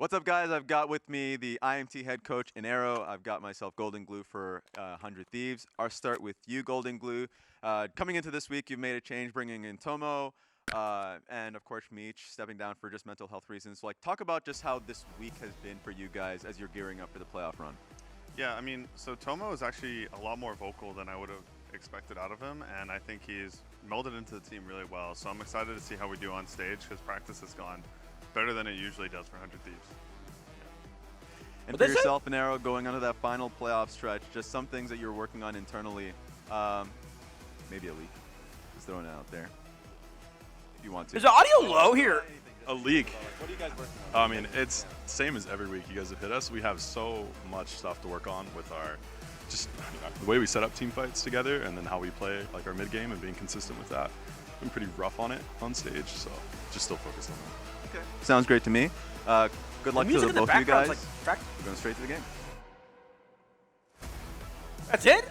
What's up, guys? I've got with me the IMT head coach in Arrow. I've got myself Golden Glue for 100 Thieves. I'll start with you, Golden Glue. Coming into this week, you've made a change, bringing in Tomo, and of course Meech stepping down for just mental health reasons. So, talk about just how this week has been for you guys as you're gearing up for the playoff run. Yeah, I mean, so Tomo is actually a lot more vocal than I would have expected out of him, and I think he's melded into the team really well. So I'm excited to see how we do on stage because practice has gone better than it usually does for 100 Thieves. Yeah. And for yourself and Arrow, going onto that final playoff stretch, just some things that you're working on internally. Maybe a leak. Just throwing it out there. If you want to. Is the audio low here? A leak. What are you guys working on? I mean, it's same as every week you guys have hit us. We have so much stuff to work on with our the way we set up team fights together, and then how we play our mid game and being consistent with that. Been pretty rough on it on stage, so just still focused on that. Okay. Sounds great to me. Good luck to both of you guys. We're going straight to the game. That's it?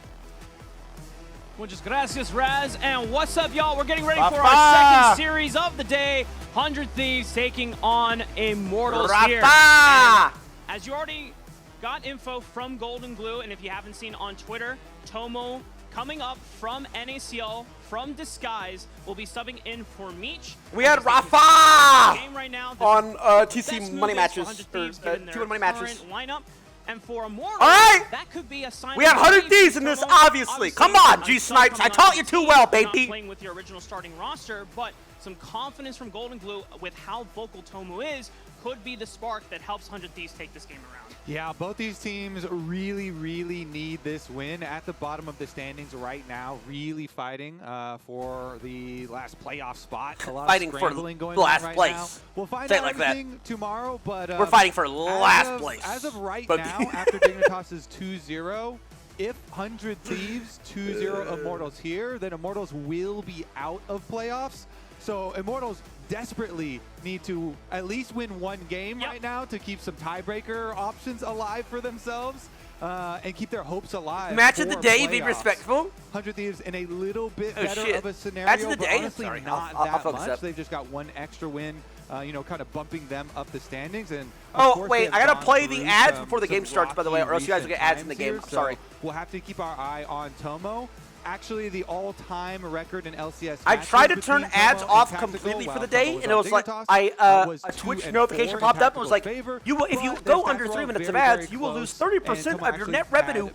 Muchas gracias, Raz. And what's up, y'all? We're getting ready for our second series of the day. 100 Thieves taking on Immortals here. And as you already got info from Golden Glue, and if you haven't seen on Twitter, Tomo coming up from NACL, from Disguise, will be subbing in for Meech. We had Rafa game right now, on TC money matches, or 2 money matches. Lineup. And for Immortals, that could be a sign. We had 100 Thieves in this, obviously. Come on, G Snipes. I taught you too well, baby. Not playing with your original starting roster, but some confidence from Golden Glue with how vocal Tomo is could be the spark that helps 100 Thieves take this game around. Yeah, both these teams really need this win at the bottom of the standings right now. Really fighting for the last playoff spot. A lot fighting of for scrambling going last on right place. now. We'll find Say out it like everything tomorrow, but we're fighting for last place. As of right now, after Dignitas's 2-0, if 100 Thieves 2-0 Immortals here, then Immortals will be out of playoffs. So Immortals desperately need to at least win one game right now to keep some tiebreaker options alive for themselves and keep their hopes alive. Match of the day, be respectful. 100 Thieves in a little bit better of a scenario, Match of the but day? honestly Sorry, not I'll that much. They've just got one extra win, you know, kind of bumping them up the standings. And oh, wait, I gotta play the ads before the game starts, by the way, or else you guys will get ads in the game. I'm sorry. We'll have to keep our eye on Tomo. Actually, the all-time record in LCS. I tried to turn ads off completely for the day, and it was like a Twitch notification popped up and was like, if you go under 3 minutes of ads, you will lose 30% of your net revenue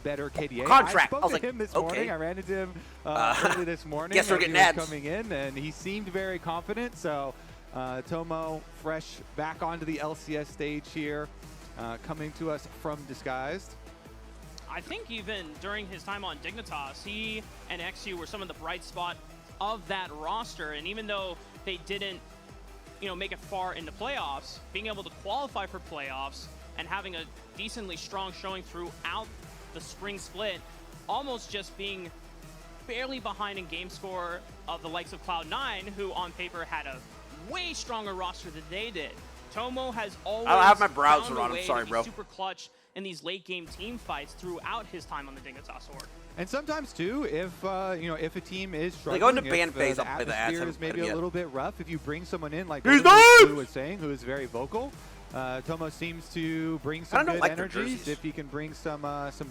contract. I was like, okay. I ran into him early this morning. Guess we're getting ads coming in, and he seemed very confident. So Tomo, fresh back onto the LCS stage here, coming to us from Disguised. I think even during his time on Dignitas, he and XU were some of the bright spot of that roster. And even though they didn't, make it far into playoffs, being able to qualify for playoffs and having a decently strong showing throughout the spring split, almost just being barely behind in game score of the likes of Cloud9, who on paper had a way stronger roster than they did. Tomo has always I don't have my browser on. I'm sorry, bro. Super clutch in these late game team fights throughout his time on the Dignitas org. And sometimes too, if if a team is struggling, they go into ban phase, the I'll play the ads. atmosphere is maybe a little bit rough. If you bring someone in like Blue was saying, who is very vocal, Tomo seems to bring some good energies. If he can bring some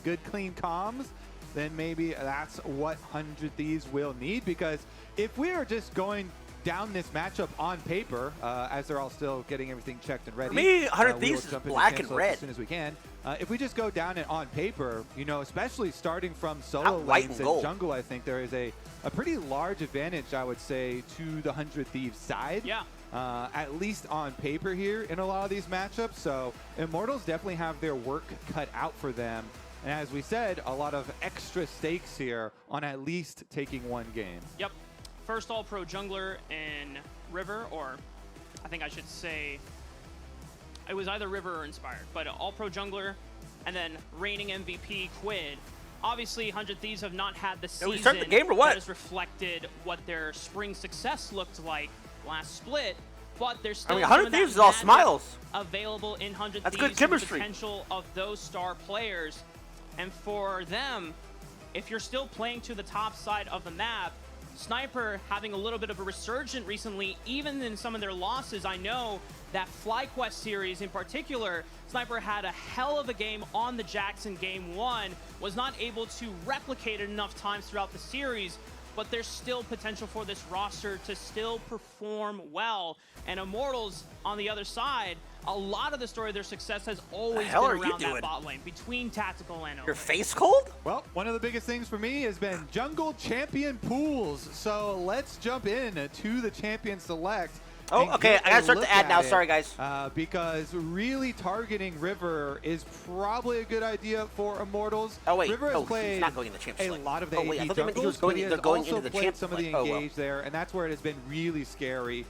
good clean comms, then maybe that's what 100 Thieves will need. Because if we are just going down this matchup on paper, as they're all still getting everything checked and ready. For me, 100 Thieves is black and red. As soon as we can. If we just go down it on paper, especially starting from solo lanes and jungle, I think there is a pretty large advantage, I would say, to the 100 Thieves side. Yeah. At least on paper here in a lot of these matchups. So Immortals definitely have their work cut out for them. And as we said, a lot of extra stakes here on at least taking one game. Yep. First all-pro jungler in River, or I think I should say it was either River or Inspired, but all-pro jungler, and then reigning MVP Quid. Obviously, 100 Thieves have not had the season that has reflected what their spring success looked like last split, but there's still 100 Thieves is all smiles available in 100 That's Thieves. good chemistry. The potential of those star players, and for them, if you're still playing to the top side of the map, Sniper having a little bit of a resurgence recently, even in some of their losses. I know that FlyQuest series in particular, Sniper had a hell of a game on the Jackson game 1, was not able to replicate it enough times throughout the series, but there's still potential for this roster to still perform well. And Immortals, on the other side, a lot of the story of their success has always been around that bot lane, between Tactical and Your face cold? Well, one of the biggest things for me has been jungle champion pools. So let's jump in to the champion select. Oh, okay, I gotta start the ad now. Sorry, guys. Because really targeting River is probably a good idea for Immortals. Oh, wait. River has played he's not going in the champion a select. lot of the oh, wait, I AD thought they meant he was jungles, going, but he they're has going also into the played champion some of the select. engage there, and that's where it has been really scary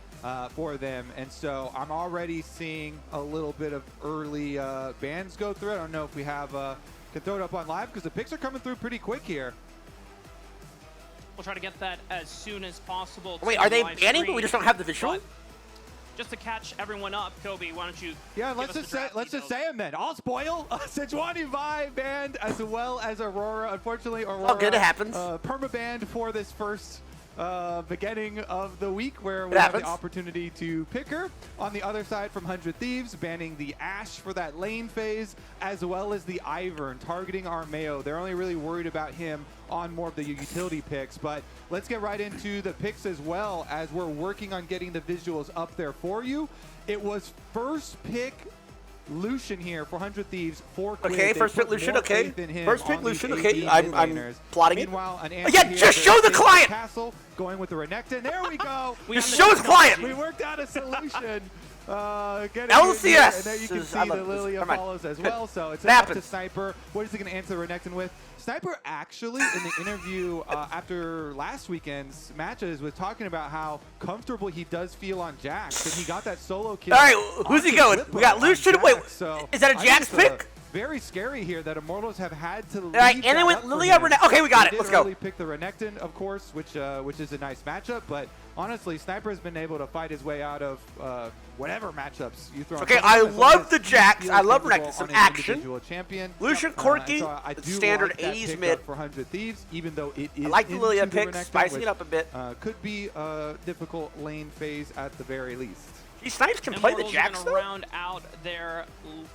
for them. And so I'm already seeing a little bit of early bans go through. I don't know if we have can throw it up on live because the picks are coming through pretty quick here. We'll try to get that as soon as possible. Wait, are they banning, but we just don't have the visual? But just to catch everyone up, Kobe, why don't you? Yeah, let's just say them then. I'll spoil. Sejuani Vi banned as well as Aurora. Unfortunately, Aurora. Oh, good, it happens. Perma-banned for this first beginning of the week where we have the opportunity to pick her. On the other side from 100 Thieves, banning the Ashe for that lane phase, as well as the Ivern, targeting Armeo. They're only really worried about him on more of the utility picks, but let's get right into the picks as well as we're working on getting the visuals up there for you. It was first pick Lucian here for 100 Thieves. Okay, first pick Lucian, okay. First pick Lucian, okay. I'm plotting it. Meanwhile, Yeah, just show the client! Castle going with the Renekton. There we go. Just show the client! We worked out a solution. LCS! And there you can see the Lilia follows as well. So it's up to Sniper. What is he going to answer the Renekton with? Sniper actually, in the interview after last weekend's matches, was talking about how comfortable he does feel on Jax, and he got that solo kill. All right, who's he going? We got Lucian. Wait, is that a Jax pick? Very scary here that Immortals have had to leave. All right, and then with Lilia Renekton. Okay, we got it. Let's go. They pick the Renekton, of course, which is a nice matchup. But honestly, Sniper has been able to fight his way out of whatever matchups you throw. Okay, I love the Jax. I love Renekton. Some action. Champion. Lucian, Corki, standard like 80s mid. For 100 Thieves, even though it is. I like the Lilia pick, spicing it up a bit. Could be a difficult lane phase at the very least. These Snipes can play the Jax, though? Round out their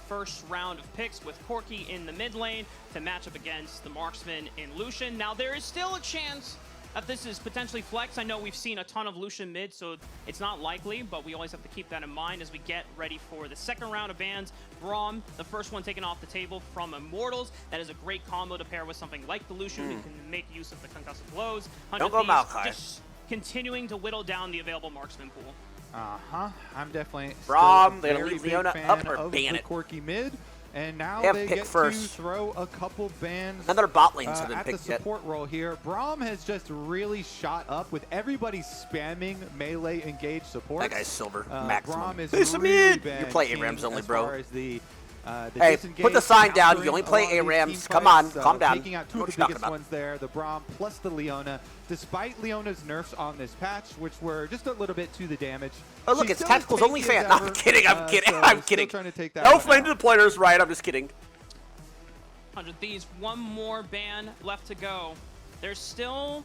first round of picks with Corki in the mid lane to match up against the marksman in Lucian. Now, there is still a chance that this is potentially flex. I know we've seen a ton of Lucian mid, so it's not likely, but we always have to keep that in mind as we get ready for the second round of bans. Braum, the first one taken off the table from Immortals. That is a great combo to pair with something like the Lucian who can make use of the concussive blows. Don't go Maokai. Just continuing to whittle down the available marksman pool. I'm definitely Braum, they're gonna leave Leona up or ban it. Corki mid, and now they get first. to throw a couple bans. Another bot lanes have been at picked the support role here. Braum has just really shot up with everybody spamming melee engage support. That guy's silver maximum. Braum is really you play ARAMs only, bro. Hey, put the sign down. You only play ARAMs. Come on, calm down. Taking out two of the biggest ones there, the Braum plus the Leona. Despite Leona's nerfs on this patch, which were just a little bit to the damage. Oh, look, it's Tactical's only fan. No, I'm kidding, I'm kidding, I'm kidding. No flame to the players, right? I'm just kidding. 100 Thieves, one more ban left to go. There's still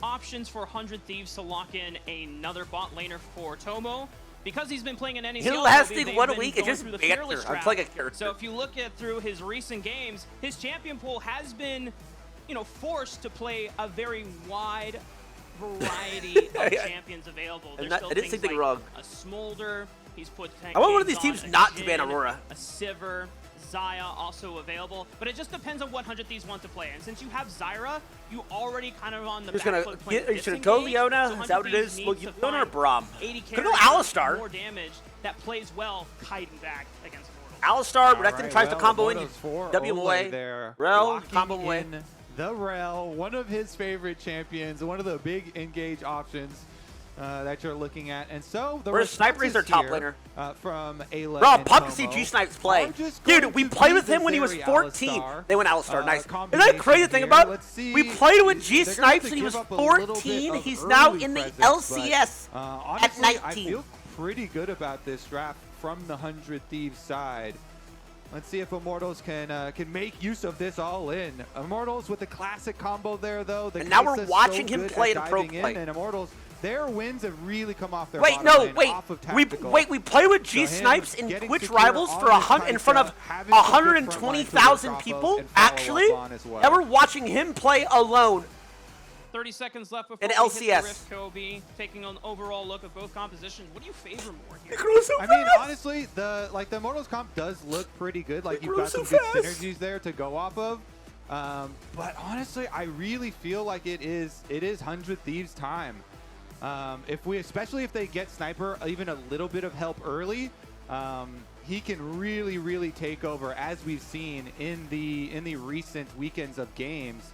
options for 100 Thieves to lock in another bot laner for Tomo. Because he's been playing an NECL, he lasted 1 week. It just banter. I'm playing a character. So if you look at through his recent games, his champion pool has been, forced to play a very wide variety of champions available. There's still things like wrong. A Smolder. He's put. I want one of these teams not to ban Aurora. A Sivir. Zaya also available, but it just depends on what 100 Thieves want to play. And since you have Zyra, you already kind of on the back foot playing You're just gonna go Leona? So is that what it is? Look, Leona or Braum? 80 Could go Alistar. More damage that plays well, kiting back against Immortals. Alistar, Renekton tries to combo in, W him away. Rel, combo away. The Rel, one of his favorite champions, one of the big engage options that you're looking at. And so the Sniper is their top laner. From Ayla. Bro, pumped to see G-Snipes play. Dude, we played with him when he was 14. They went Alistar, nice. And that crazy thing about we played with G-Snipes when he was 14. He's now in the LCS at 19. I feel pretty good about this draft from the 100 Thieves side. Let's see if Immortals can make use of this all in. Immortals with the classic combo there, though. And now we're watching him play in pro play. And Immortals, their wins have really come off their Wait, bottom no, lane, wait. off of Tactical. We play with G Snipes in Twitch Rivals for in front of 120,000 people, actually, and we're watching him play alone. 30 seconds left before An we hit the LCS. Rift, Kobe. Taking an overall look at both compositions. What do you favor more here? I mean, honestly, the Immortals comp does look pretty good. Like, you've got some good synergies there to go off of. But honestly, I really feel like it is 100 Thieves time. Especially if they get Sniper even a little bit of help early, he can really take over, as we've seen in the recent weekends of games.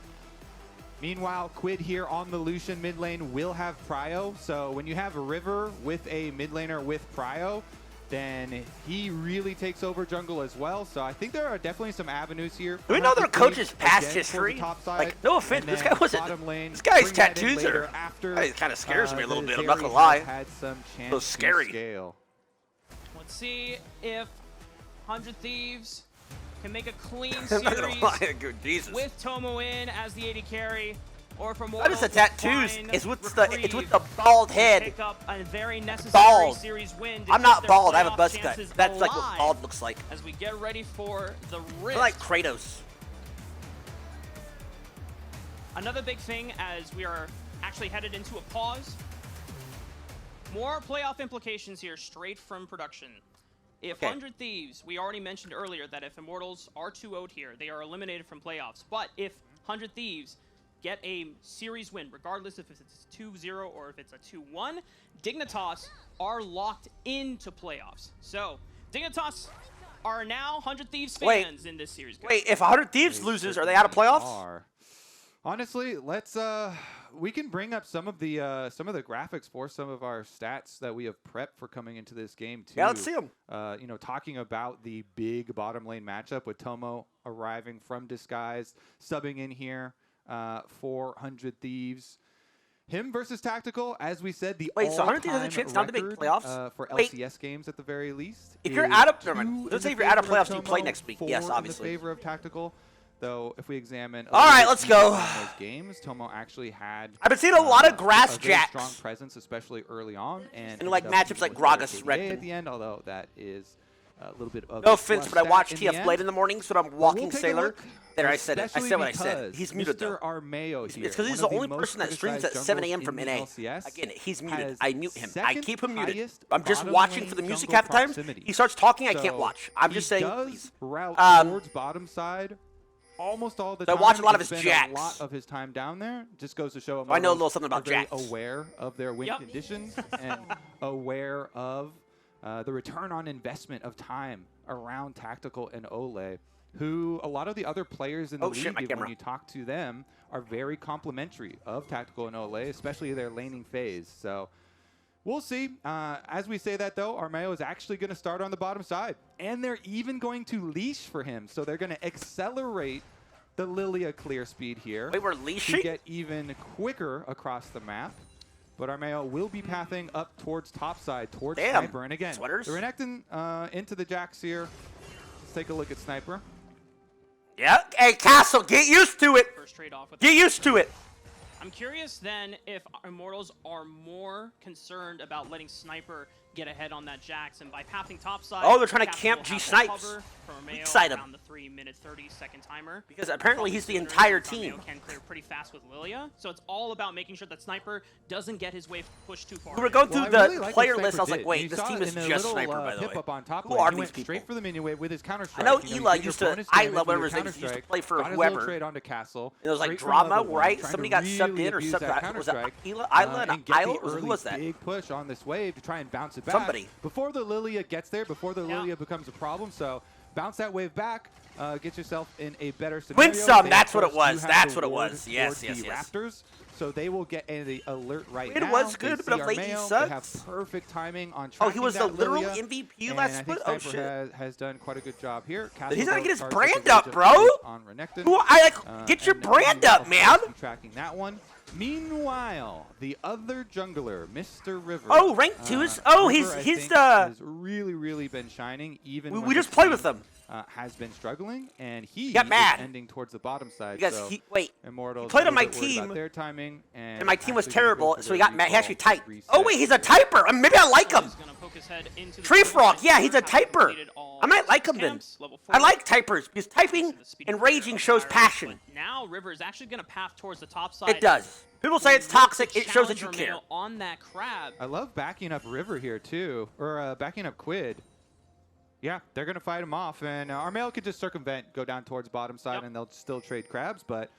Meanwhile, Quid here on the Lucian mid lane will have Prio. So when you have a River with a mid laner with Prio, then he really takes over jungle as well. So I think there are definitely some avenues here. Do we know their coach's past history? Like, no offense, this guy wasn't. This guy's tattoos are. It kind of scares me a little bit. I'm not gonna lie. Had some chance so scary. Scale. Let's see if 100 Thieves can make a clean series with Tomo in as the AD carry, or for more. Notice the tattoos is with the bald head. Pick up a very necessary bald. Series win. I'm not bald. I have a buzz cut. That's like what bald looks like. As we get ready for the Rift. I like Kratos. Another big thing as we are actually headed into a pause. More playoff implications here, straight from production. If 100 Thieves, we already mentioned earlier that if Immortals are 2-0'd here, they are eliminated from playoffs. But if 100 Thieves get a series win, regardless if it's 2-0 or if it's a 2-1, Dignitas are locked into playoffs. So, Dignitas are now 100 Thieves fans in this series. Wait, if 100 Thieves loses, are they out of playoffs? Honestly, let's we can bring up some of the graphics for some of our stats that we have prepped for coming into this game too. Yeah, let's see them. You know, talking about the big bottom lane matchup with Tomo arriving from Disguise, subbing in here for 100 Thieves. Him versus Tactical, as we said, the so 100 Thieves has a chance not to make playoffs for LCS games at the very least. If you're out of, let's say if you're out of playoffs, you play next week. Yes, obviously. In favor of Tactical. Though, if we examine all right, let's go. Those games, Tomo actually had. I've been seeing a lot of grass jacks. Strong presence, especially early on, and like matchups like Gragas Red at the end. Although that is a little bit of no offense, but I watch TF Blade in the mornings when I'm walking Sailor. There, I said it. I said what I said. He's muted though. Armeo here, it's because he's the only person that streams at 7 a.m. from NA. Again, he's muted. I mute him. I keep him muted. I'm just watching for the music half the time. He starts talking, I can't watch. I'm just saying, please. Route towards bottom side. Almost all the time. I watch a lot of his jacks. A lot of his time down there just goes to show him. I know a little something about jacks. Aware of their win conditions and aware of the return on investment of time around Tactical and Ole, who a lot of the other players in the league, when you talk to them, are very complimentary of Tactical and Ole, especially their laning phase. So we'll see. As we say that, though, Armeo is actually going to start on the bottom side. And they're even going to leash for him. So they're going to accelerate the Lilia clear speed here. Wait, we're leashing? To get even quicker across the map. But Armeo will be pathing up towards top side, towards Sniper. And again, they're connecting into the jacks here. Let's take a look at Sniper. Yeah. Hey, Castle, get used to it. First trade off with get used to it. I'm curious then if Immortals are more concerned about letting Sniper get ahead on that Jax, and by pathing topside. Oh, they're trying to camp G Snipes. Weak side him. Around the 3-minute 30-second timer. Because apparently he's the entire team. Can clear pretty fast with Lilia, so it's all about making sure that Sniper doesn't get his wave pushed too far. We were going through the player list. I was like, wait, this team is just Sniper, by the way. Who are these people? Straight for the minion wave with his counter strike. I know Ela used to. I love whatever his name used to play for whoever. Trade onto Castle. It was like drama, right? Somebody got subbed in or subbed. Was that Ela? Isla? Who was that? Big push on this wave to try and bounce it back. Somebody. Before the Lilia gets there, before the Lilia becomes a problem, so bounce that wave back, get yourself in a better scenario. Win some, that's what it was. That's what it was. Yes, yes, yes. Raptors, so they will get the alert right now. It was good, but of late he sucks. They have perfect timing on tracking he was the literal Lilia, MVP last split? Oh, shit. Has done quite a good job here. But he's gonna get his brand up, bro. Get your brand up, man. Tracking that one. Meanwhile, the other jungler, Mr. River. Oh, rank 2s. Oh, he's has really been shining. Even we just played with them. has been struggling, and he got mad. is ending towards the bottom side. Because so Immortals he played on a my little bit worried about team, their timing, and my team was actually gonna go terrible, for so their he got mad. He actually recall typed. reset. Oh wait, he's a typer. Maybe I like him. He's gonna poke his head into the Tree turret. Frog. Yeah, he's a Has typer. completed all I might like him then. camps, level I 4. like typers because typing and raging shows passion. But now River is actually gonna path towards the top side. It does. People say it's toxic. It shows that you Challenger care. mail on that crab. I love backing up River here too, or backing up Quid. Yeah, they're going to fight him off, and Armail could just circumvent, go down towards bottom side, and they'll still trade crabs, but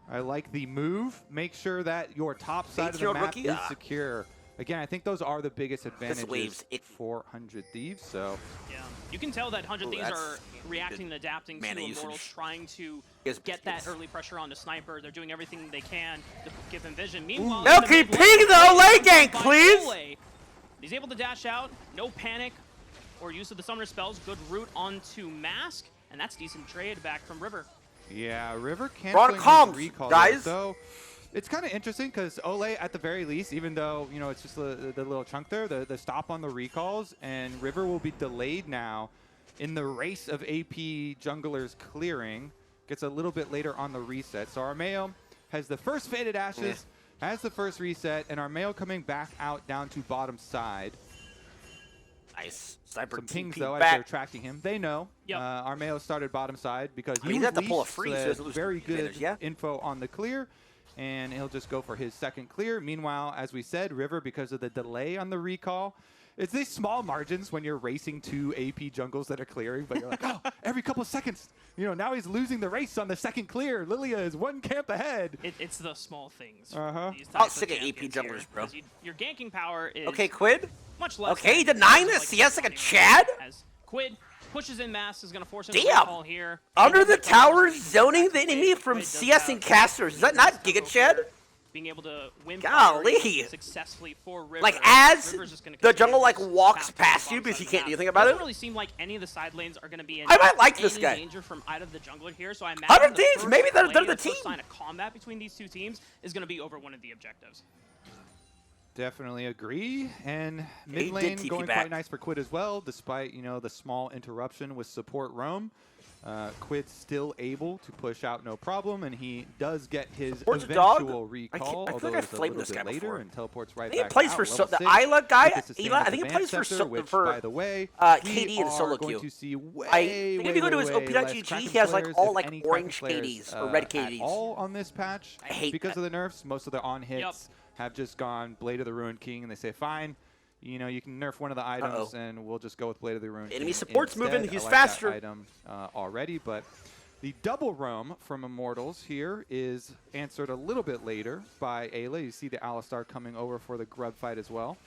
I like the move. Make sure that your top side of the map is secure. Again, I think those are the biggest advantages for 100 Thieves, so... Yeah, you can tell that 100 Thieves are reacting and adapting to Immortals, trying to get that early pressure on the Sniper. They're doing everything they can to give him vision. Meanwhile, no, keep ping the Olay gank, please! He's able to dash out, no panic or use of the summoner spells. Good route onto Mask, and that's decent trade back from River. Yeah, River canceling his recall, guys. So it's kind of interesting because Olay, at the very least, even though it's just the little chunk there, the stop on the recalls, and River will be delayed now in the race of AP junglers clearing. Gets a little bit later on the reset. So Armail has the first Faded Ashes, has the first reset, and Armail coming back out down to bottom side. Nice. Sniper Some pings, though, back. as they're tracking him. They know. Yep. Armail started bottom side because he's have to pull a freeze. So very good info on the clear, and he'll just go for his second clear. Meanwhile, as we said, River, because of the delay on the recall, it's these small margins when you're racing two AP jungles that are clearing, but you're like, oh, every couple of seconds, now he's losing the race on the second clear. Lilia is one camp ahead. It's the small things. I'll stick at AP junglers, bro. Your ganking power is Quid. much less. Okay, denying this CS like a Chad. As Quid pushes in Mass is gonna force him to call here. Under the tower, zoning the enemy from CS and casters. Is that not Giga Chad? Being able to win successfully for River. Like as the jungle walks past you because you can't do anything about it. Doesn't really seem like any of the side lanes are going to be in I might like this guy. danger from either of the jungler here. So I imagine 100 Thieves, maybe they're the team. First sign of combat between these two teams is going to be over one of the objectives. Definitely agree. And mid lane going quite nice for Quid as well, despite the small interruption with support roam. Quid's still able to push out no problem, and he does get his eventual recall, although it's a little bit later, and teleports right back out. He plays for the Isla guy. I think he plays for by the way, KD in solo queue. I think if you go to his OP.GG, he has all orange KDs or red KDs. All on this patch, I hate because of the nerfs. Most of the on hits have just gone Blade of the Ruined King, and they say, fine. You can nerf one of the items, and we'll just go with Blade of the Ruined King. Enemy support's moving, he's I like faster. That item already, but the double roam from Immortals here is answered a little bit later by Ayla. You see the Alistar coming over for the grub fight as well.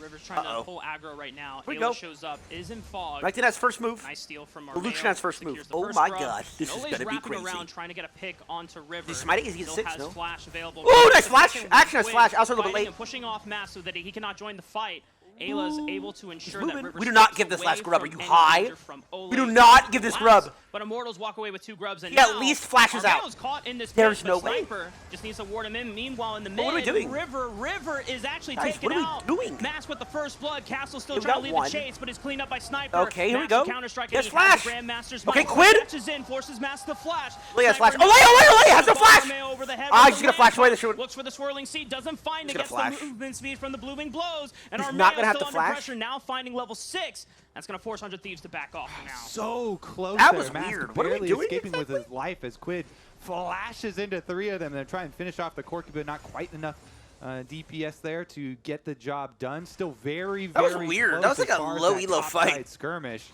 River's trying to pull aggro right now. Ayla shows up, is in fog. Like that's first move. Nice steal from Armail. Lucian's first move. Oh my god, this is gonna be crazy. Around trying to get a pick onto River. He's smiting. He's getting 6, no? Flash available. Ooh, nice flash! Action, nice flash. Also a little bit late. Pushing off Mass so that he cannot join the fight. Ayla's able to ensure that River we do not give this last grub. Are you high? We do not give this grub. But Immortals walk away with 2 grubs, and he at least flashes out. Caught in this There's no way. Sniper just needs to ward him in. Meanwhile, in the mid, what are we doing? River is actually Guys, taken out. What are we doing? Mass with the first blood. Castle still trying to lead the chase, but is cleaned up by Sniper. Okay, here we go. Yes, flash. Okay, Quid. Catches in, forces Mass to flash. Leah's flash. Olay has a flash. He's gonna flash away. Looks for the swirling seed, doesn't find it. Gets the movement speed from the blooming blows, and Armail not gonna have to under flash. pressure now, finding level 6. That's going to force 100 Thieves to back off now. So close. That was Mask weird. What are we doing? Escaping with his life as Quid flashes into 3 of them. They're trying to finish off the Corki, but not quite enough DPS there to get the job done. Still very, that was very weird. close. That was like a low elo fight. Skirmish.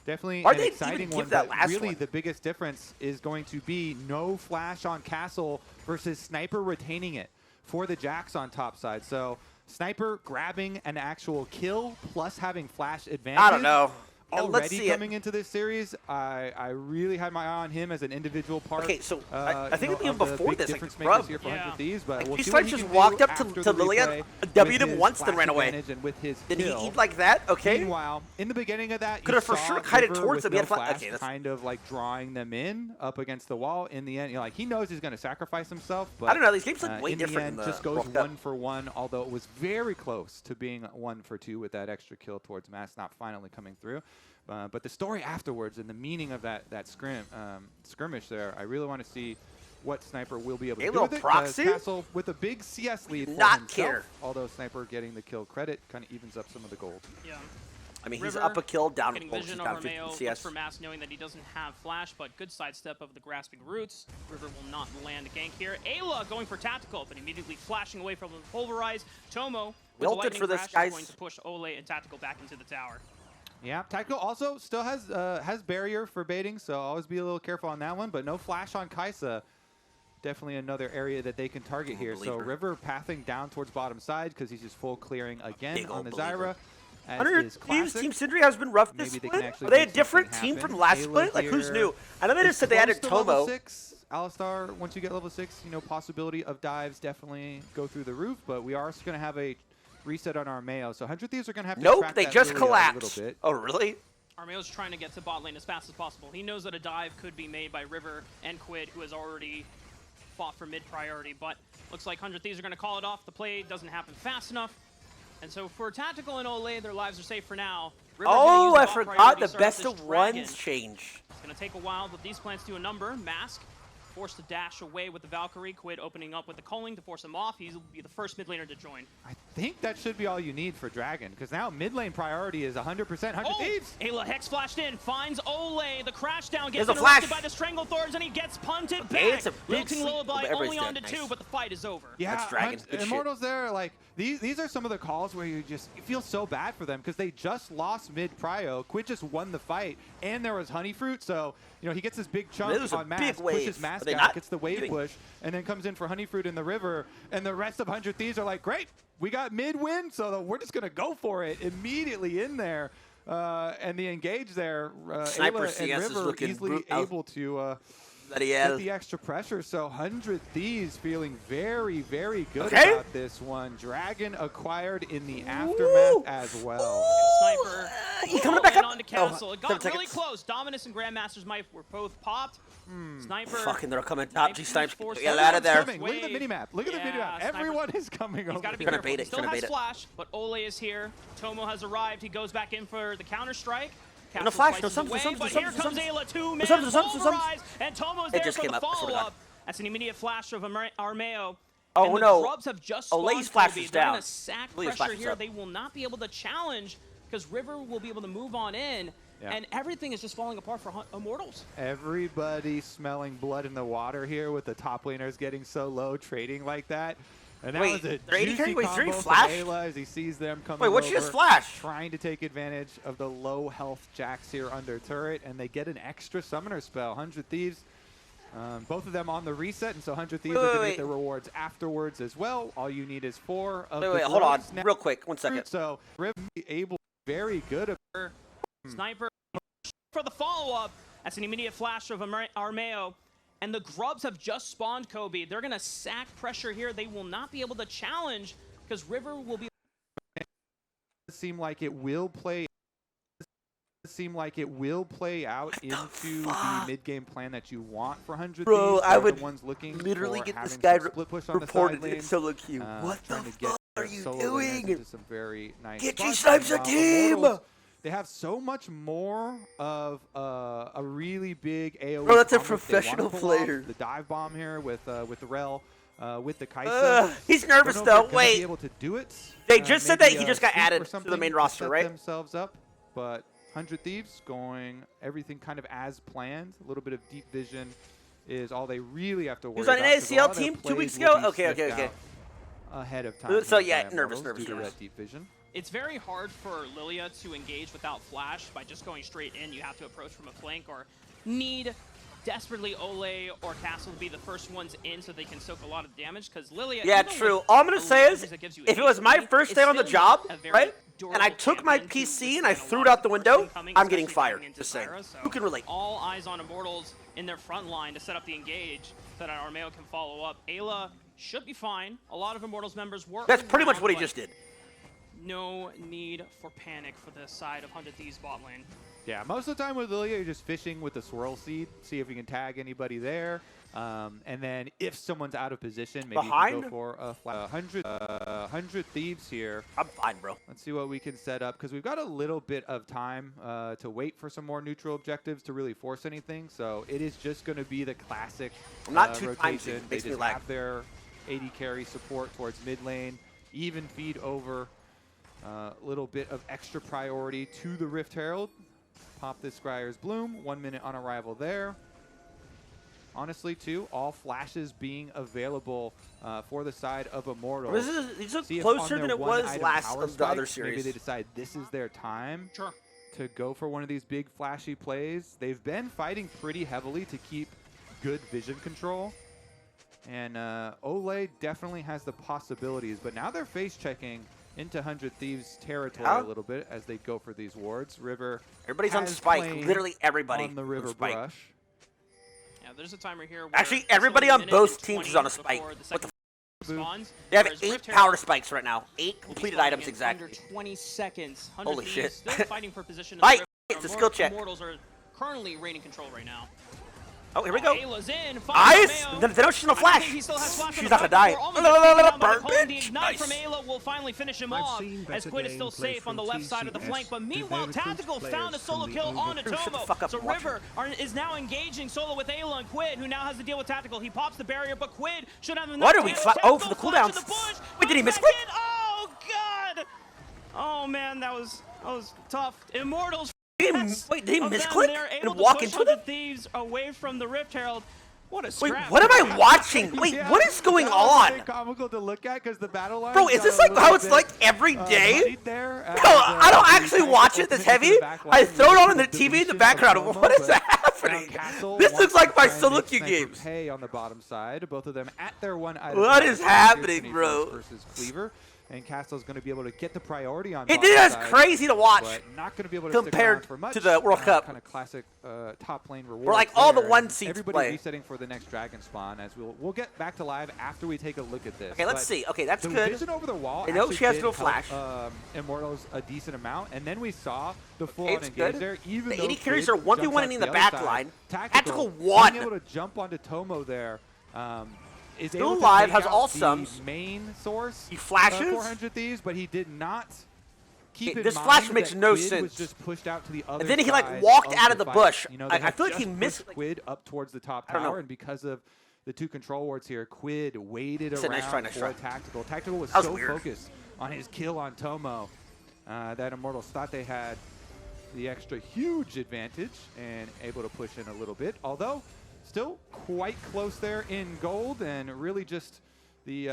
Definitely Why an they exciting even one. give that But last really, one? the biggest difference is going to be no flash on Castle versus Sniper retaining it for the Jax on top side. So Sniper grabbing an actual kill plus having flash advantage. I don't know. Already coming into this series, I really had my eye on him as an individual part. Okay, so I think even before this, difference like makers here for 100 Thieves, but we'll he see what he just can walked do up to after Lilia, the W'd him with once, his then ran flash away. advantage and with his Did he kill. eat like that? Okay. Meanwhile, in the beginning of that, Could have for sure kited towards him. He had flash, okay, kind of like drawing them in up against the wall. In the end, he knows he's going to sacrifice himself, but I don't know. These games look way in different. The end, just goes 1 for 1. Although it was very close to being 1 for 2 with that extra kill towards Mass not finally coming through. But the story afterwards and the meaning of that skirmish there, I really want to see what Sniper will be able to do with it. Proxy? Castle with a big CS lead for Not himself, care. although Sniper getting the kill credit kind of evens up some of the gold. Yeah. I mean, River he's up a kill, down getting he's vision down over 50 Mayo, looks CS. for Mass knowing that he doesn't have flash, but good sidestep of the grasping roots. River will not land a gank here. Ayla going for tactical, but immediately flashing away from the pulverize. Tomo with the Wilted lightning for this, crash is guys. going to push Ole and tactical back into the tower. Yeah, Tactical also still has barrier for baiting, so always be a little careful on that one, but no flash on Kaisa. Definitely another area that they can target here. So River pathing down towards bottom side because he's just full clearing again on the Zyra. Under As is Team classic. Sindri has been rough this Maybe they can split. actually Are they a make different something team from happen. last Ayla split? Like, who's here new? I know they just said they added Close to level Tomo. 6. Alistar, once you get level 6, you know, possibility of dives definitely go through the roof, but we are going to have a reset on our Mayo. So 100 Thieves are going to have to Nope, track they that just Lilia a collapsed. little bit. Oh, really? Armeo's trying to get to bot lane as fast as possible. He knows that a dive could be made by River and Quid, who has already fought for mid priority, but looks like 100 Thieves are going to call it off. The play doesn't happen fast enough. And so for Tactical and Ole, their lives are safe for now. River Oh, gonna I use the bot forgot priority the to start up best this of dragon. ones change. It's going to take a while, but these plants do a number. Mask forced to dash away with the Valkyrie. Quid opening up with the Culling to force him off. He'll be the first mid laner to join. I think that should be all you need for Dragon, because now mid lane priority is 100% 100 Thieves. Ayla Hex flashed in, finds Ole. The crash down gets There's a interrupted flash. by the Stranglethorns, and he gets punted Okay, back. it's a big Lilting sleep. Lullaby Everybody's only dead. on to Nice. 2, but the fight is over. Yeah, That's Dragon. Good shit. Immortals there, like, these are some of the calls where you feel so bad for them because they just lost mid-prio. Quid just won the fight, and there was Honey Fruit, so, you know, he gets this big chunk There's a on Mask, big wave. pushes Mask Are they out, not gets the wave getting- push, and then comes in for Honey Fruit in the river, and the rest of 100 Thieves are like, great, we got mid-win, so we're just going to go for it immediately in there. And the engage there, Sniper Ayla CS and is River looking easily able to get the extra pressure. So 100 Thieves feeling very, very good about this one. Dragon acquired in the aftermath as well. Sniper He coming back up. onto Castle. It got 7 really seconds. close. Dominus and Grandmaster's Might were both popped. Sniper. Fucking, they're coming top. G Snipes. forced Get out. out of there. Coming. Look at the minimap. Look at the Yeah, minimap. Sniper's- Everyone is coming He's over. got to be Gonna careful. bait it, He still gonna has bait it. flash, but Ole is here. Tomo has arrived. He goes back in for the counter strike. No flash, no slices sums, no away, sums, no but sums, here no comes sums. Ayla, two-man sums, no sums, no sums. pulverize, and Tomo's It there just for came the up, I swear to God. follow-up. That's an immediate flash of Armeo. Oh, and the no. Grubs have just Ole's spawned flash Kobe. is They're down. gonna sack Ole's pressure flash is here. up. They will not be able to challenge because River will be able to move on in, Yeah. and everything is just falling apart for Immortals. Everybody smelling blood in the water here with the top laners getting so low, trading like that. And that Wait, was a they're 80 juicy carry? Wait, combo three from flash? Ayla as he sees them coming Wait, what'd she over, just flash? trying to take advantage of the low health Jax here under turret, and they get an extra summoner spell. 100 Thieves, both of them on the reset, and so 100 Thieves are going to get their rewards afterwards as well. All you need is 4 of Wait, the hold on. grubs now. Real quick, 1 second. So Riv able, very good. Sniper for the follow-up. That's an immediate flash of Armeo. And the Grubs have just spawned Kobe. They're going to sack pressure here. They will not be able to challenge because River will be... Seem like it will play out into the mid-game plan that you want for 100 Bro, Thieves. I They're would the ones looking literally for get this having guy some split push on the reported side lane, in solo queue. What the trying to get fuck are their you solo doing? laners into some very nice Get spots. G-Snipes a And, team! Immortals, they have so much more of a really big AoE. Bro, that's a combo if they wanna professional pull off. player. The dive bomb here with the Rel, with the Kaisa. He's nervous Don't know if though. they're gonna Wait. be able to do it. They just said Maybe that he a just got sweep or added to the something main roster, set right? themselves up, but 100 Thieves going everything kind of as planned. A little bit of deep vision is all they really have to worry He was on about. an 'cause a lot ACL of their team 2 plays weeks will ago? be Okay, sniffed okay. out ahead of time. So, here yeah, by nervous Immortals due to for that sure. deep vision. It's very hard for Lilia to engage without flash by just going straight in. You have to approach from a flank or need desperately Ole or Castle to be the first ones in so they can soak a lot of damage because Lilia... Yeah, even true. with All I'm gonna the say is, lasers it gives you if it was my HP, first it's day on the still job, not a very right, durable and I took my champion to PC and I withstand a threw it lot out the of window, incoming, I'm getting especially fired. diving into Just saying. Zyra, so Who can relate? all eyes on Immortals in their front line to set up the engage so that Armeo can follow up. Ayla should be fine. A lot of Immortals members were That's pretty much around, what he but just did. no need for panic for the side of 100 Thieves bot lane. Yeah, most of the time with Lilia, you're just fishing with the swirl seed, see if you can tag anybody there. And then if someone's out of position, maybe you can go for a 100 thieves here. I'm fine, bro. Let's see what we can set up, because we've got a little bit of time to wait for some more neutral objectives to really force anything. So it is just going to be the classic I'm not too rotation. They makes me just lag. have their AD carry support towards mid lane, even feed over. A little bit of extra priority to the Rift Herald. Pop this Scryer's Bloom, 1 minute on arrival there. Honestly, too, all flashes being available for the side of Immortal. These are closer than it was last of the other series. Maybe they decide this is their time to go for one of these big flashy plays. They've been fighting pretty heavily to keep good vision control. And Olay definitely has the possibilities, but now they're face checking into 100 Thieves territory a little bit as they go for these wards. River, everybody's on Spike. Literally everybody on the River brush. Yeah, there's a timer here. Actually, everybody on both teams is on a spike. What the spawns. They have 8 power spikes right now. 8 completed items exactly. Under 20 seconds. Holy shit. Still fighting for position. Fight! It's a skill check. Immortals are currently reigning control right now. Oh, here we go. Ayla's in. Ice! They don't shoot no flash. She's not gonna die. Burn, The bitch! ignite from Ayla will finally finish him off as Quid is still safe on the left side of the flank. But meanwhile, Tactical found a solo kill on Atomo. So River is now engaging solo with Ayla and Quid, who now has to deal with Tactical. He pops the barrier, but Quid should have enough. What are we? Oh, for the cooldowns. Wait, did he miss Quid? Oh God! Oh man, that was tough. Immortals. Wait, did he misclick and walk into them? Thieves away from the Rift Herald. What a Wait, scrap. what am I watching? Wait, Yeah, what is going that was very on? comical to look at because the battle line. Bro, is this like how it's like every day? There, No, I don't actually watch it this heavy. I throw it on the TV in the background. What is happening? This looks like my solo queue games. Hey, on the bottom side, both of them at their one item. What is happening, bro? Versus Cleaver. And Castle's going to be able to get the priority on. It is crazy to watch. But not going to be able to compared stick around for much. to the World Cup. Kind of classic top lane reward. We're like all the one seats Everybody play. resetting for the next dragon spawn. As we'll get back to live after we take a look at this. Okay, let's see. Okay, that's the good. Vision over the wall. I know she has did no help, flash. Immortals a decent amount, and then we saw the full It's engage good. there. Even The though 80 carries Quid are 1v1 jumps out in to the other back side, line. Tactical won. being able to jump onto Tomo there. Is Still able to alive, take has out all the sums. main source. He flashes. 400 Thieves, but he did not keep in This mind flash makes that no Quid sense. was just pushed out to the other And then he like side walked out of the fight. bush. You know, I they feel like he just missed. pushed Quid up towards the top I don't know. tower, and because of the 2 control wards here, Quid waited It's a around nice try, nice for try. Tactical. Tactical was That was so weird. focused on his kill on Tomo that Immortals thought they had the extra huge advantage and able to push in a little bit. Although still quite close there in gold, and really just the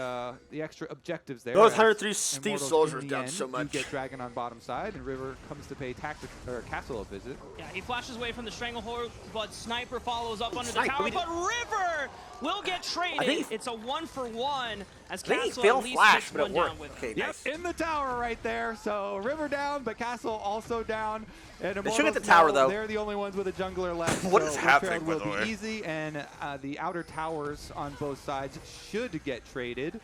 extra objectives there. Those as 103 Steve Immortals Soldiers in the down end so do much. get Dragon on bottom side, and River comes to pay Castle a visit. Yeah, he flashes away from the Stranglehold, but Sniper follows up under Snipe, the tower. we But River will get traded. It's a 1-for-1 as I think he Castle failed at least flash, gets but it one down worked. with. Okay, Yep, nice. in the tower right there. So River down, but Castle also down. And They should get the Immortals tower, know though. They're the only ones with a jungler left. What so is Rift happening, Herald by will the be way? easy, and the outer towers on both sides should get traded.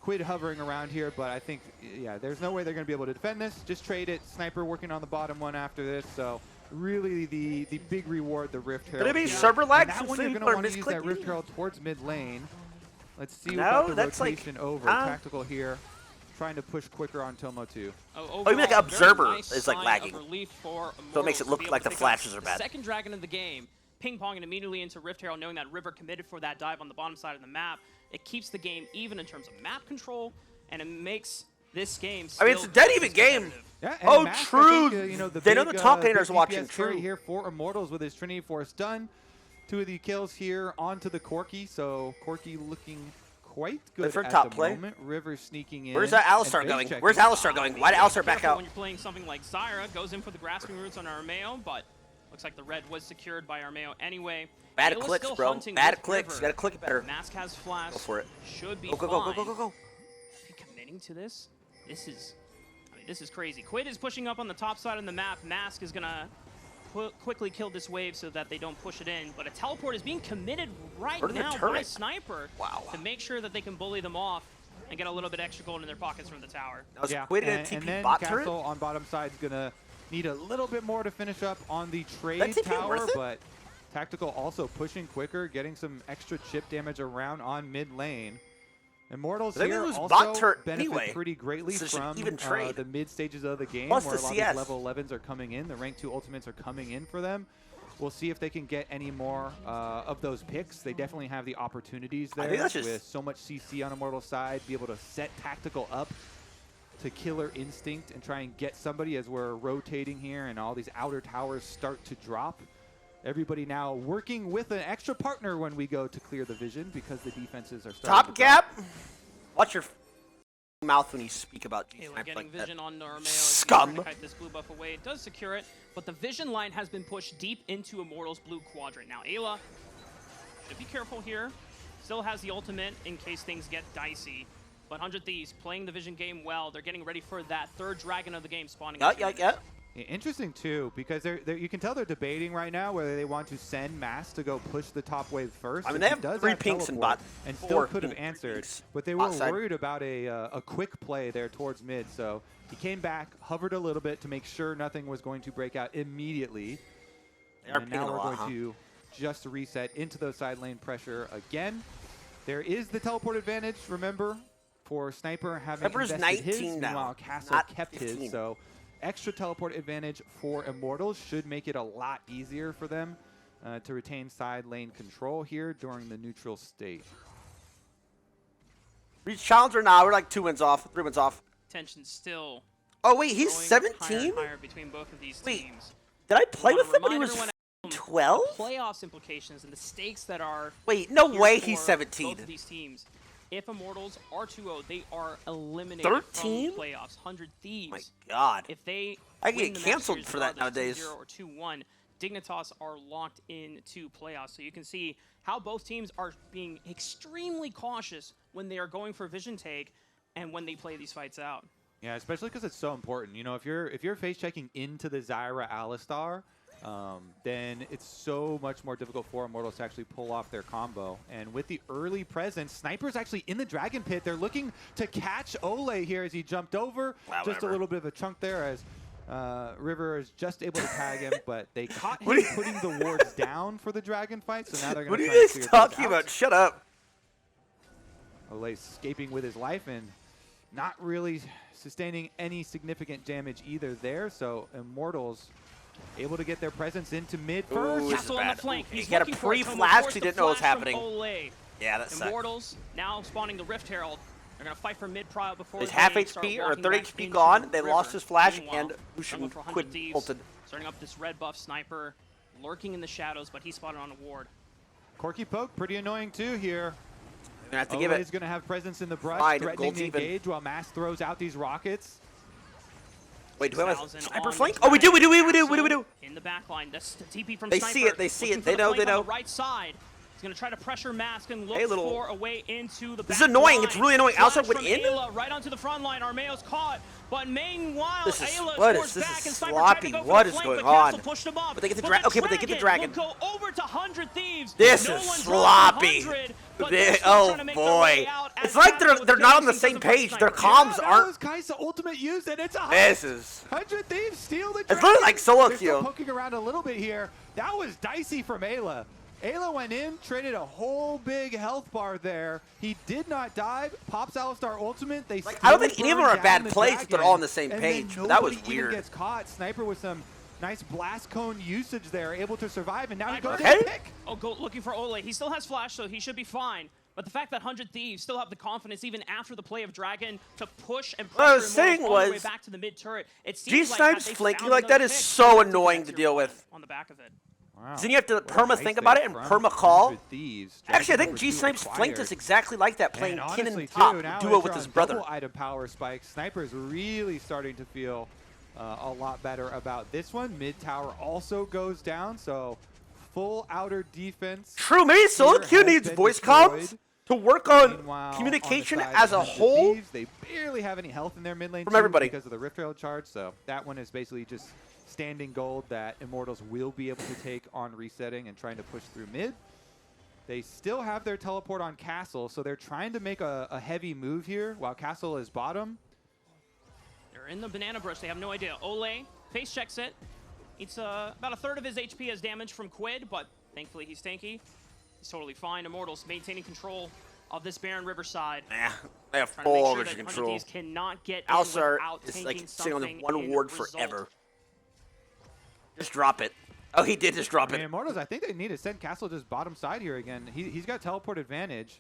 Quid hovering around here, but I think, yeah, there's no way they're going to be able to defend this. Just trade it. Sniper working on the bottom one after this. So really the big reward, the Rift Herald. Could it be here. server lag And that since one you're people going to are want to use that misclicking? Rift Herald towards mid lane. Let's see No, about the that's like, rotation over. Tactical here, trying to push quicker on Tomo 2. Oh, you mean like Overall, Observer very nice is, like, sign lagging. of relief for So it makes it Immortals to look be able like to the pick up flashes are bad. Second dragon of the game, ping-ponging immediately into Rift Herald, knowing that River committed for that dive on the bottom side of the map. It keeps the game even in terms of map control, and it makes this game I mean, it's a still dead just even as game. competitive. Yeah, and Oh, Mask, I true. think, you know, They know the top big laner's watching, DPS carry true. here for Immortals with his Trinity Force done. 2 of the kills here onto the Corki, so Corki looking quite good for at top the play. moment. River sneaking in. Where's that Alistar and going? face Where's checking. Alistar going? Why did Alistar back Careful out? when you're playing something like Zyra, goes in for the grasping roots on Armeo, but looks like the red was secured by Armeo anyway. Bad Ayla's clicks, still bro. hunting Bad with clicks. River. You gotta click it better. Mask has flash. Go for it. Should be Go, go, fine. go, go, go, go, go. Is he committing to this? This is, I mean, this is crazy. Quid is pushing up on the top side of the map. Mask is gonna quickly kill this wave so that they don't push it in. But a teleport is being committed right Where's the now by turret? Sniper Wow. to make sure that they can bully them off and get a little bit extra gold in their pockets from the tower. That was Yeah, Quid and and a TP then bot Castle turret? on bottom side is going to Need a little bit more to finish up on the trade TP tower, worth it? but Tactical also pushing quicker, getting some extra chip damage around on mid lane. Immortals They here lose also bot turret benefit anyway, pretty greatly so it's an from even trade. the mid stages of the game, Plus where the a lot CS. of these level 11s are coming in. The rank 2 ultimates are coming in for them. We'll see if they can get any more of those picks. They definitely have the opportunities I there think that's just with so much CC on Immortal's side, be able to set Tactical up to Killer Instinct and try and get somebody as we're rotating here and all these outer towers start to drop. Everybody now working with an extra partner when we go to clear the vision because the defenses are starting Top to drop. gap. Watch your mouth when you speak about Ayla G-Snipe getting like that. vision on Normeo. Scum. Kite this blue buff away. It does secure it, but the vision line has been pushed deep into Immortal's blue quadrant. Now Ayla should be careful here. Still has the ultimate in case things get dicey. But 100 Thieves playing the vision game well. They're getting ready for that third dragon of the game spawning. Yeah. Interesting too, because you can tell they're debating right now whether they want to send Mass to go push the top wave first. I mean, since they he have does 3 pinks in teleport bot. and still 4 could have pink answered, pinks. but they Bot were side. worried about a quick play there towards mid. So he came back, hovered a little bit to make sure nothing was going to break out immediately. They are And now pinging a we're lot, going to just reset into the side lane pressure again. There is the teleport advantage, remember, for Sniper having Sniper's invested 19 his, now, meanwhile Castle not kept 15. his. So extra teleport advantage for Immortals should make it a lot easier for them to retain side lane control here during the neutral state. Reach challenger now. We're like 2 wins off, 3 wins off. Tension still Oh wait, he's growing 17? higher and higher between both of these Wait, teams. Did I play Wanna with him when he remind was everyone 12? Playoffs implications and the stakes that are Wait, no here way for he's 17. both of these teams. If Immortals are 2-0, they are eliminated 13? from playoffs. 100 Thieves. My God. If they I win get the match canceled series for that regardless, nowadays. 2-0 or 2-1, Dignitas are locked into playoffs. So you can see how both teams are being extremely cautious when they are going for vision take and when they play these fights out. Yeah, especially because it's so important. You know, if you're face checking into the Zyra Alistar, then it's so much more difficult for Immortals to actually pull off their combo. And with the early presence, Sniper's actually in the Dragon Pit. They're looking to catch Ole here as he jumped over. Wow, just whatever. a little bit of a chunk there as River is just able to tag him, but they caught him putting the wards down for the Dragon fight, so now they're What going are to you try guys and clear those talking out. about? Shut up. Ole escaping with his life and not really sustaining any significant damage either there, so Immortals able to get their presence into mid Ooh, first. this is Castle on bad. the flank. He He's got a looking for it. Tomo pre-flash, forced he the didn't know what was flash from happening. Ole. Yeah, that sucked. Immortals now spawning the Rift Herald. They're going to fight for mid prio before He's they half start HP or walking 30 back HP into gone. They River. lost his flash Meanwhile, and Lucian someone for 100 quit Thieves, ulted. starting up this red buff Sniper, lurking in the shadows, but he's spotted on a ward. Corky poke, pretty annoying too here. Gonna have to give Ole's it. going to have presence in the brush, Fine, threatening gold's the even. engage while Mass throws out these rockets. Wait, do we have a 6,000 sniper on flank? the Oh, we do. Castle in the back line. That's the TP from They Sniper. see it, they see Looking it. for They the know, flank they on know. the right side. He's going to try to pressure Mask and look Hey, little- for a way into the This back is annoying. line. It's really annoying. Flash Outside went from in? Ayla right onto the front line. Armeo's caught. But meanwhile, This is- Ayla what scores is- this back is and Sniper sloppy. tried to go for What the is flank, going but Castle on? pushed him up. But they get the But okay, but they get the dragon. will go over to 100 Thieves. This No is one drops sloppy. 100, but They- they're still oh trying to make their way boy. out It's as like Castle they're with not on the Jason same doesn't fight page. Their Sniper. comms That aren't. was Kaisa ultimate used, and it's a This is. 100 Thieves steal the It's dragon. literally like solo They're still queue. poking around a little bit here. That was dicey from Ayla. Ayla went in, traded a whole big health bar there. He did not dive. Pops Alistar ultimate. They Like, I don't still think any of them burn are bad down the plays if they're dragon, all on the same and page. then That was nobody even weird. gets caught. Sniper with some nice blast cone usage there, able to survive, and now he goes Okay. to pick. Oh, go looking for Ole. He still has flash, so he should be fine. But the fact that 100 Thieves still have the confidence, even after the play of Dragon, to push and What I pressure was saying Immortals all the way was, back to the mid turret, it seems G-Snipe's like had they flanking found like that another is pick, so they might annoying get to tier deal one with. on the back of it. Wow. Then you have to What a perma nice think save about it and from perma call. 100 Thieves. Actually, I Dragon think number G-Snipe's 2 flanked acquired. us exactly like that, playing And Kin honestly, and top too, now duo that with you're his on brother. double item power spike, Sniper's really starting to feel a lot better about this one. Mid tower also goes down, so full outer defense. True, maybe solo here queue has needs been voice destroyed. comms to work on Meanwhile, communication on the side as a of the whole. Thieves, they barely have any health in their mid lane From team everybody. because of the Rift Rail charge, so that one is basically just standing gold that Immortals will be able to take on resetting and trying to push through mid. They still have their teleport on Castle, so they're trying to make a heavy move here while Castle is bottom. They're in the banana brush. They have no idea. Ole face checks it. It's about a third of his HP as damage from Quid, but thankfully he's tanky. He's totally fine. Immortals maintaining control of this Baron Riverside. Nah, they have Trying to make full sure vision that control. Thieves cannot get in Alsar without is taking like sitting on the something one in ward result. forever. Just drop it. Oh, he did just drop I mean, it. Immortals, I think they need to send Castle just bottom side here again. He's got teleport advantage.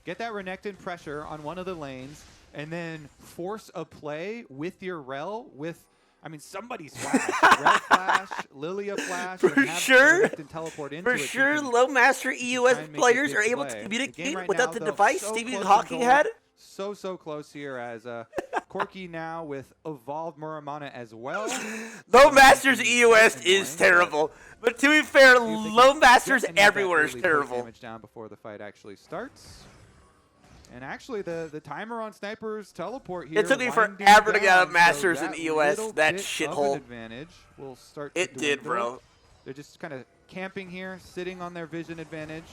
Get that Renekton pressure on one of the lanes, and then force a play with your Rel with, I mean, somebody's flash. Rel flash, Lilia flash. For and have sure. Renekton teleport into For it so you sure, can low master EUS try and make a players big are able play. to The game communicate right without now, the though, device so Stevie close to Hawking gold. had. So close here as Corki now with evolved Muramana as well. Low Masters EUS annoying, is terrible. But to be fair, Low Masters Get any of that everywhere is early poke terrible. damage down before the fight actually starts. And actually, the timer on Sniper's teleport here. It took me winding forever to get out down, of Masters so and that EUS, little that bit of shithole. an advantage will start to It did, dwindle. bro. They're just kind of camping here, sitting on their vision advantage.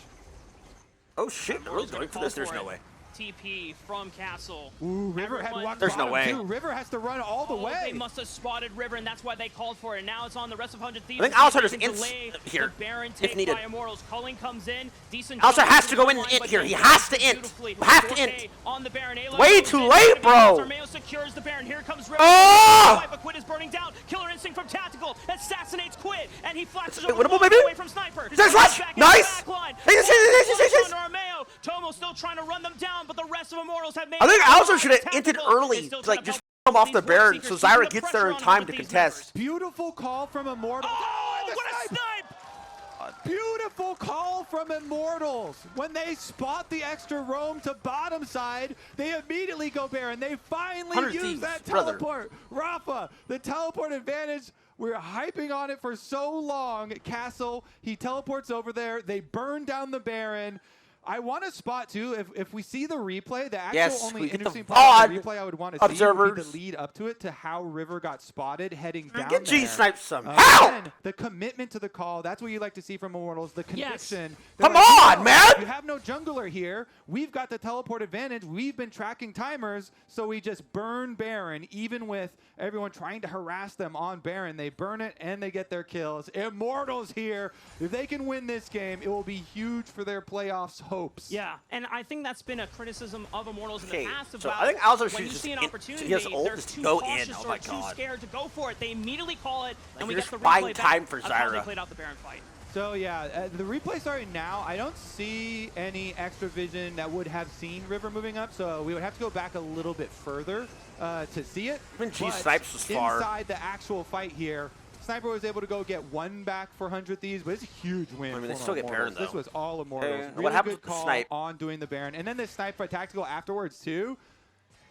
Oh shit, they're really going for this? There's no way. TP from Castle. Ooh, River had Everyone- walked There's no bottom way. too. River has to run all the Oh, way. they must have spotted River, and that's why they called for it. Now it's on the rest of 100 Thieves. I think to see if Alsar they just can ints delay here, the Baron if take needed. by Immortals. Culling comes in. Decent Alsar jump has into to go the in and line, int but here. they He do has to it int. beautifully. You have to Forte int. On the Baron. Aloy Way goes too in. late, bro. Armeo secures the Baron. Here comes River. Oh! But Quid is burning down. Killer Instinct from Tactical assassinates Quid, and he flashes Wait, over winnable, the baby? away from Sniper. There's Comes rush. back in the Nice. back line. Hey, yes. Armeo. Tomo still trying to run them down, but the rest of Immortals have made I think it. Alsar should have inted Tactical early, is still to, like trying just help come off the these Baron, World so Seekers, Zyra keeping the gets there in pressure on time to these contest. members. Beautiful call from Immortals. Oh, the what a snipe! snipe! Beautiful call from Immortals. When they spot the extra roam to bottom side, they immediately go Baron. They finally 100 use Thieves, that brother. teleport. Rafa, the teleport advantage. We're hyping on it for so long. Castle, he teleports over there. They burn down the Baron. I want to spot too, if we see the replay, the actual Yes, only we get the interesting part of the VOD replay I would want to see would be observers. the lead up to it, to how River got spotted heading down Get there. G-sniped somehow. Again, the commitment to the call, that's what you like to see from Immortals, the Yes. conviction. Come They're like, on, "No, man!" You have no jungler here. We've got the teleport advantage. We've been tracking timers, so we just burn Baron, even with everyone trying to harass them on Baron. They burn it, and they get their kills. Immortals here. If they can win this game, it will be huge for their playoffs hopes. Yeah, and I think that's been a criticism of Immortals in Okay, the past so about I think Alsar when should you just see an in- opportunity, his ult they're is to too go in. cautious Oh or my too God. scared to go for it. They immediately call it, and we you're get the just buying replay time back for of how they Zyra. played out the Baron fight. So yeah, the replay starting now. I don't see any extra vision that would have seen River moving up, so we would have to go back a little bit further to see it. Even G But Snipes was far. inside the actual fight here, Sniper was able to go get one back for 100 Thieves, but it's a huge win. I mean, they for still get Immortals. Baron, This though. was all Immortals. What Really happens good with the call snipe? on doing the Baron, and then the snipe by Tactical afterwards too.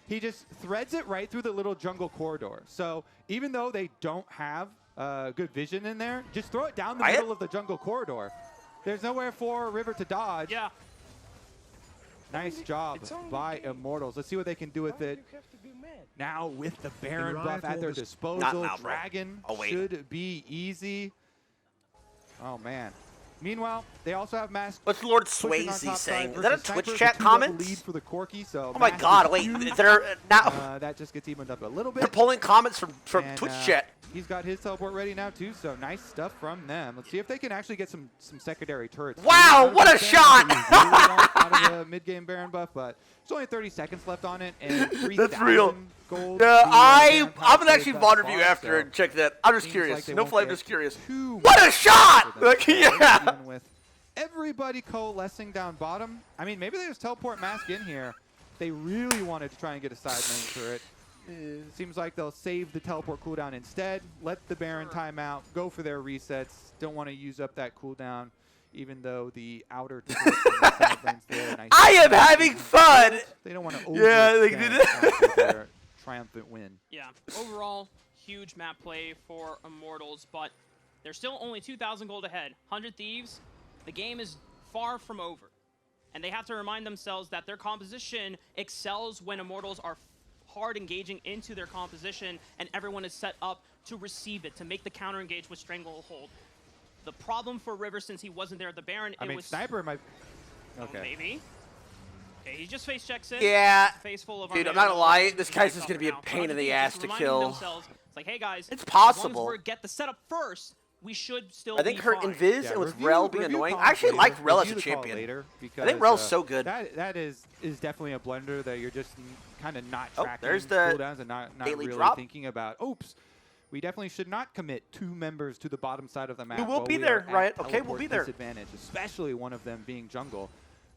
He just threads it right through the little jungle corridor. So even though they don't have good vision in there, just throw it down the Riot? middle of the jungle corridor. There's nowhere for River to dodge. Yeah. Nice job by Immortals. Let's see what they can do with it. Now with the Baron buff at their disposal, Not now, bro. Dragon I'll wait. should be easy. Oh man. Meanwhile, they also have Mask. What's Lord pushing on Swayze top saying? side Is that a versus Twitch Sniper, chat the 2-level comment? lead for the Corki, so Oh my Mask God! is Wait, huge. they're now That just gets evened up a little bit. they're pulling comments from And, Twitch chat. He's got his teleport ready now too, so nice stuff from them. Let's see if they can actually get some secondary turrets. Wow, Out what of a the shot! Baron, we really want out of the mid-game Baron buff, but there's only 30 seconds left on it, and 3,000 real. gold. Yeah, the I'm Baron gonna pack actually thus monitor far, you after so and check that. I'm just seems curious. like they No won't flame, get just curious. too What a much shot! for them. Like, yeah. Even with everybody coalescing down bottom, I mean, maybe they just teleport Mask in here. They really wanted to try and get a side lane turret. Seems like they'll save the teleport cooldown instead, let the Baron time out, go for their resets. Don't want to use up that cooldown, even though the outer turrets on the side lanes there. Nice. I am having fun. They don't want to Yeah, they overextend did it. after their triumphant win. Yeah. Overall, huge map play for Immortals, but they're still only 2,000 gold ahead. 100 Thieves, the game is far from over. And they have to remind themselves that their composition excels when Immortals are hard engaging into their composition and everyone is set up to receive it, to make the counter engage with Stranglehold. The problem for River, since he wasn't there at the Baron, I mean, was Sniper might. oh, Okay. maybe. Okay, he just face checks in. Yeah. Face full of Dude, our I'm not gonna Manuel. lie. This guy's Backs just off gonna be a now. pain in But the I ass think to just kill. reminding themselves, It's like, hey guys, It's as long as possible. we get the setup first, we should still I think be her fine. Invis and with Rel being annoying. I actually like Rel as a champion. Later I think Rel's so good. That is definitely a blunder that you're just kind of not Oh, tracking there's the cooldowns and not daily really drop. thinking about, oops, we definitely should not commit 2 members to the bottom side of the map. We will while be we there, are at right? Okay, we'll teleport be there. disadvantage, especially one of them being jungle.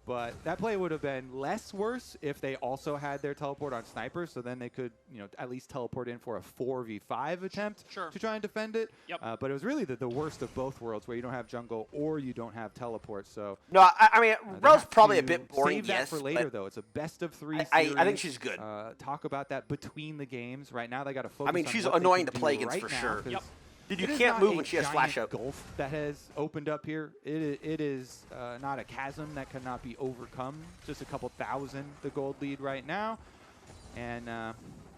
But that play would have been less worse if they also had their teleport on Sniper, so then they could, at least teleport in for a 4v5 attempt to try and defend it. Yep. But it was really the worst of both worlds, where you don't have jungle or you don't have teleport. So No, I mean, they Rel's have probably a to bit boring, save that yes. for later, but though. It's a best of 3 I series. think she's good. Talk about that between the games. Right now, they got to focus. I mean, on she's what they annoying can to play do against right for now, sure. 'cause Yep. Dude, it you is can't not move a when she has flash giant up. gulf that has opened up here. It is not a chasm that cannot be overcome. Just a couple thousand, the gold lead right now. And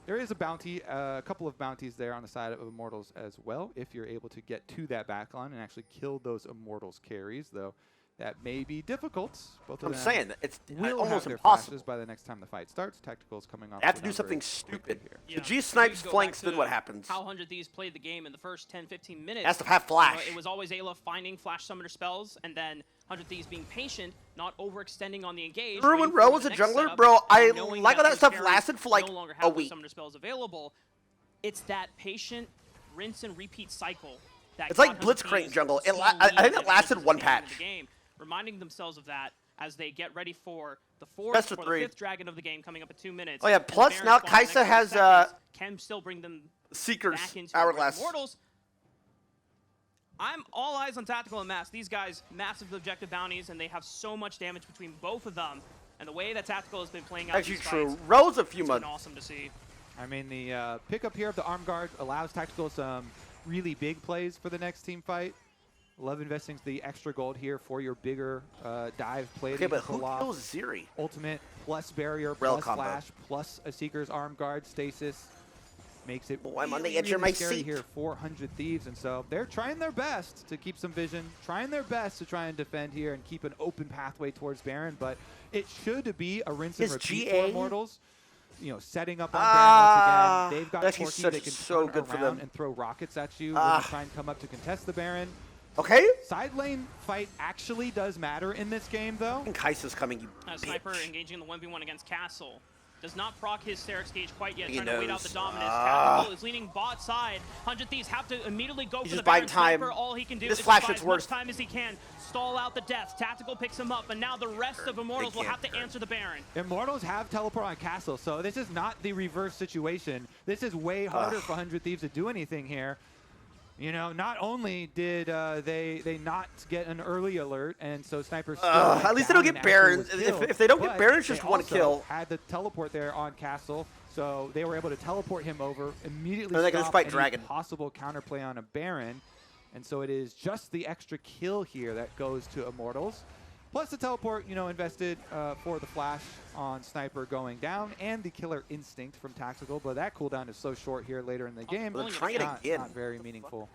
there is a bounty, a couple of bounties there on the side of Immortals as well, if you're able to get to that backline and actually kill those Immortals carries, though that may be difficult. Both of I'm them saying it's will almost have their impossible. flashes by the next time the fight starts. Tacticals coming off. They have to the do something number quickly stupid. here. Yeah. The G If snipes we go flanks, back then to what happens? How 100 Thieves played the game in the first 10-15 minutes. Has to have flash. It was always Ayla finding flash summoner spells, and then 100 Thieves being patient, not overextending on the engage. Remember when waiting Rel for was the a next jungler? setup, Bro, I and knowing like how that those stuff carries lasted for like no longer a have those week. summoner spells available. It's that patient rinse and repeat cycle. That It's like got 100 Blitzcrank Thieves jungle. small I think leads it at lasted versus one the beginning of patch. the game, reminding themselves of that as they get ready for the Best fourth of or the 3. fifth dragon of the game coming up in 2 minutes. Oh, yeah, And the plus Baron now spawn in the next Kai'Sa 30 has, seconds can still bring them Seekers, back into Hourglass. Immortals. I'm all eyes on Tactical and Mass. These guys, massive objective bounties, and they have so much damage between both of them. And the way that Tactical has been playing out Actually these true. fights, Rel's a few it's been months. awesome to see. I mean, the pickup here of the arm guard allows Tactical some really big plays for the next team fight. Love investing the extra gold here for your bigger dive play. Okay, that you but can who pull off. kills Ziri? Ultimate plus barrier Rel plus combo. flash plus a Seeker's arm guard stasis makes it Oh, I'm on the really, edge of really my scary seat. here. 400 Thieves, and so they're trying their best to keep some vision, trying their best to try and defend here and keep an open pathway towards Baron. But it should be a rinse and Is repeat GA? for Immortals. Setting up on Baron once again. They've got That's Corki such- that can so turn good for around them. and throw rockets at you when you try and come up to contest the Baron. Okay. Side lane fight actually does matter in this game, though. And Kai'Sa's coming, you Sniper bitch. engaging in the 1v1 against Castle. Does not proc his Sterak's gauge quite yet, He trying to wait out the knows. dominance. Tactical is leaning bot side. 100 Thieves have to immediately go He's for the just buying Baron. time. Sniper, all he can do This is flash buy is as much worse. time as he can. Stall out the deaths. Tactical picks him up, and now the rest of Immortals will have to answer the Baron. Immortals have teleport on Castle, so this is not the reverse situation. This is way harder for 100 Thieves to do anything here. Not only did they not get an early alert, and so Sniper still went at least they don't down get and actually Barons. was killed, If they don't get but Barons, just they one also kill. had the teleport there on Castle, so they were able to teleport him over, immediately Or they can just stop fight any Dragon. possible counterplay on a Baron, and so it is just the extra kill here that goes to Immortals. Plus the teleport, invested for the flash on Sniper going down, and the killer instinct from Tactical, but that cooldown is so short here later in the game. They're trying it not, again. Not very meaningful.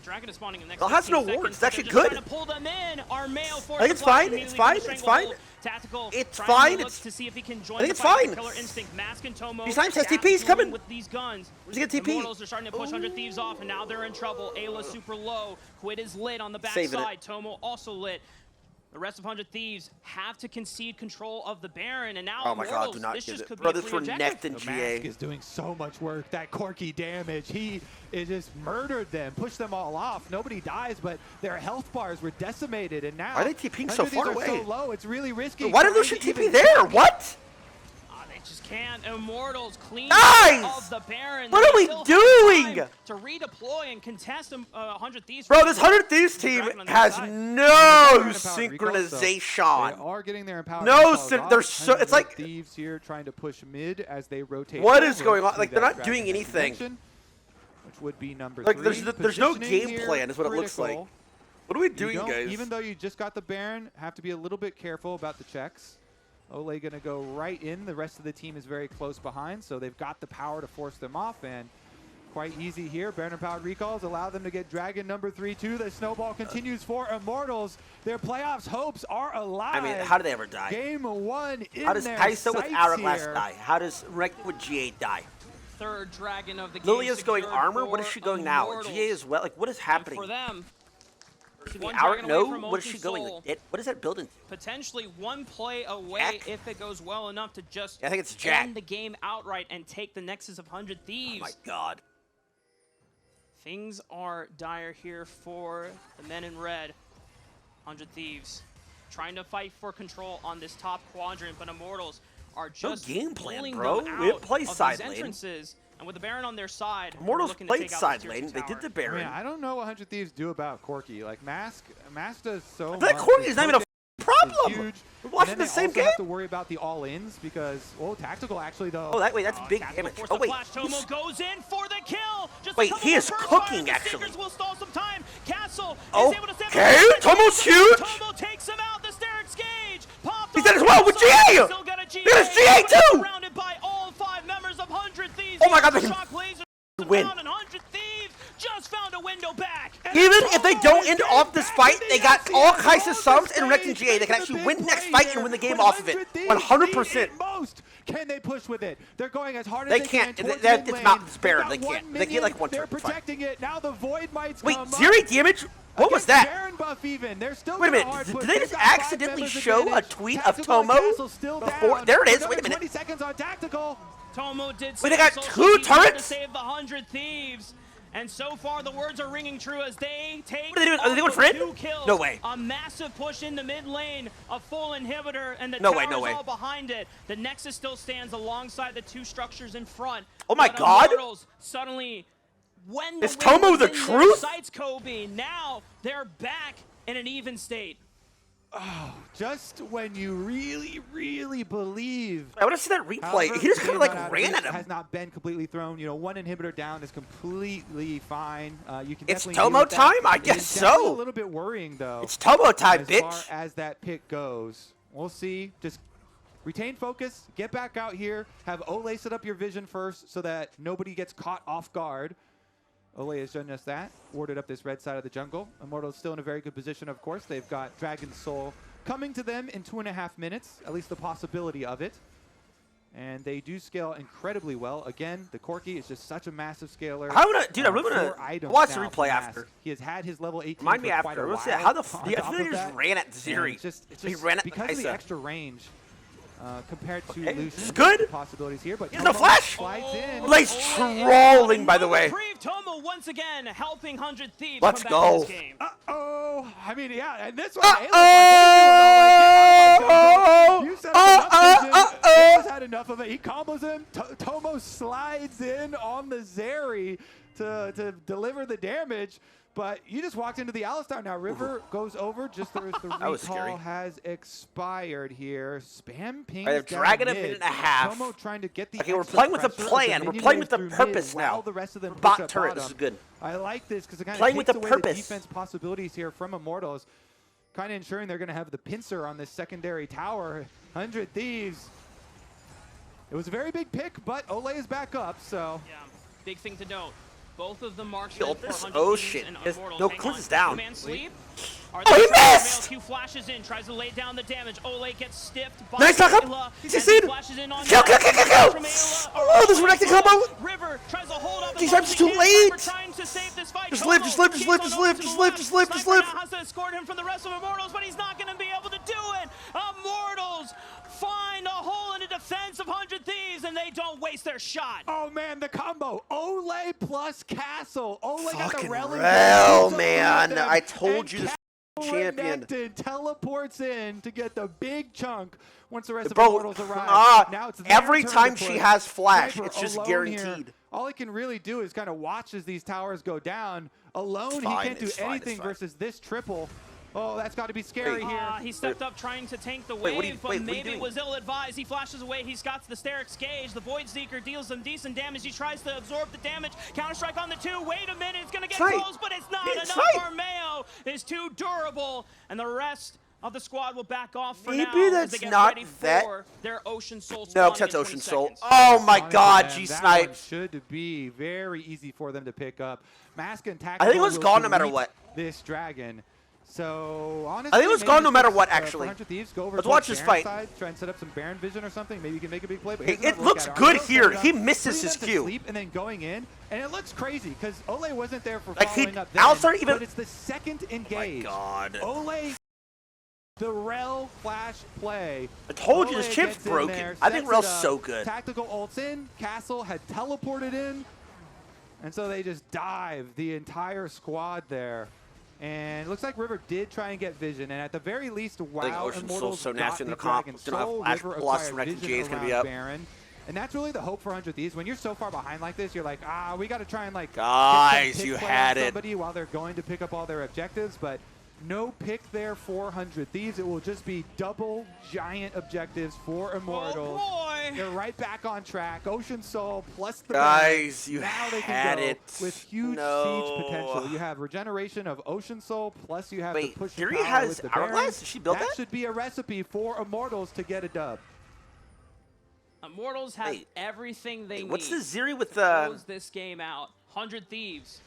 Dragon is spawning in the next Well, it has 15 no seconds, wards. It's but actually they're just good. trying to pull them in. Armeo forced I think it's the flash fine. immediately It's from fine. the It's stranglehold. fine. Tactical It's trying fine. to look It's- to see if he can join I think the it's fight with fine. Killer Instinct. Mask and Tomo. Besides, Stab STP is dueling coming. with these guns. Where's he gonna TP? Immortals are starting to push 100 Thieves off, and now they're in trouble. Ayla super low. Quid is lit on the Saving it. backside. Tomo also lit. The rest of 100 Thieves have to concede control of the Baron, and now Oh my god, Immortals, do not this give just it. could Bro, be a this free for objective. necked in The GA. Mask is doing so much work. That Corki damage, he just murdered them, pushed them all off. Nobody dies, but their health bars were decimated, and now Why are they TPing so 100 Thieves far are so away? low, it's really risky. Why did trying Lucian to TP even- there? What? They just can't. Immortals clean Nice! of the Baron. What They are we still have doing? time to redeploy and contest 100 Thieves. Bro, this 100 Thieves team Dragon on the has side. no Empowered recall, so synchronization. They are getting their empowered No recalls syn- off. they're so- it's 100 like- Thieves here trying to push mid as they rotate. What is over going on? to Like, they're that not doing Dragon anything. connection, which would be number Like, 3. there's no Positioning game here, plan is what it looks like. critical. What are we You doing, don't- guys? Even though you just got the Baron, have to be a little bit careful about the checks. Ole gonna go right in. The rest of the team is very close behind, so they've got the power to force them off. And quite easy here. Baron-powered recalls allow them to get Dragon number 3 too. The snowball continues for Immortals. Their playoffs hopes are alive. I mean, how do they ever die? Game 1 in How does their Kai'Sa with sights Hourglass here. die? How does Renekton with GA die? Third dragon of the game. Lilia's going secured armor? What is for she going now? Immortals. GA as well? Like, what is And happening? for them, one Hour, dragon no? away from What is Molten she going? Soul. What is that building? Potentially one play away Jack? if it goes well enough to just I think it's Jack. end the game outright and take the Nexus of 100 Thieves. Oh my god. Things are dire here for the men in red. 100 Thieves trying to fight for control on this top quadrant, but Immortals are just game plan, pulling bro. them We out play of side these lane. entrances. And with the Baron on their side, they're Immortals looking to played take out side this tier lane. two They tower. did the I Baron. mean, I don't know what 100 Thieves do about Corki. Like, Mask does so That much. Corki His is not even a poke is problem. huge. We're And watching then the they same also game. have to worry about the all-ins because, well, Tactical actually, though. Oh, wait, that's big Tactical damage. force Oh, the wait. flash. Tomo goes in for the kill. Just a Wait, couple he more is burst cooking, fires. The actually. Seekers will stall some time. Castle Oh, is able to save okay. him. Tomo's huge. Tomo takes him out. The Sterix Gauge popped He's off. dead as well with Also, GA. still got a GA. There's GA but he's too. surrounded by all 5 members of 100 Thieves. Oh my God, The they can shock laser win. down, and 100 Thieves just found a window back. Even if they don't end off this fight, they got all Kai'Sa subs and Renekton GA. They can actually win the next fight and win the game off of it. 100%. Most. Can they push with it? They're going as hard as They they can't. can. towards It's mid not lane. Baron. They've They got can't. one They get like minion. one They're turn. It's fine. protecting it. Now the Void Mites Wait, come up. zero damage? What was Against that? Baron buff even. They're still Wait a gonna minute, hard did push. they They've just got 5 accidentally members show a advantage. tweet of Tactical and Tomo Castle still before- down. there it is, Another wait a minute. 20 seconds on Tactical. Tomo did Wait, they save got social two media to turrets? save the 100 Thieves. And so far, the words are ringing true as they take What are they doing? Are they off going for it? 2 kills. No way. A massive push in the mid lane, a full inhibitor, and the No tower's way, no way. all behind it. The Nexus still stands alongside the 2 structures in front. Oh my But God. Immortals suddenly, when the Is wind Tomo was the in their truth? sights, Kobe, now they're back in an even state. Just when you really, really believe. I want to see that replay. However, He just kind game of like run out of ran it at him. Has not been completely thrown. You know, one inhibitor down is completely fine. You can It's definitely Tomo deal with that. time? I It guess is definitely so. A little bit worrying though. It's Tomo time, as bitch. far as that pick goes. We'll see. Just retain focus. Get back out here. Have Olay set up your vision first so that nobody gets caught off guard. Olay has done just that. Warded up this red side of the jungle. Immortal's still in a very good position, of course. They've got Dragon Soul coming to them in 2.5 minutes, at least the possibility of it. And they do scale incredibly well. Again, the Corki is just such a massive scaler. I wanna, dude, I really 4 wanna items watch the now replay for Mask. after. He has had his level 18 Remind me for quite after. a Let's see while. how the On I top feel like of he just that, ran at and Zeri. It's just He ran at because of the Kai'Sa. extra range compared to Okay, Lucian. this is good. the possibilities here, but He has no Tomo flash. slides in. Lay's Oh, trolling, by the another way. reprieve. Tomo once again helping 100 Thieves Let's come back go. in this game. Uh-oh. I mean, yeah, and this one, Ayla's like, what are you doing? Oh, my God. You set up enough vision. Ayla's had enough of it. He combos him. Tomo slides in on the Zeri to deliver the damage. But you just walked into the Alistar now. River goes over just as the That was scary. recall has expired here. Spam ping. Alright, they're dragging a minute and a half. Tomo trying to get the Okay, we're extra playing with a pressure of plan. the We're minion playing wave with a through mid purpose while now. the rest of them Bot push up turret, bottom. this is good. I like this because it kind of Playing takes with a away purpose. the defense possibilities here from Immortals. Kind of ensuring they're going to have the pincer on this secondary tower. 100 Thieves. It was a very big pick, but Olay is back up, so. Yeah, big thing to note. Both of the marks Kill for this. 100 Oh, Thieves shit. and Yes, Immortals. no, Hang Clint on. is down. Two-man sleep. Are Oh, they he gonna missed! fail? Q flashes in, tries to lay down the damage. Ole gets stiffed by Nice knock-up. Ayla, He as succeeded. flashes in on Kill, kill, kill, kill, kill. from Ayla. Oh, this Renekton combo. River tries to hold up. These times too late. River trying to save this fight. Just live, Tomo just live, just keeps live, on just over live, to just the live, left. just live, just Sniper live. now has to escort him from the rest of Immortals, but he's not going to be able to do it. Immortals find a hole in the defense of 100 Thieves, and they don't waste their shot. Oh man, the combo. Olay plus Castle. Olay got the Fucking rally. Rel, to man. boot them, I told and you this Castle champion. Renekton teleports in to get the big chunk once the rest of Bro, Immortals arrive. Now it's their every turn time to she push. has flash, Sniper it's just alone here. guaranteed. All he can really do is kind of watch as these towers go down. Alone, It's he fine, can't do it's fine, it's anything fine. versus this triple. Oh, that's got to be scary here. He stepped up trying to tank the Wait, wave, what are you- but wait, what are you maybe it doing? was ill-advised. He flashes away. He's got the Sterix Gauge. The Void Seeker deals some decent damage. He tries to absorb the damage. Counter-strike on the 2. Wait a minute. It's going to get Tight. close, but it's not It's enough. tight. Armeo is too durable, and the rest of the squad will back off for Maybe now as that's they get not ready that- for their Ocean Soul No, spawning because that's in Ocean 20 Soul. seconds. Oh my Honestly, God, man, G that Snipe. one should be very easy for them to pick up. Mask and I Tactical think it was will gone no matter delete what. This dragon. So honestly, I think it was maybe gone no just matter for, what, for actually. 100 Thieves, go over Let's towards watch this Baron fight. Side, try and set up some Baron vision or something. Maybe you can make a big play. But It here's another looks look at good Armor here. going up, He misses putting his them to cue. sleep and then going in, and it looks crazy because Ole wasn't there for Like, he- following up then, Alistar even- but it's the second engage. Oh my God. Ole, the Rel flash play. I told you Ole this champ's gets in broken. there, I think sets Rel's it up, so good. Tactical ults in. Castle had teleported in. And so they just dive the entire squad there. And it looks like River did try and get vision. And at the very least, wow, Ocean Soul's Immortals so got nasty in the the comp. Dragon Gonna have Soul. flash River plus acquired from Next vision G is gonna be around up. Baron. And that's really the hope for 100 Thieves. When you're so far behind like this, you're like, we got to try and like Guys, get some you pick play had on it. somebody while they're going to pick up all their objectives. But no pick there for 100 Thieves. It will just be double giant objectives for Immortals. Oh boy! They're right back on track. Ocean Soul plus the Guys, Baron. you Now they had can go it. with huge No. siege potential. You have regeneration of Ocean Soul, plus you have Wait, the push Fury power has with the Baron. Hourglass? Did she build that that? should be a recipe for Immortals to get a dub. Immortals have Wait. everything they need. What's the Zeri with to the... close this game out. 100 Thieves.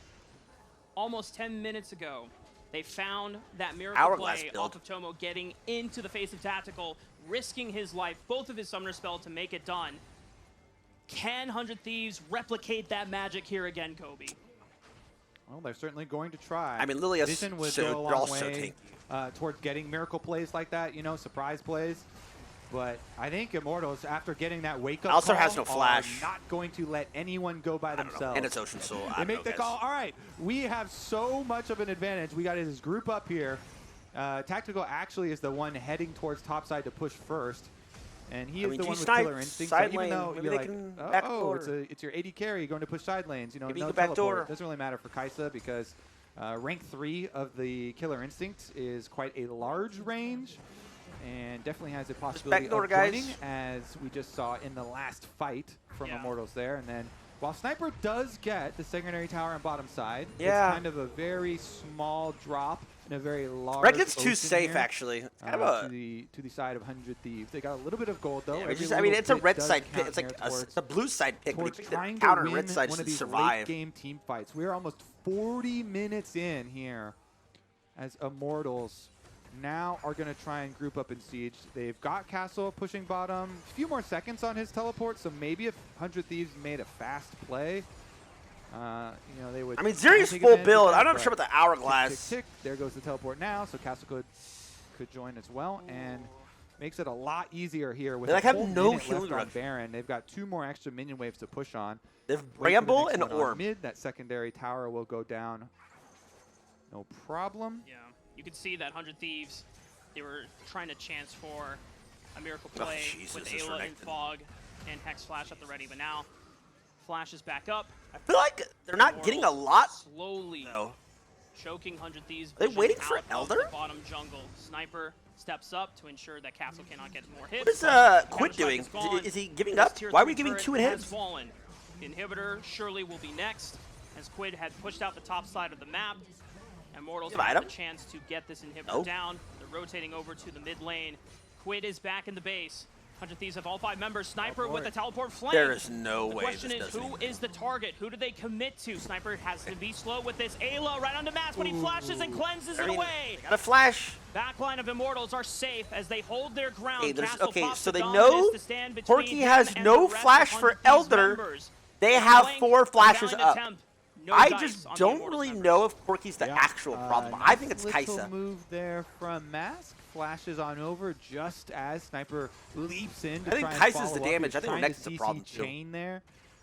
Almost 10 minutes ago, they found that miracle Hourglass play build. off of Tomo getting into the face of Tactical, risking his life, both of his summoner spell to make it done. Can 100 Thieves replicate that magic here again, Kobe? Well, they're certainly going to try. I mean, Lilia's Vision would so- go a they're long all so way towards getting miracle plays like that, you know, surprise plays. But I think Immortals, after getting that wake-up Alistar call, has no flash. are not going to let anyone go by I don't know. themselves. And it's Ocean Soul. I They don't make know, the guys. call. All right, we have so much of an advantage. We got his group up here. Tactical actually is the one heading towards topside to push first. And he is mean, the do one with snipe killer instinct. side So even lane. though Maybe you're they like, can oh, backdoor. it's your AD carry going to push side lanes. You know, Maybe you no can backdoor. teleport. Doesn't really matter for Kaisa because rank 3 of the killer instinct is quite a large range. And definitely has a possibility backdoor, of guys. joining, as we just saw in the last fight from Yeah. Immortals there. And then while Sniper does get the secondary tower on bottom side, Yeah. it's kind of a very small drop in a very large Red gets too ocean safe, here, actually. Kind of to a... the side of 100 Thieves. They got a little bit of gold, though. Yeah, Every just, I mean, little it's a bit red does side pick. count It's like here a, towards- it's a blue side pick, but towards he picked the trying counter to win red side one just of to these survive. late-game team fights. We're almost 40 minutes in here as Immortals now are going to try and group up in Siege. They've got Castle pushing bottom. A few more seconds on his teleport, so maybe if 100 Thieves made a fast play, you know, they would... I mean, try and Zeri's take full advantage of build. that, I'm not but sure about the tick, Hourglass. tick, tick. There goes the teleport now, so Castle could join as well, and makes it a lot easier here with They, like, a have full no minute healing left on rush. Baron. They've got 2 more extra minion waves to push on. They have Wait for the Bramble next and one on Orb. mid. That secondary tower will go down. No problem. Yeah, you could see that 100 Thieves, they were trying to chance for a miracle Oh, play Jesus, with it's Ayla and renekton. Fog and Hex Flash at the ready, but now Flash is back up. I feel like they're not getting a lot. Slowly though. choking 100 Thieves. Are they vision waiting for out of Elder? the bottom jungle. Sniper steps up to ensure that Castle cannot get more hits. What is Counter Quid strike doing? is gone. Is he giving This up? tier Why are we 3 giving turret 2 has inhibs? fallen. The inhibitor surely will be next, as Quid had pushed out the top side of the map. Immortals Give have the item? chance to get this inhibitor Nope. down. They're rotating over to the mid lane. Quid is back in the base. 100 Thieves have all 5 members. Sniper with the teleport flank. There is no The way question this is, does who anything. is the target? Who do they commit to? Sniper has to be slow with this. Ayla right onto Mask, but he flashes and cleanses it away. Got a flash. Backline of Immortals are safe as they hold their ground. Hey, there's- Castle okay, pops so the they dominance know to stand between Corki him has and no the rest flash of for 100 Thieves Elder. members. They have Flank, 4 flashes valiant up. attempt. No I dice just on the don't Immortals really members. know if Corky's the Yeah. actual problem. I think it's Nice Kaisa. little move there from Mask. Flashes on over just as Sniper leaps in to I think try and Kaisa's follow the up. damage. You're I think trying Renekton's to the CC problem, too. chain there.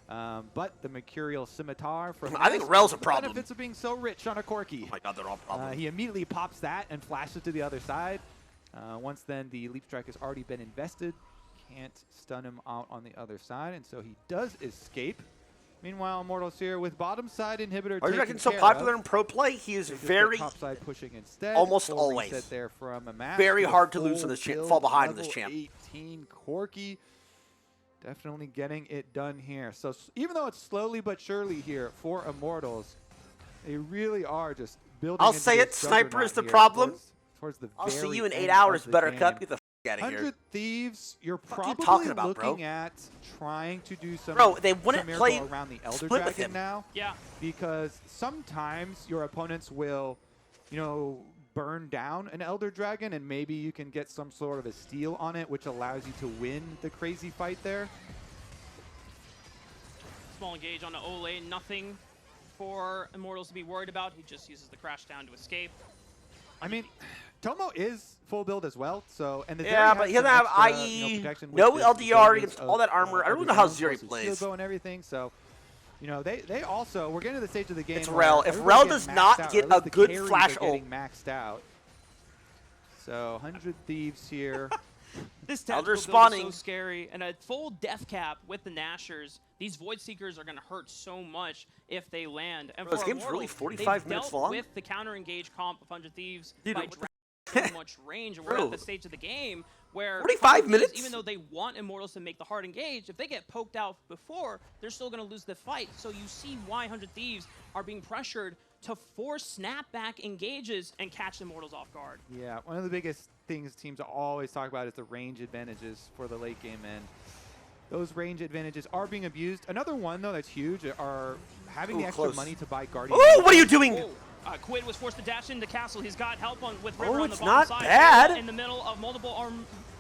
But the Mercurial Scimitar from I think Mask, Rel's a the problem. benefits of being so rich on a Corki. Oh my god, they're all problems. He immediately pops that and flashes to the other side. Once then, the Leap Strike has already been invested. Can't stun him out on the other side, and so he does escape. Meanwhile, Immortals here with bottom side inhibitor Why is taken Renekton so care popular of. in pro play? He is They just very, get topside pushing instead. almost Full always. reset there from a Mask very with hard to lose full on this champ, build, fall behind on this level champ. 18 Corki. Definitely getting it done here. So even though it's slowly but surely here for Immortals, they really are just building. I'll into say this it, Sniper juggernaut is the here problem. towards the I'll see very you in 8 end hours, of the Buttercup. game. Get the f out of 100 here. Thieves, you're Fuck you probably talking about, bro? looking at trying to do some, Bro, they wouldn't some play miracle around the Elder split with Dragon him. now. Yeah. Because sometimes your opponents will, you know, burn down an Elder Dragon, and maybe you can get some sort of a steal on it, which allows you to win the crazy fight there. Small engage on the Ole. Nothing for Immortals to be worried about. He just uses the crash down to escape. I mean, Tomo is full build as well, so and the Yeah, Zeri but he has doesn't some have extra, IE, protection with no this LDR bonus against of, all that armor. I don't know how Zeri Zeri plays. and everything, so you know they also we're getting to the stage of the game. It's where Rel. If everybody's Rel getting does maxed not out, get or at least a the good carries flash are getting maxed out. So 100 Thieves here. This Elder tactical build is spawning. so scary, and a full death cap with the Nashers. These Void Seekers are going to hurt so much if they land. And Bro, this for game's really Immortals, 45 they've minutes dealt long. with the counter engage comp of 100 Thieves Dude, by what the dragging so much range, and we're Bro. at the stage of the game where 45 100 Thieves, minutes? even though they want Immortals to make the hard engage, if they get poked out before, they're still going to lose the fight. So you see why 100 Thieves are being pressured to force snapback engages and catch Immortals off guard. Yeah, one of the biggest things teams always talk about is the range advantages for the late game, and those range advantages are being abused. Another one, though, that's huge are having the extra close. money to buy Guardian. Ooh, what are you doing? Oh, Quid was forced to dash into castle. He's got help on with River Oh, on the it's bottom not side. bad. In the middle of multiple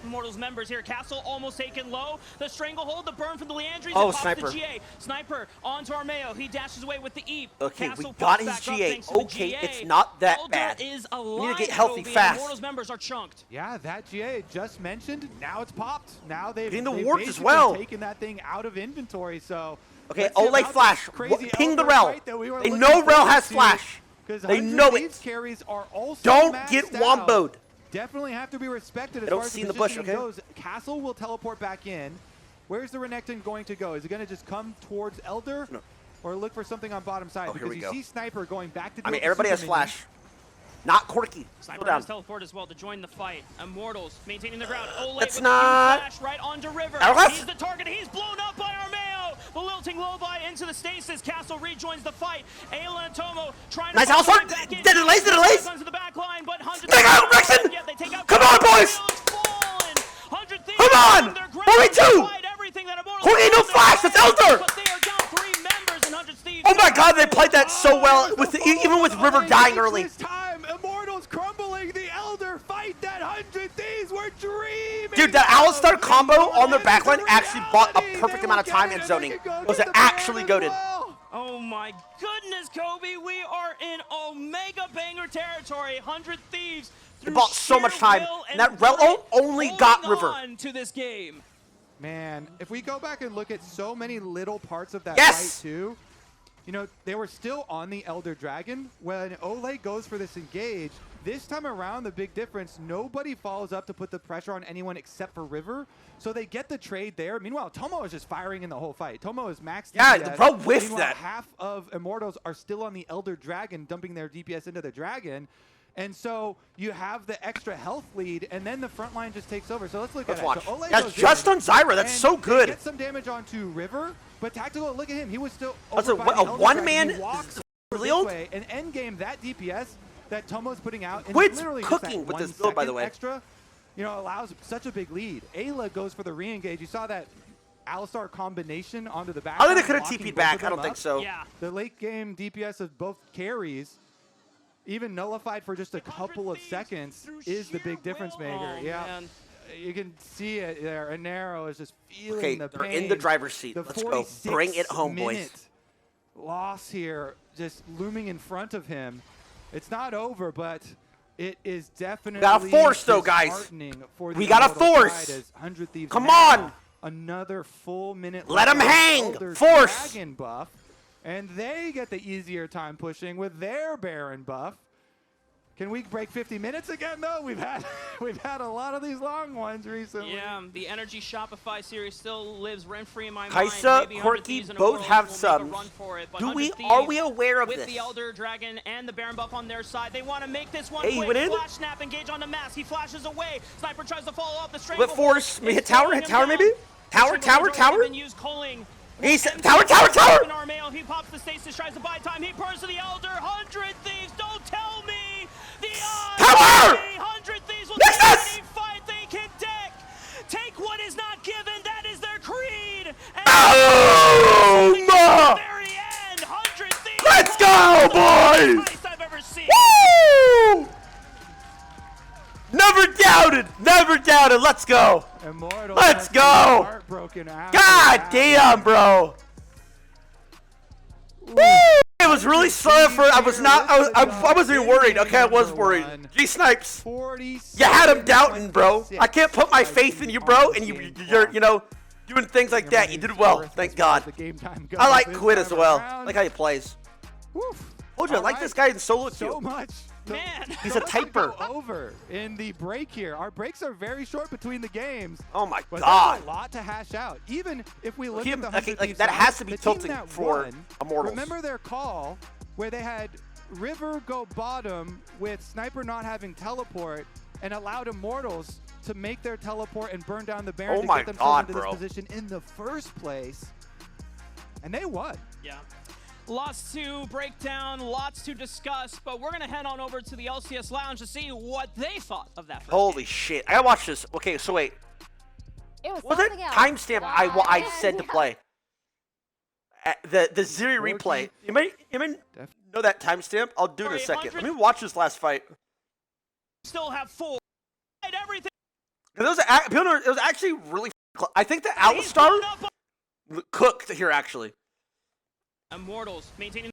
Immortals members here. Castle almost taken low. The stranglehold, the burn from the Leandries. Oh, it pops Sniper. The GA. Sniper onto Armeo. He dashes away with the Eep. Okay, Castle we got pops his back up GA. thanks to the Okay, GA. it's not that Elder bad. is We alive, need to get healthy Kobe, fast. Immortals members are chunked. Yeah, that GA I just mentioned, now it's popped. Now they've, Getting the they've wards as basically well. taken that thing out of inventory, so... Okay, let's see Ole about this flash. crazy Ping the Elder Rel. fight that we were They looking know Rel forward has to, flash. 'cause They 100 know Thieves it. carries are also Don't maxed get out. womboed. Definitely have to be respected as don't far as see the in the bush, positioning okay? goes. Castle will teleport back in. Where's the Renekton going to go? Is it going to just come towards Elder? No. Or look for something on bottom side? Oh, here because we you go. see Sniper going back to I deal mean, with everybody has Super Minion. flash. Not Corky. Sniper Slow down. has teleport as well to join the fight. Immortals maintaining the ground. Ole That's with not- the flash right onto River. Arrest! He's the target. He's blown up by Armeo. The lilting Lobi into the stasis. Castle rejoins the fight. Ayla and Tomo trying Nice to house fight art. back in. The delays, the delays. Onto the back line, but 100 Take out Rexon. Yeah, they take out Come on, boys. Armeo is fallen. 100 Thieves Come on. on their ground Hurry, to two. fight everything that Immortals Corky, no have on their flash. That's way, Elder. But they are down 3 members in 100 Thieves. Oh my God, they played that so well, with even with River dying early. This time, Immortals crumbling. The Elder fight that 100 Thieves were dreaming. Dude, that of. Alistar combo on their backline It's actually bought a reality. perfect They amount of will time get and it, zoning. and they can go It was get the actually ban as goated. well. Oh my goodness, Kobe, we are in Omega Banger territory. 100 Thieves. They bought so much time, and that Rel only got River. On to this game. Man, if we go back and look at so many little parts of that Yes! fight too, you know, they were still on the Elder Dragon. When Ole goes for this engage, this time around, the big difference, nobody follows up to put the pressure on anyone except for River. So they get the trade there. Meanwhile, Tomo is just firing in the whole fight. Tomo is maxed Yeah, DPS. bro whiffed Meanwhile, that. half of Immortals are still on the Elder Dragon, dumping their DPS into the Dragon. And so you have the extra health lead, and then the front line just takes over. So let's look Let's at watch. it. So Ole That's goes just in, on Zyra. That's and so they good. Get some damage onto River, but Tactical, look at him. He was still That's over a by the Elder one-man Dragon. He walks really this old? way, and end game, that DPS that Tomo's putting out, and Quid's literally cooking just that with 1 this build, by the second way. extra, you know, allows such a big lead. Ayla goes for the re-engage. You saw that Alistar combination onto the back. I think they could have locking TP'd both back. of I them don't think up. so. Yeah. The late game DPS of both carries, even nullified for just a couple of seconds, is the big difference maker. Oh, Yeah. man. You can see it there. Anero is just feeling Okay, the they're pain. in the driver's seat. The Let's go. Bring it home, boys. 46-minute loss here, just looming in front of him. It's not over, but it is definitely gotta force, though, guys. disheartening for the We gotta Immortal force. side as 100 Thieves Come now on. Another full minute Let left 'em on the hang. Elder Force. Dragon buff, and they get the easier time pushing with their Baron buff. Can we break 50 minutes again, though? We've had a lot of these long ones recently. Yeah, the Energy Shopify series still lives rent-free in my Kaisa, mind. Maybe 100 Corky Thieves and both Immortals have will make a subs. run for it, but Do 100 we? Are Thieves we aware of with this? the Elder Dragon and the Baron buff on their side, they want to make this one Hey, he quick. went in? Flash snap, engage on the mass. He flashes away. Sniper tries to follow up the With stranglehold. force, we hit It's tower, slowing hit him tower down. maybe? Tower, The tower, Stranglehold's tower? already been used, Culling. He's tower, tower, tower! Armeo, he pops the stasis, tries to buy time. He burns to the Elder. 100 Thieves, don't tell me the odds. Tower! 100 Yes! Any fight they can take what is not given. That is their creed. And Boom! the very end, 100 Thieves. Let's go, boys! Best I've ever seen. Woo! Never doubted. Never doubted. Let's go. Immortal Let's must be go! heartbroken after God that. damn, bro. Woo! It was really slow for. I wasn't even worried. Okay, I was worried. G Snipes, 47, you had him doubting, bro. 26. I can't put my faith in you, bro. And you're doing things like that. You did well. Thank God. The game time I like goes Quid this as time well. around. I like how he plays. Woof. Told you, I like this guy in solo So queue. much. Man. He's a So much to typer. go over in the break here. Our breaks are very short between the games. Oh my But God. that's a lot to hash out. Even if we look Him- at the like- 100 like, Thieves that side, has to be the team tilting that for won, Immortals. Remember their call where they had River go bottom with Sniper not having teleport and allowed Immortals to make their teleport and burn down the Baron Oh to my get themselves God, into bro. this position in the first place. And they won. Yeah. Lots to break down, lots to discuss, but we're going to head on over to the LCS Lounge to see what they thought of that first Holy game. shit. I gotta watch this. Okay, so wait. It was What was that something else. timestamp I said to play? The Ziri replay. You may know that timestamp? I'll do it in a second. Let me watch this last fight. Still have full everything. It was actually really close. I think the Alistar cooked here, actually. Immortals maintaining.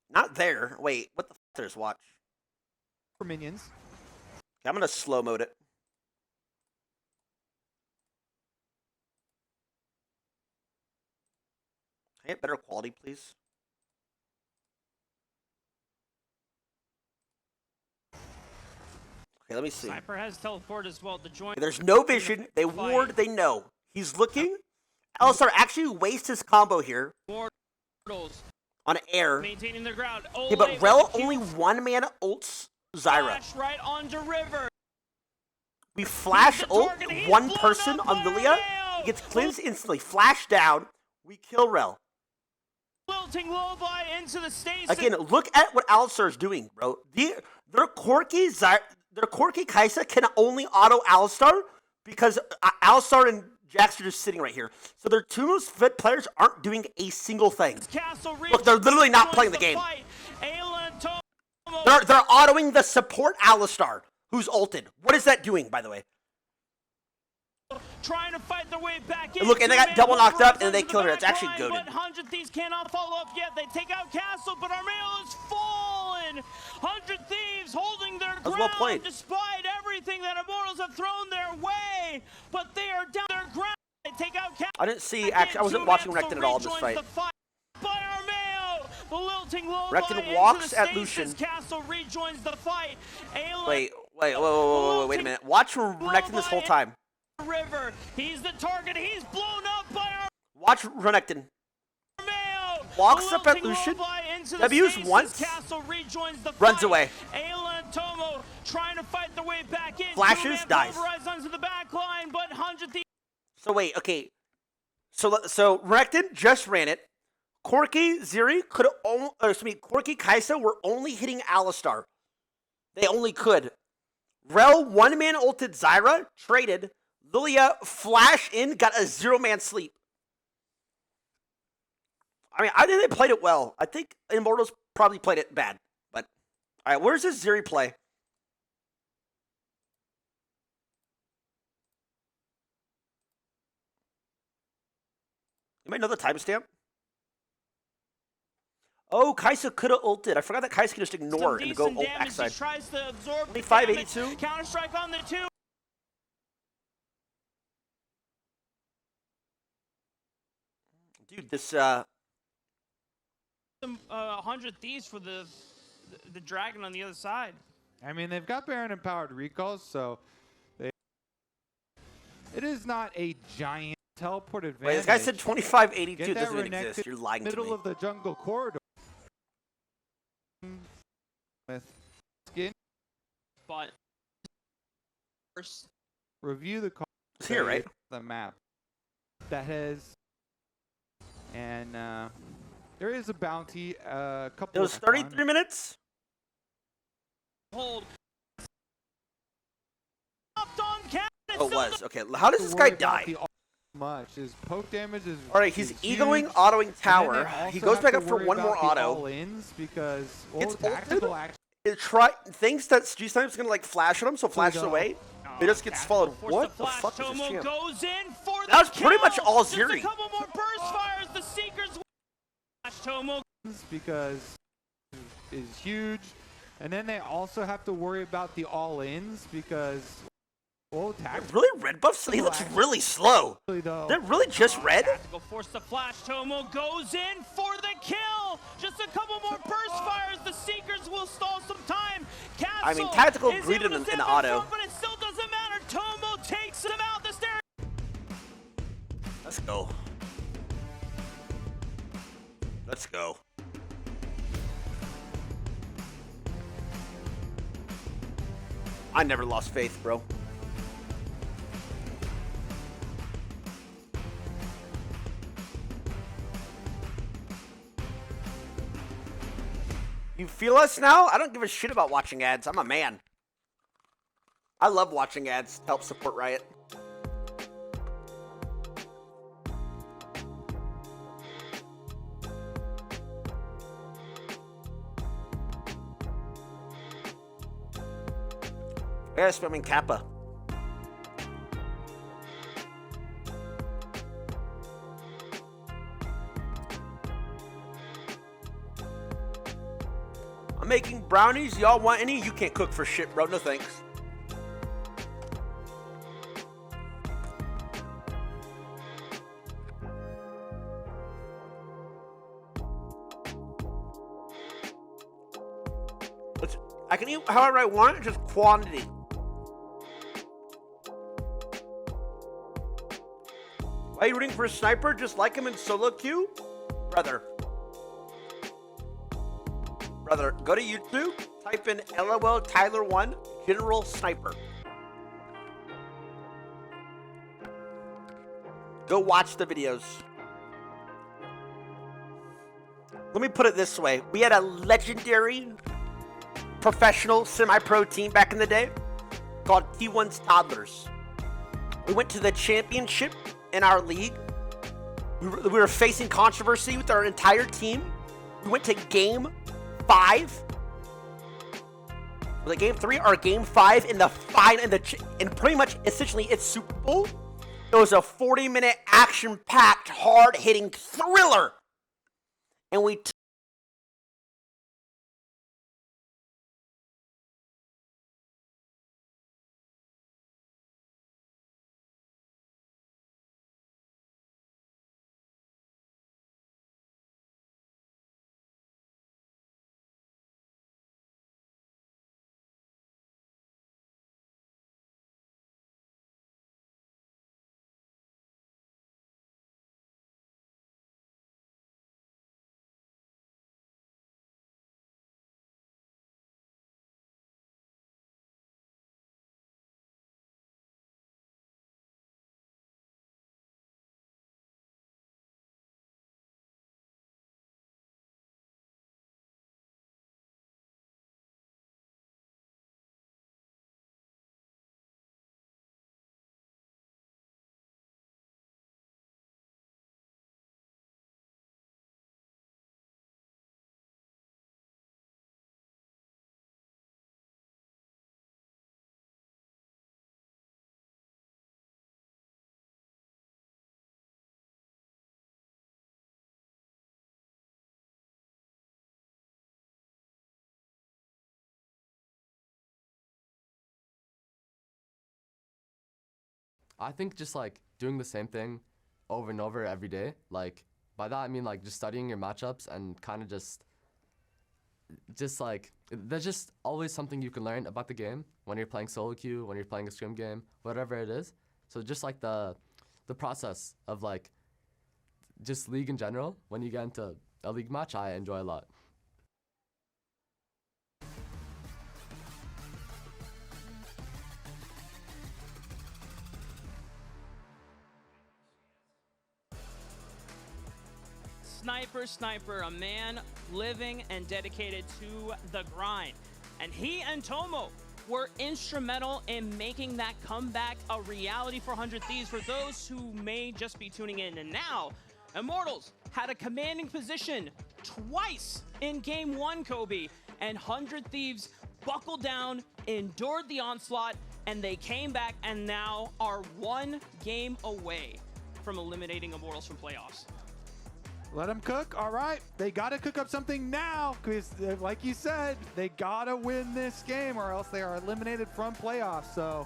Not there. Wait, what the f*** there's watch? For minions. I'm gonna slow mode it. Can I get better quality, please? Okay, let me see. Sniper has teleport as well to join. There's no vision. They ward. They know. He's looking. Alistar actually wastes his combo here Immortals on air. maintaining their ground. Yeah, but Rel only one mana ults Zyra. Flash right onto River. We flash ult one person on Lilia. He gets cleansed instantly. Flash down. We kill Rel. Wilting Lobi into the stasis. Again, look at what Alistar is doing, bro. Their Corki Kaisa can only auto Alistar because Alistar and Jax are just sitting right here. So their two most fit players aren't doing a single thing. Look, they're literally not playing the game. They're autoing the support Alistar, who's ulted. What is that doing, by the way? Trying to fight their way back in. And look, and they got double knocked up, and they killed her. It's actually goated. But 100 Thieves cannot follow up yet. They take out Castle, but Armeo is fallen. 100 Thieves holding their That was ground well played. despite everything that Immortals have thrown their way. But they are down their ground. They take out Castle. I didn't see, actually, I wasn't watching Recton at all in this fight. By Armeo, the lilting Lobi Recton walks into the at stasis. Lucian. Castle rejoins the fight. Wait a minute. Watch Renekton this whole time. River, he's the target. He's blown up by our Watch Renekton. Walks up at Lucian. W's once. Runs away. Ayla and Tomo trying to fight their way back in. Flashes, dies. Onto the back line, but 100 Thieves. So wait, okay. So Renekton just ran it. Corki, Ziri could only, Corki, Kaisa were only hitting Alistar. They only could. Rel one-man ulted Zyra, traded. Lilia flash in, got a zero-man sleep. I mean, I think they played it well. I think Immortals probably played it bad. But, all right, where's this Ziri play? You might know the timestamp. Oh, Kaisa could have ulted. I forgot that Kaisa could just ignore and go ult backside. Tries to absorb 25-82. Counter strike on the two. Dude, this 100 Thieves for the dragon on the other side. I mean, they've got Baron empowered recalls, so it is not a giant teleport advantage. Wait, this guy said 25-82 Get that doesn't even Renekton exist. You're lying to middle me. of the jungle corridor with skin. But first, Review the It's here, right? the map that has, and there is a bounty. A couple. It was of 33 minutes. hold. Up Oh, it was. Okay, how does this guy die? Much is poke damage is. All right, he's is egoing, huge. autoing tower. And then they He also goes have back to up for worry one more about the auto. all-ins because Gets tactical ulted. action. It thinks that G-Snipe's gonna like flash at him, so flashes away. It just gets followed. What the fuck is this Tomo champ? goes in for the That was pretty kill. much all Just Ziri. a couple more burst fires. The Seekers flash Tomo. Because is huge, and then they also have to worry about the all-ins because Really red buffs? He looks really slow. though. They're really just red? Tactical force the flash. Tomo goes in for the kill. Just a couple more burst fires. The Seekers will stall some time. Castle I mean, tactical is greeted able to in zip auto. front, but it still doesn't matter. Tomo takes him out the stairs. Let's go. Let's go. I never lost faith, bro. You feel us now? I don't give a shit about watching ads. I'm a man. I love watching ads to help support Riot. Yeah, spamming Kappa. I'm making brownies. Y'all want any? You can't cook for shit, bro. No thanks. I can eat however I want, just quantity. Why are you rooting for a sniper? Just like him in solo queue? Brother, go to YouTube, type in LOL TYLER1 General Sniper. Go watch the videos. Let me put it this way. We had a legendary professional semi-pro team back in the day called T1's Toddlers. We went to the championship in our league. We were facing controversy with our entire team. We went to game 5. Was it game 3 or game 5 in the final? And pretty much, essentially, it's Super Bowl. It was a 40-minute action-packed, hard-hitting thriller, and we. I think just like doing the same thing over and over every day. Like by that I mean like just studying your matchups and kind of just like there's just always something you can learn about the game when you're playing solo queue, when you're playing a scrim game, whatever it is. So just like the process of like just league in general, when you get into a league match, I enjoy a lot. Sniper, a man living and dedicated to the grind. And he and Tomo were instrumental in making that comeback a reality for 100 Thieves for those who may just be tuning in. And now, Immortals had a commanding position twice in Game 1, Kobe, and 100 Thieves buckled down, endured the onslaught, and they came back and now are 1 game away from eliminating Immortals from playoffs. Let them cook. All right. They got to cook up something now because, like you said, they got to win this game or else they are eliminated from playoffs. So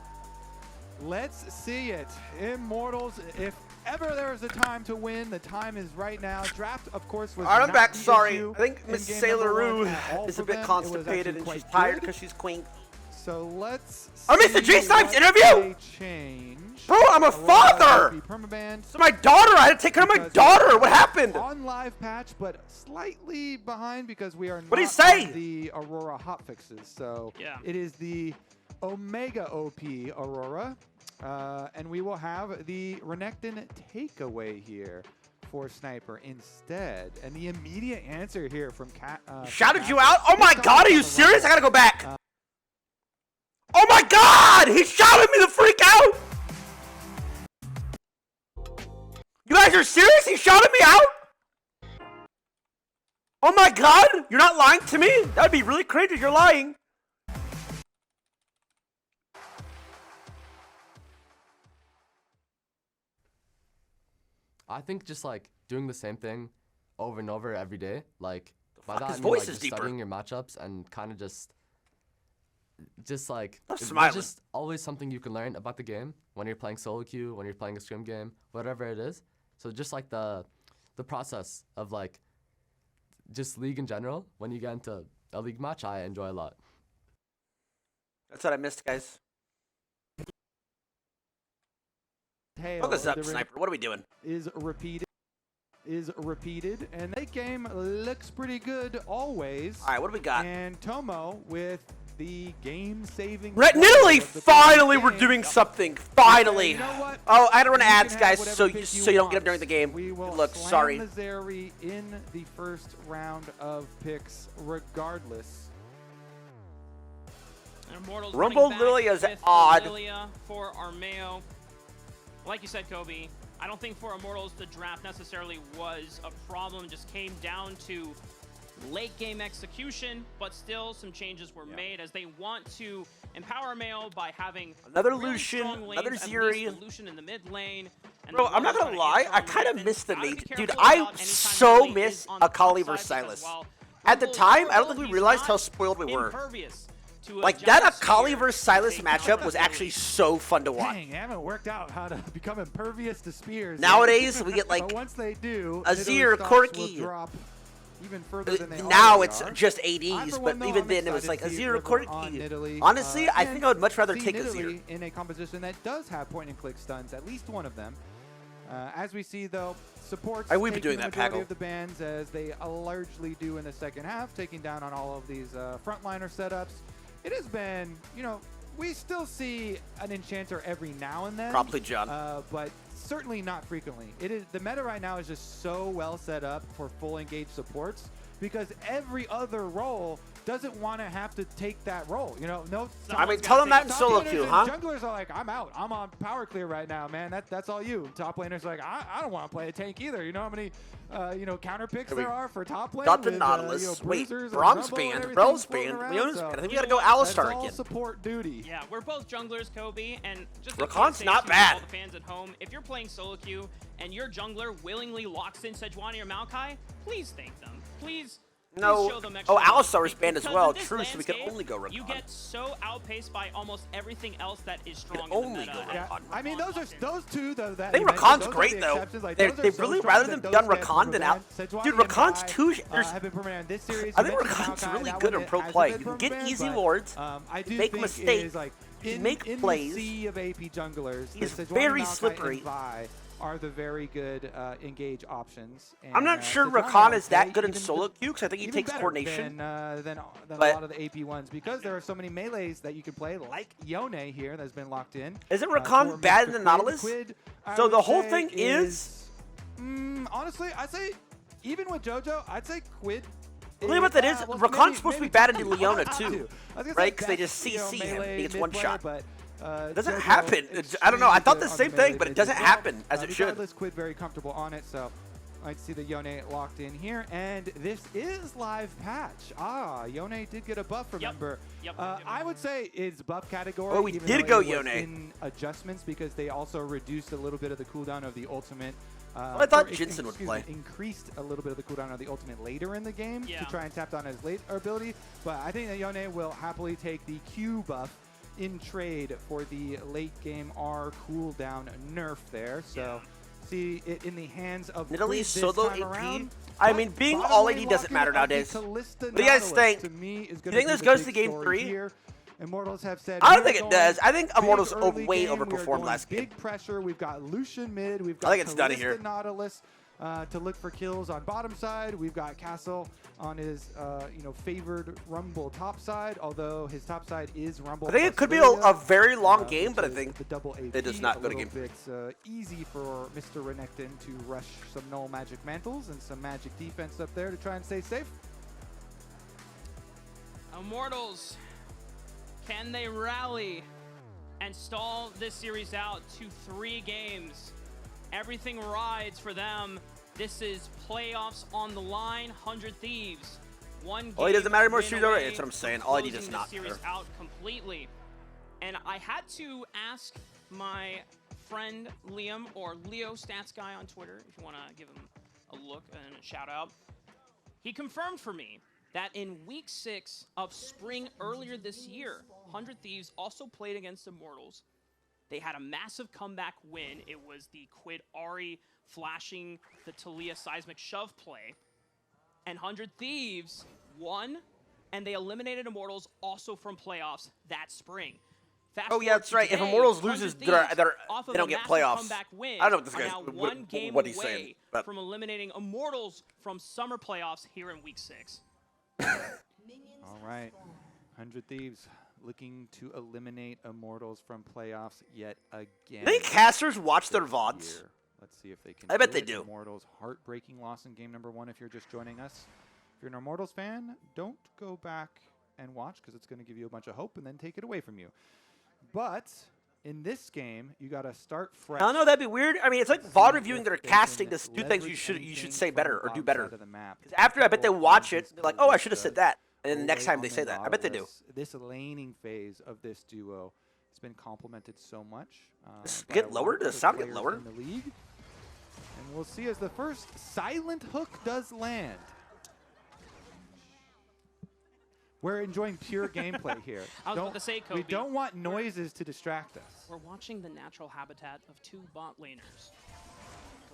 let's see it. Immortals, if ever there is a time to win, the time is right now. Draft, of course, was All right, I'm not back. the Sorry. issue I think in Miss game TYLER1 number 1 is for a bit them. It was constipated actually and she's quite tired good. because she's queen. So let's I missed the see G-Snipes what interview! they change. Bro, I'm a Aurora father! will be permabanned. So my daughter, I had to take care of my Because daughter. What happened? On live patch, but slightly behind because we are What'd he not say? on the Aurora hotfixes. So Yeah. it is the Omega OP Aurora, and we will have the Renekton takeaway here for Sniper instead. And the immediate answer here from Cat. Shouted you out? Oh my god, are you serious? I gotta go back. Oh my god! He shouted me the freak out! You guys are serious? He shouted me out? Oh my god! You're not lying to me? That'd be really crazy if you're lying. I think just like doing the same thing over and over every day, like by that his I mean voice like is just deeper. studying your matchups and kind of just like I'm there's smiling. just always something you can learn about the game when you're playing solo queue, when you're playing a scrim game, whatever it is. So just like the process of like just league in general, when you get into a league match, I enjoy a lot. That's what I missed, guys. Tail Focus up, of the Sniper. What are we doing? is repeated, and that game looks pretty good always. All right, what do we got? And Tomo with the game-saving. Red play Nidalee, of the finally game. we're doing something. Finally. You know what? Oh, I had to run You can ads, have guys, whatever so pick you don't get want. them during the game. We will Good luck, slam sorry. the Zeri in the first round of picks, regardless. And Immortals Rumble running back Lilia is with odd. Lilia for Armeo. Like you said, Kobe, I don't think for Immortals the draft necessarily was a problem. Just came down to late game execution, but still some changes were made as they want to empower Armeo by having Another really Lucian, strong lanes, another at Zeri. least the Lucian in the mid lane. And Bro, the I'm not Warriors gonna trying to lie, get I from kind of Renekton. missed the Gotta be mage. careful Dude, about I anytime so the lane miss is on a the Kali top versus side Silas. because while At the Rumble- time, I don't Rumble, think we he's realized not how spoiled we were. impervious to a Like, that Genesis Akali here. versus Silas They matchup counter was the actually so fun to watch. Dang, haven't worked out how to become impervious to spears. Nowadays, we get, like, but once they do, Azir, Nidalee stocks Corki. will drop even further than they Now already it's are. just I, ADs, for but one, though, even I'm then it was excited like to see Azir or it river on Corki. Nidalee. Honestly, I And think I would much rather see take Nidalee Azir. in a composition that does have point-and-click stuns, at least one of them. As we see, though, supports I will be taking doing the that, majority Paggle. of the bans as they largely do in the second half, taking down on all of these frontliner setups. It has been, you know, we still see an enchanter every now and then. Probably John. But certainly not frequently. It is the meta right now is just so well set up for full engaged supports because every other role doesn't want to have to take that role. You know, no. I mean, tell them that in Top solo laners queue, and huh? Junglers are like, I'm out. I'm on power clear right now, man. That's all you. Top laners are like, I don't want to play a tank either. You know how many, counter picks Here we there are for top lane? Got the with, Nautilus. Wait, bruisers and bronze Rumble and band, everything bronze floating band, around, Leonis so band. I think we gotta go Alistar that's all again. support duty. Yeah, we're both junglers, Kobe, and just a Rakan's conversation not with bad. all the fans at home. If you're playing solo queue and your jungler willingly locks in Sejuani or Maokai, please thank them. Please No. show them extra Oh, love. Alistar's banned as Because well. in this True, so we can landscape, only go Rakan. You get so outpaced by almost everything else that is strong only in the go meta. Yeah, Rakan. I mean, those two though. That I think you mentioned, Rakan's those are great the though. exceptions. Like, They've those are so really strong rather that than those done get Rakan than out. permanent. Sejuani Dude, and Rakan's Vi, too. There's, have been permanent in this series. I You think mentioned Rakan's Maokai, really that good one in pro hasn't play. been You can get permanent, easy but, wards, I do make think mistakes, is, like, you in, make in plays. the sea of AP junglers, He's the Sejuani, very Maokai, slippery. And Vi are the very good engage options. And, I'm not sure Sejuani, Rakan I would is that say, good in even solo queue because I think he even takes better coordination. than a But- lot of the AP ones because there are so many melees that you can play, like Yone here that's been locked in. Isn't Rakan For bad Mr. in the Nautilus? Quid, I So would the whole say thing is- honestly, I'd say even with JoJo, I'd say Quid The thing about that is, Rakan's supposed to be bad into Leona too, right? Because they just CC him and he gets one shot. But it doesn't happen. I don't know. I thought the same thing, but it doesn't happen as it should. Quid very comfortable on it, so I'd see the Yone locked in here, and this is live patch. Yone did get a buff, remember. Yep. I would say it's buff category. Oh, we even did though go it was Yone. in adjustments because they also reduced a little bit of the cooldown of the ultimate. I thought Jinsen would play. Increased a little bit of the cooldown of the ultimate later in the game Yeah. to try and tap down his late ability, but I think that Yone will happily take the Q buff in trade for the late game R cooldown nerf there. So see it in the hands of Italy Quid this solo time AP. around. I mean, being Bottom all lane AD doesn't locking matter of the nowadays. Callista What do you guys Nautilus, think? to me, is You gonna think be this the goes to big game story 3? here. Immortals have said I don't we are think it going does. I think big Immortals early way game. We are overperformed going last game. Big pressure. We've got Lucian mid. We've got I think it's done Callista here. Nautilus to look for kills on bottom side. We've got Castle on his favored Rumble top side, although his top side is Rumble. I think it plus could be Lilia, a very long game, which but I is think the double AP, it does not go to game. It's easy for Mr. Renekton to rush some null magic mantles and some magic defense up there to try and stay safe. Immortals, can they rally and stall this series out to 3 games? Everything rides for them. This is playoffs on the line. 100 Thieves. One game. Oh, it doesn't matter more win series already. away That's what I'm from saying. All I need is closing not the series there. out completely. And I had to ask my friend Liam, or Leo Stats Guy on Twitter, if you want to give him a look and a shout out. He confirmed for me that in week 6 of spring earlier this year, 100 Thieves also played against Immortals. They had a massive comeback win. It was the Quid Ari flashing the Talia seismic shove play. And 100 Thieves won, and they eliminated Immortals also from playoffs that spring. Fast Oh, yeah, that's right. If today, Immortals 100 loses, Thieves, they off of don't a get massive playoffs. comeback win, I don't know what this are guy's- now what- one game what he's away saying, but- from eliminating Immortals from summer playoffs here in week 6. All right, 100 Thieves looking to eliminate Immortals from playoffs yet again. I think casters watch their this VODs. year. Let's see if they can. I bet do they it. do. Immortals heartbreaking loss in game number 1. If you're just joining us, if you're an Immortals fan, don't go back and watch because it's going to give you a bunch of hope and then take it away from you. But in this game, you got to start fresh. I don't know, that'd be weird. I mean, it's like VOD reviewing their casting to do things you should say better or do better. Because after, I bet they watch it, they're like, oh, I should have said that. And then the next time they say that. I bet they do. This laning phase of this duo has been complemented so much. Does it by get a lot lower? of Does other the sound get players lower? in the league. And we'll see as the first silent hook does land. We're enjoying pure gameplay here. I was about to say, We Kobe, don't want noises to distract us. We're watching the natural habitat of 2 bot laners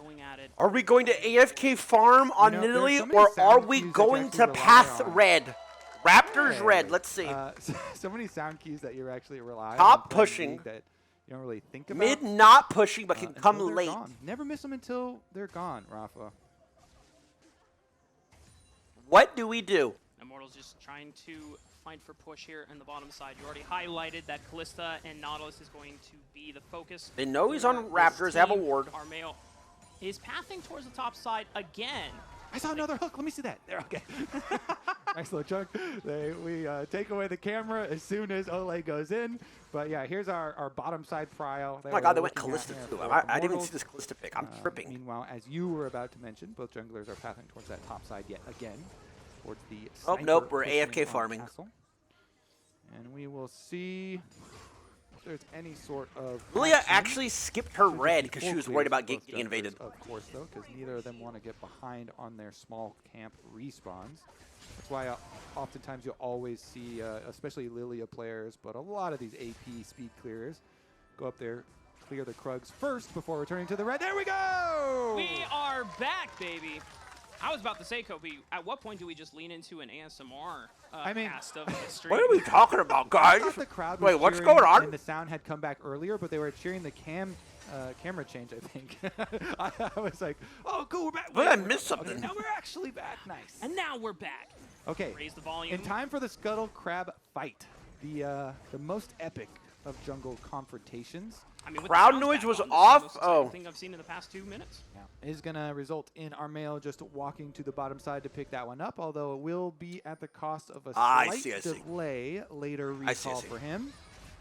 going at it. Are we going to AFK farm on You know, there's Italy, so many or are sound we cues that going you to actually rely path on. red? Raptors Hey. red, let's see. So many sound cues that you're actually relying Top on playing pushing. League that you don't really think about. Mid not pushing, but can until come they're late. gone. Never miss them until they're gone, Rafa. What do we do? Immortals just trying to fight for push here in the bottom side. You already highlighted that Callista and Nautilus is going to be the focus. They know he's for on this Raptors, have a team. ward. Armeo is pathing towards the top side again. I saw another hook. Let me see that. There, okay. Nice little chunk. We take away the camera as soon as Ole goes in. But yeah, here's our bottom side prio. Oh my god, they went Callista too. I didn't even see this Callista pick. I'm tripping. Meanwhile, as you were about to mention, both junglers are pathing towards that top side yet again. Towards the Oh, sniper nope, we're positioning AFK on farming. Castle. And we will see if there's any sort of Lilia action. actually skipped her red because she was Full worried clears about for both getting invaded. junglers, Of course, though, because neither of them want to get behind on their small camp respawns. That's why oftentimes you'll always see, especially Lilia players, but a lot of these AP speed clearers go up there, clear the Krugs first before returning to the red. There we go! We are back, baby. I was about to say, Kobe, at what point do we just lean into an ASMR cast of the stream? What are we talking about, I guys? thought the crowd was Wait, what's cheering going on? And the sound had come back earlier, but they were cheering the camera change, I think. I was like, oh, cool, we're back. Wait, I we're missed back. Okay, something. now we're actually back. Nice. And now we're back. Okay. Raise the volume. In time for the Scuttle Crab fight, the most epic of jungle confrontations. I mean, with the Crowd sounds noise back was on, this is the off? most exciting Oh. thing I've seen in the past 2 minutes. Yeah. is going to result in Armeo just walking to the bottom side to pick that one up, although it will be at the cost of a slight delay later recall for him.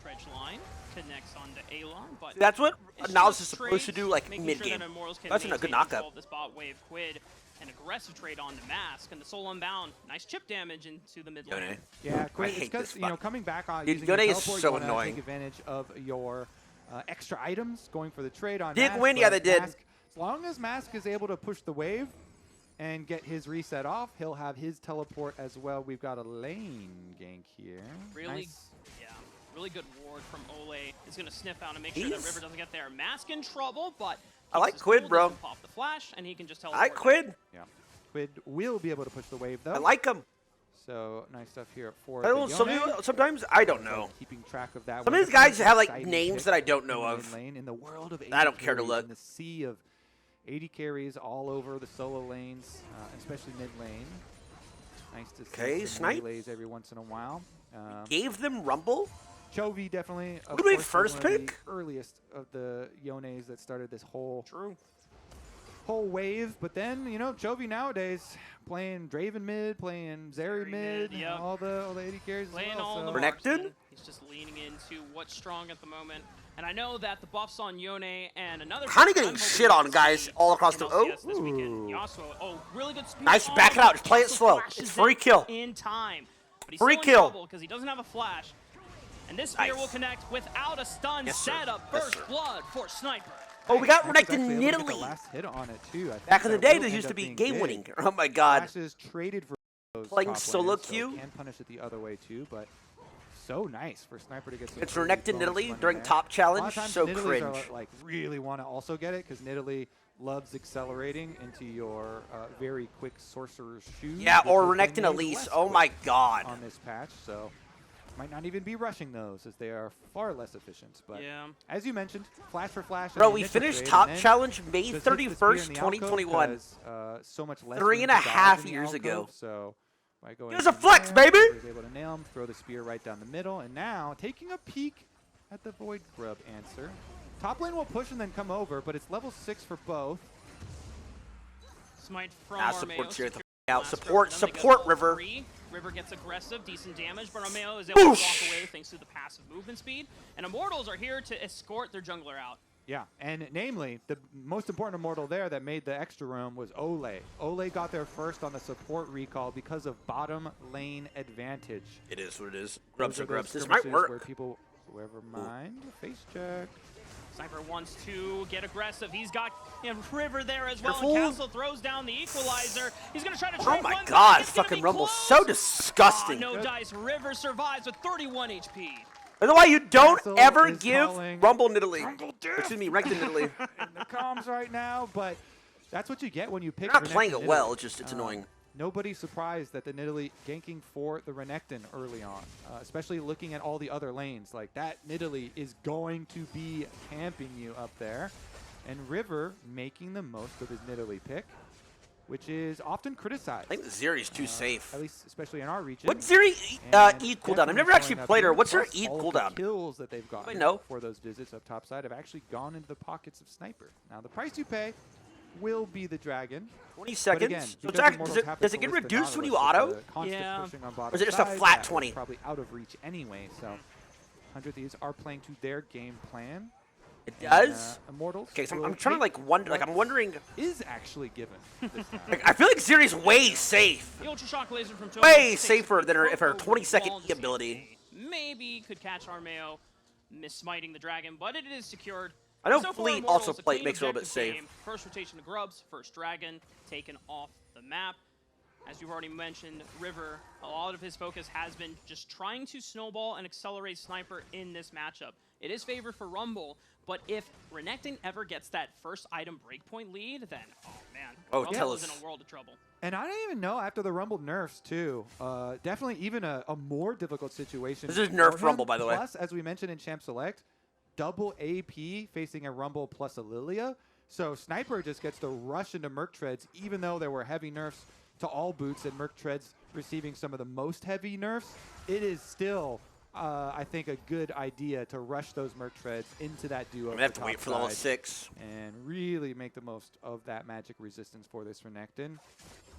Dredge line connects onto Alon, but That's what Analysis is just supposed to do, like, making mid-game. Sure that Immortals can That's a maintain good knockup. control of this bot wave. Quid, an aggressive trade on the Mask, and the Soul Unbound. Nice chip damage into the mid lane. Yeah, Quid, hate because, this you know, coming back on Dude, using your Yone is teleport, so you wanna annoying. take advantage of your extra items, going for the trade on Big Mask, win, yeah, but they did. Mask, as long as Mask is able to push the wave and get his reset off, he'll have his teleport as well. We've got a lane gank here. Really, Nice. yeah, really good ward from Ole. Is going to sniff out and make sure that River doesn't get there. Mask in trouble, but I like keeps his Quid, cool, bro. doesn't Pop the flash, and he can just teleport. I Quid. Yeah. Quid will be able to push the wave, though. I like him. So, nice stuff here for I don't, sometimes I don't know. Keeping track of that. Some of these guys have like names that I don't know of. In the world of I don't care to carries, look. In the sea of 80 carries all over the solo lanes, especially mid lane. Nice to see some Snipe. relays every once in a while. Gave them Rumble. Chovy definitely. Who do we course, was first one of the pick? earliest of the Yones that started this whole True. wave, but then, you know, Chovy nowadays playing Draven mid, playing Zeri mid, yep. all the 80 carries Playing as well. all So. the Renekton? marksmen. He's just leaning into what's strong at the moment. And I know that the buffs on Yone and another Kinda pick getting I'm hoping shit we on, can guys, see all across in the- LCS this Ooh. weekend. Yasuo, really good speed. Nice, back it out, just play it Yasuo slow. flashes It's free in kill. In time. But he's Free still kill. in trouble because he doesn't have a flash. And this spear will connect without a stun Yes, sir. setup. Yes, First sir. blood for Sniper. Oh, we got Flash was Renekton actually able to get the Nidalee. last hit on it too. I think Back in the that day, will this end used to up be being game big. winning. Oh my god. Flash is traded for those Playing top solo laners, queue. so can punish it the other way too, but so nice for Sniper to get some It's early Renekton bonus Nidalee money during there. top A lot challenge. of times So Nidalees cringe. are, like, really want to also get it because Nidalee loves accelerating into your very quick Sorcerer's Shoes. Yeah, which or has been Renekton made Elise. less Oh quick my god. on this patch, so might not even be rushing those as they are far less efficient. But Yeah. as you mentioned, flash for flash. Bro, on the we initial finished trade, top and then challenge May just hits the spear in 31st, the alcove 2021. because, so much less 3 room and a to dodge half in the years ago. alcove, so by going Here's a in flex, there, baby! he was able to nail him, throw the spear right down the middle, and now taking a peek at the Void Grub answer. Top lane will push and then come over, but it's level 6 for both. Smite from Nah, Armeo. support's here at the secure out. Master, Support, and then they get support, all River. three. River gets aggressive, decent damage, but Armeo is able to walk away thanks to the passive movement speed. And Immortals are here to escort their jungler out. Yeah, and namely, the most important immortal there that made the extra room was Ole. Ole got there first on the support recall because of bottom lane advantage. It is what it is. Those Grubs are are those grubs. This might skirmishes Where work. people, whoever mind, face check. Sniper wants to get aggressive. He's got River there as well. Careful. And Castle throws down the equalizer. He's going to try to Oh trade my one god, back. It's gonna fucking be Rumble's close. so disgusting. Oh, no dice. River survives with 31 HP. That's why you don't Castle ever is give calling Rumble Nidalee. Rumble Excuse me, Renekton Nidalee. in the comms right now, but that's what you get when you pick They're not Renekton playing it well, Nidalee. it's just it's annoying. Nobody's surprised that the Nidalee ganking for the Renekton early on, especially looking at all the other lanes. Like, that Nidalee is going to be camping you up there. And River making the most of his Nidalee pick, which is often criticized. I think the Zeri's too safe. At least, especially in our region. What's Zeri And E cooldown? I've definitely never actually showing up played her. here, What's her plus E all of the cooldown? kills that they've gotten know. for those visits up topside have actually gone into the pockets of Sniper. Now, the price you pay will be the dragon. 20 But seconds. again, so it's because actually, Immortals have to does it get solicit reduced when you Nautilus auto? with the constant Yeah. pushing on bottom Or is it just a side, flat that was 20? Probably out of reach anyway, so 100 Thieves are playing to their game plan. It and, does? Immortals Okay, so will I'm trying to take like wonder, like I'm wondering. is actually given this time. Like, I feel like Zeri's way safe. The Ultra Shock Laser from Toby Way takes safer than her if her over 20-second wall E ability. Maybe could catch Armeo miss-smiting the dragon, but it is secured. I know So far, Fleet Immortals, also a play clean makes it a little bit objective safe. game. First rotation to Grubs, first dragon taken off the map. As you've already mentioned, River, a lot of his focus has been just trying to snowball and accelerate Sniper in this matchup. It is favored for Rumble, but if Renekton ever gets that first item breakpoint lead, then, oh man, Oh, Rumble tell is in us. a world of trouble. And I don't even know after the Rumble nerfs, too. Definitely even a more difficult situation. This is for nerf him. Rumble, by the way. Plus, as we mentioned in Champ Select, double AP facing a Rumble plus a Lilia. So Sniper just gets to rush into Merc Treads, even though there were heavy nerfs to all boots and Merc Treads receiving some of the most heavy nerfs. It is still I think, a good idea to rush those merc treads into that duo. We have to wait for level 6 and really make the most of that magic resistance for this Renekton.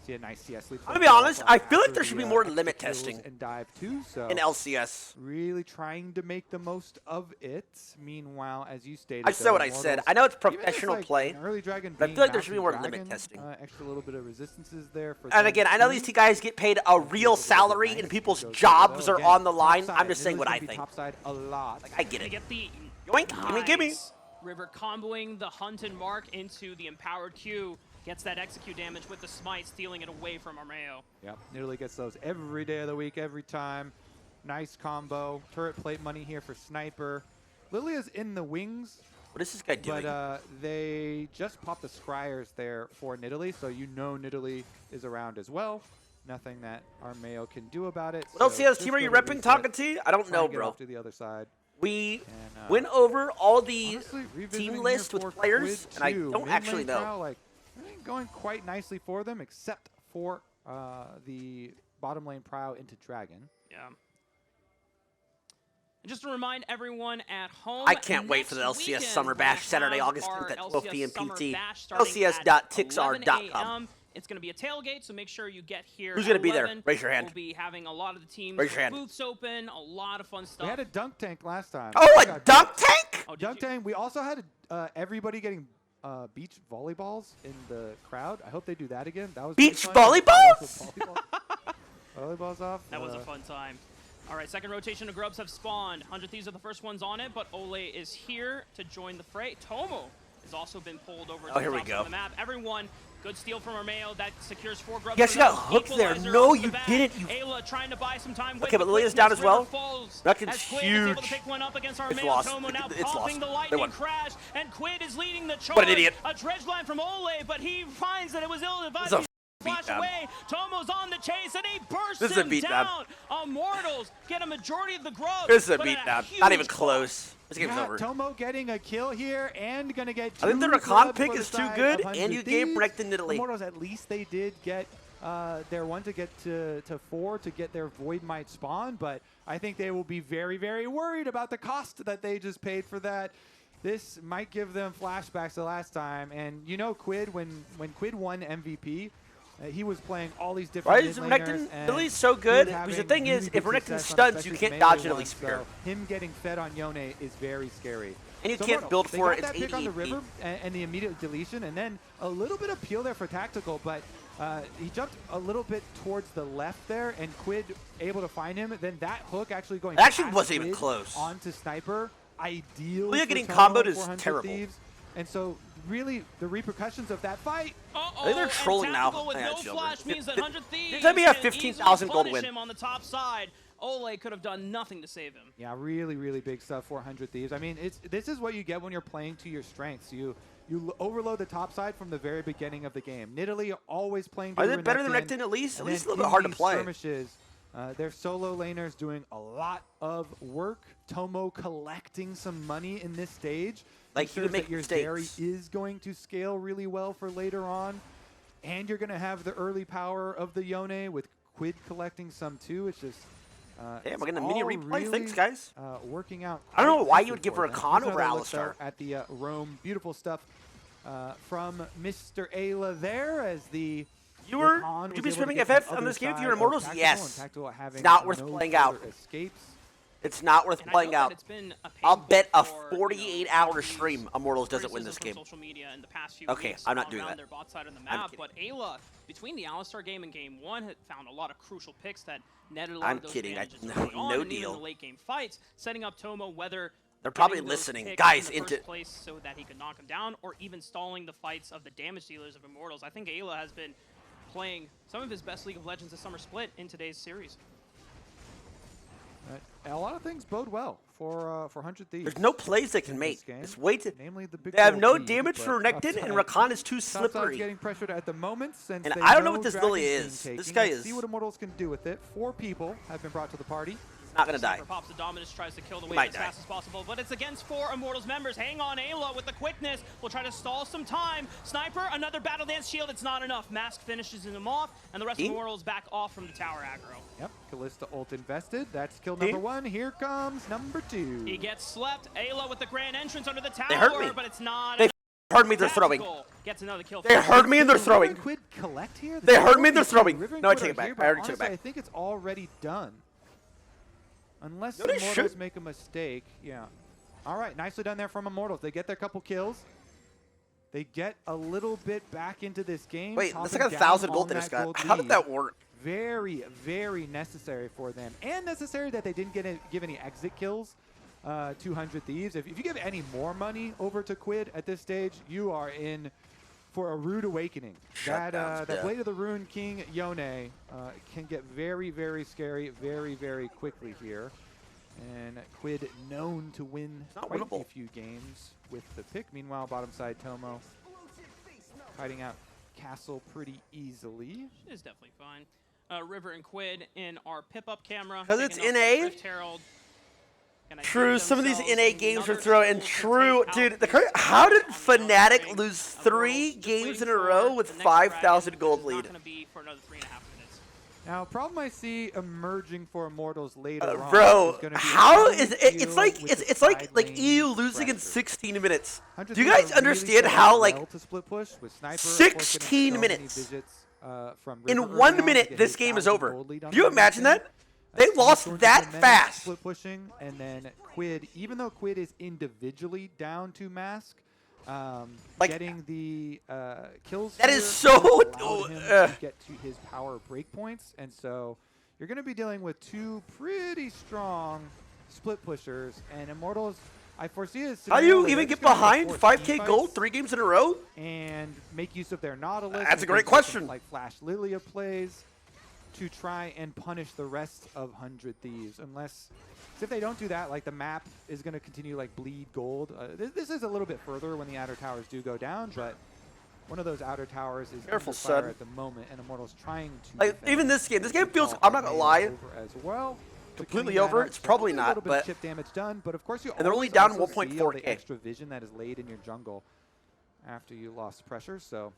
See a nice CS lead. I'm gonna be honest, I feel like there should be more limit testing and dive too. So in LCS. Really trying to make the most of it. Meanwhile, as you stated, I said what I said. I know it's professional play, early dragon, but I feel like there should be more limit testing. Extra little bit of resistances there. For And again, I know these two guys get paid a real salary and people's jobs are on the line. I'm just saying what I think. Topside a lot. Like, I get it. Get the Yoink, gimme. River comboing the Hunt and Mark into the empowered Q. Gets that execute damage with the smite, stealing it away from Armeo. Yep, Nidalee gets those every day of the week, every time. Nice combo. Turret plate money here for Sniper. Lilia's in the wings. What is this guy doing? But they just popped the Scryers there for Nidalee, so you know Nidalee is around as well. Nothing that Armeo can do about it. What LCS team are you repping, Takati? I don't know, bro. To the other side. We went over all the honestly, team list with players, and I don't actually know. Like, going quite nicely for them, except for the bottom lane prow into Dragon. Yeah. And just to remind everyone at home, I can't wait for the LCS Summer Bash Saturday, August 10th at 12 p.m. PT. LCS.tixr.com. It's going to be a tailgate, so make sure you get here. Who's going to be there? Raise your hand. We'll be having a lot of the teams. Raise your hand. Booths open, a lot of fun stuff. We had a dunk tank last time. Oh, a dunk tank? Oh, dunk tank. We also had everybody getting beach volleyballs in the crowd. I hope they do that again. That was beach volleyballs? Volleyballs off. That was a fun time. All right, second rotation of Grubs have spawned. 100 Thieves are the first ones on it, but Ole is here to join the fray. Tomo has also been pulled over to the top of the map. Everyone, good steal from Armeo. That secures 4 Grubs. You actually got hooked there. No, you didn't. You... Ayla trying to buy some time. Okay, but Lilia's down as well. That's huge. Able to pick one up against Armeo. It's lost. Tomo now It's popping lost. the lightning crash, and Quid is leading the charge. What an idiot. A dredge line from Ole, but he finds that it was ill-advised. Flash away, Tomo's on the chase, and he bursts him down. Immortals get a majority of the growth. This is a beatdown. Not even close. This game's over. Tomo getting a kill here and going to get I think the Rakan pick is too good, and you gave Renekton Nidalee. Immortals, at least they did get their one to get to 4 to get their Void Might spawn, but I think they will be very, very worried about the cost that they just paid for that. This might give them flashbacks to last time, and you know Quid, when Quid won MVP, he was playing all these different Why is Renekton Nidalee so good? Because the thing is, if Renekton stuns, you can't dodge Nidalee spear. So him getting fed on Yone is very scary. And you can't build for it. It's 80 on the river and the immediate deletion, and then a little bit of peel there for Tactical, but he jumped a little bit towards the left there, and Quid able to find him. Then that hook actually going wasn't even close onto Sniper. Ideal. Lilia getting comboed is terrible. Thieves. And so really the repercussions of that fight. I think they're trolling now. With no flash means that 100 Thieves let me have 15,000 gold win. Him on the top side. Ole could have done nothing to save him. Yeah, really, really big stuff for 100 Thieves. I mean, this is what you get when you're playing to your strengths. You overload the top side from the very beginning of the game. Nidalee always playing. Are they better than Renekton at least? At least a little bit hard to play. Skirmishes, their solo laners doing a lot of work. Tomo collecting some money in this stage. Like you would make your mistakes. Zeri is going to scale really well for later on, and you're going to have the early power of the Yone with Quid collecting some too. It's just. Damn, we're getting a mini replay. Thanks, guys. Working out. I don't know why you would give Rakan over Alistar. At the Rome, beautiful stuff from Mr. Ayla there as the. Would you be swimming FF on this game if you're Immortals? Yes. It's not worth playing out. It's not worth playing out. I'll bet a 48-hour stream Immortals doesn't win this game. Okay, I'm not doing that. But Ayla, between the Alistar game and game 1, had found a lot of crucial picks that netted a lot I'm of those kidding. No deal. In the late game fights, setting up Tomo whether they're probably listening, guys. In the first place so that he could knock him down, or even stalling the fights of the damage dealers of Immortals. I think Ayla has been playing some of his best League of Legends this summer split in today's series. A lot of things bode well for 100 Thieves. There's no plays they can make. It's way too. Namely the big they have no damage for Renekton, and Rakan is too slippery. Getting pressured at the moment, since and I don't know what this Lilia is. This guy is. See what Immortals can do with it. 4 people have been brought to the party. Not gonna die. Sniper pops the Dominus, tries to kill the wave Might as die. fast as possible, but it's against 4 Immortals members. Hang on, Ayla with the quickness. Will try to stall some time. Sniper, another Battle Dance shield. It's not enough. Mask finishes him off, and the rest of Immortals back off from the tower aggro. Yep, Kalista ult invested. That's kill number 1. Here comes number 2. He gets slept. Ayla with the grand entrance under the tower, They hurt me. but it's not. They heard me, they're throwing. Tactical gets another kill. They heard me and they're throwing. Quid collect here? They heard me and they're throwing. River and No, I Quid take are it back. here, I but already took it honestly, back. I think it's already done. Unless No, they Immortals should. make a mistake. Yeah. All right, nicely done there from Immortals. They get their couple kills. They get a little bit back into this game. Wait, that's like topping 1,000 down gold on they just that got. gold How did lead. that work? Very, very necessary for them. And necessary that they didn't give any exit kills to 100 Thieves. If you give any more money over to Quid at this stage, you are in for a rude awakening. That Blade of the Rune King Yone can get very, very scary very, very quickly here. And Quid known to win quite a few games with the pick. Meanwhile, bottom side Tomo hiding out Castle pretty easily. It is definitely fine. River and Quid in our pip-up camera. 'Cause it's taking out NA? Rift Herald. Gonna True, give some of these themselves NA games were another throwing. tool to True, take dude. out How did on the Fnatic downstream. lose Immortals 3 just games waiting in a for row the with next 5,000 dragon, gold which is lead? not gonna be for another 3.5 minutes. Now, a problem I see emerging for Immortals later on Bro, is gonna be how how is you it? It's deal like with it's the it's like side lane EU losing in pressure. 16 minutes. 100 Do you Thieves guys are really understand set how up like well to split push with Sniper, of course, getting 16 so many minutes. digits, from in River 1 early on to minute get this his game is 1,000 over? gold lead on Do you the imagine weekend? that? They That's lost Storm's that tremendous fast. Split pushing, and then Quid, even though Quid is individually down to Mask, Like, getting the kills that here is so- allowed him to get to his power breakpoints, and so you're going to be dealing with 2 pretty strong split pushers, and Immortals, I foresee a How scenario do you where even they're get just gonna behind force 5K teamfights gold 3 games in a row? and make use of their Nautilus. That's and a great things like question. Like Flash Lilia plays to try and punish the rest of 100 Thieves. Unless, if they don't do that, like the map is going to continue like bleed gold. This is a little bit further when the outer towers do go down, but one of those outer towers is Careful, under fire son. at the moment, and Immortals trying to Like, defend. even this game They feels, call I'm not gonna Armada lie, over as well. completely Cleaning that over. up, It's so probably a not, little bit of but- chip damage done, but of course you And they're only always down also see all 1.4K. the extra vision that is laid in your jungle after you lost pressure. So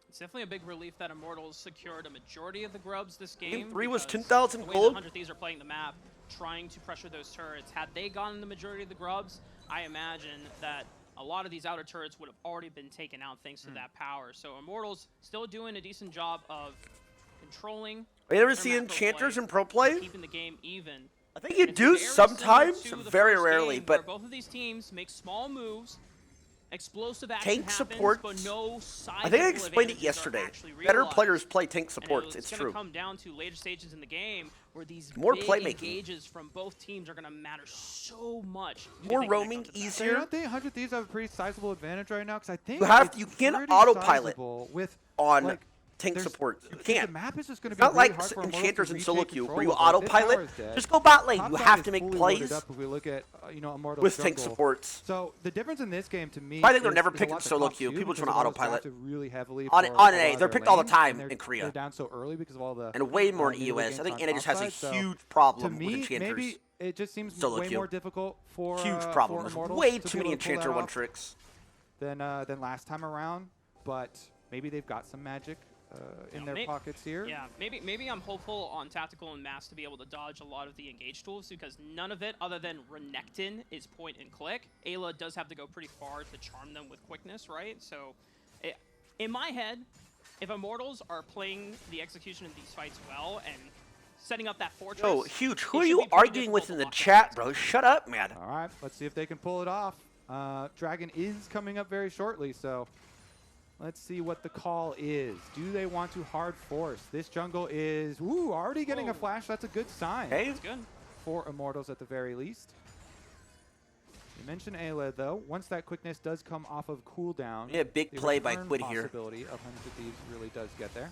It's definitely a big relief that Immortals secured a majority of the grubs this game. Game 3 was because 10,000 the way gold. the 100 Thieves are playing the map, trying to pressure those turrets. Had they gotten the majority of the grubs, I imagine that a lot of these outer turrets would have already been taken out thanks to that power. So Immortals still doing a decent job of controlling. Have you ever their seen map pro enchanters play, in pro play? keeping the game even. I think you It's do very similar sometimes, to the very first rarely, game, where but both of these teams make small moves. Explosive action tank happens, supports. but no I think I sizable explained it advantages are yesterday. actually Better realized. players play tank And supports. It's gonna true. come down to later stages in the game where these More big playmaking. engages from both teams are going to matter so much. if More they connect roaming, on the back. So you easier don't think 100 Thieves have a pretty sizable advantage right now? Because I think You it's can pretty autopilot sizable with on like, tank there's- support. You The can't. map is just going to It's be not really like hard for Immortals enchanters to in retake solo queue where you control of. This autopilot. tower's dead. Just go bot lane. Top You side have is to make fully loaded plays up if we look at Immortals with tank jungle. supports. So the difference in this game to me I think they're is- never is a picking lot to solo comp queue. too, People just because wanna Immortals autopilot. drafted really heavily On for NA, a lot they're of their picked all the lanes, time and they're- in Korea. They're down so early because of all the And way more in middle EUS. games I think on NA just has a top side, so huge to problem with me, enchanters. maybe it just seems Solo way queue. more difficult for Huge for problem. There's Immortals way to too be many able to pull that enchanter one off tricks. than last time around, but maybe they've got some magic in their pockets here. Yeah, maybe I'm hopeful on Tactical and Mass to be able to dodge a lot of the engage tools because none of it other than Renekton is point and click. Ayla does have to go pretty far to charm them with quickness, right? So in my head, if Immortals are playing the execution of these fights well and setting up that fortress... Yo, Huge, who it are should you be pretty arguing with difficult in to the lock chat, that bro? Shut up, man. All right, let's see if they can pull it off. Dragon is coming up very shortly, so let's see what the call is. Do they want to hard force? This jungle is already getting a flash. That's a good sign Hey, That's good. for Immortals at the very least. You mentioned Ayla, though. Once that quickness does come off of cooldown, yeah, big the play by return Quid here. possibility of 100 Thieves really does get there.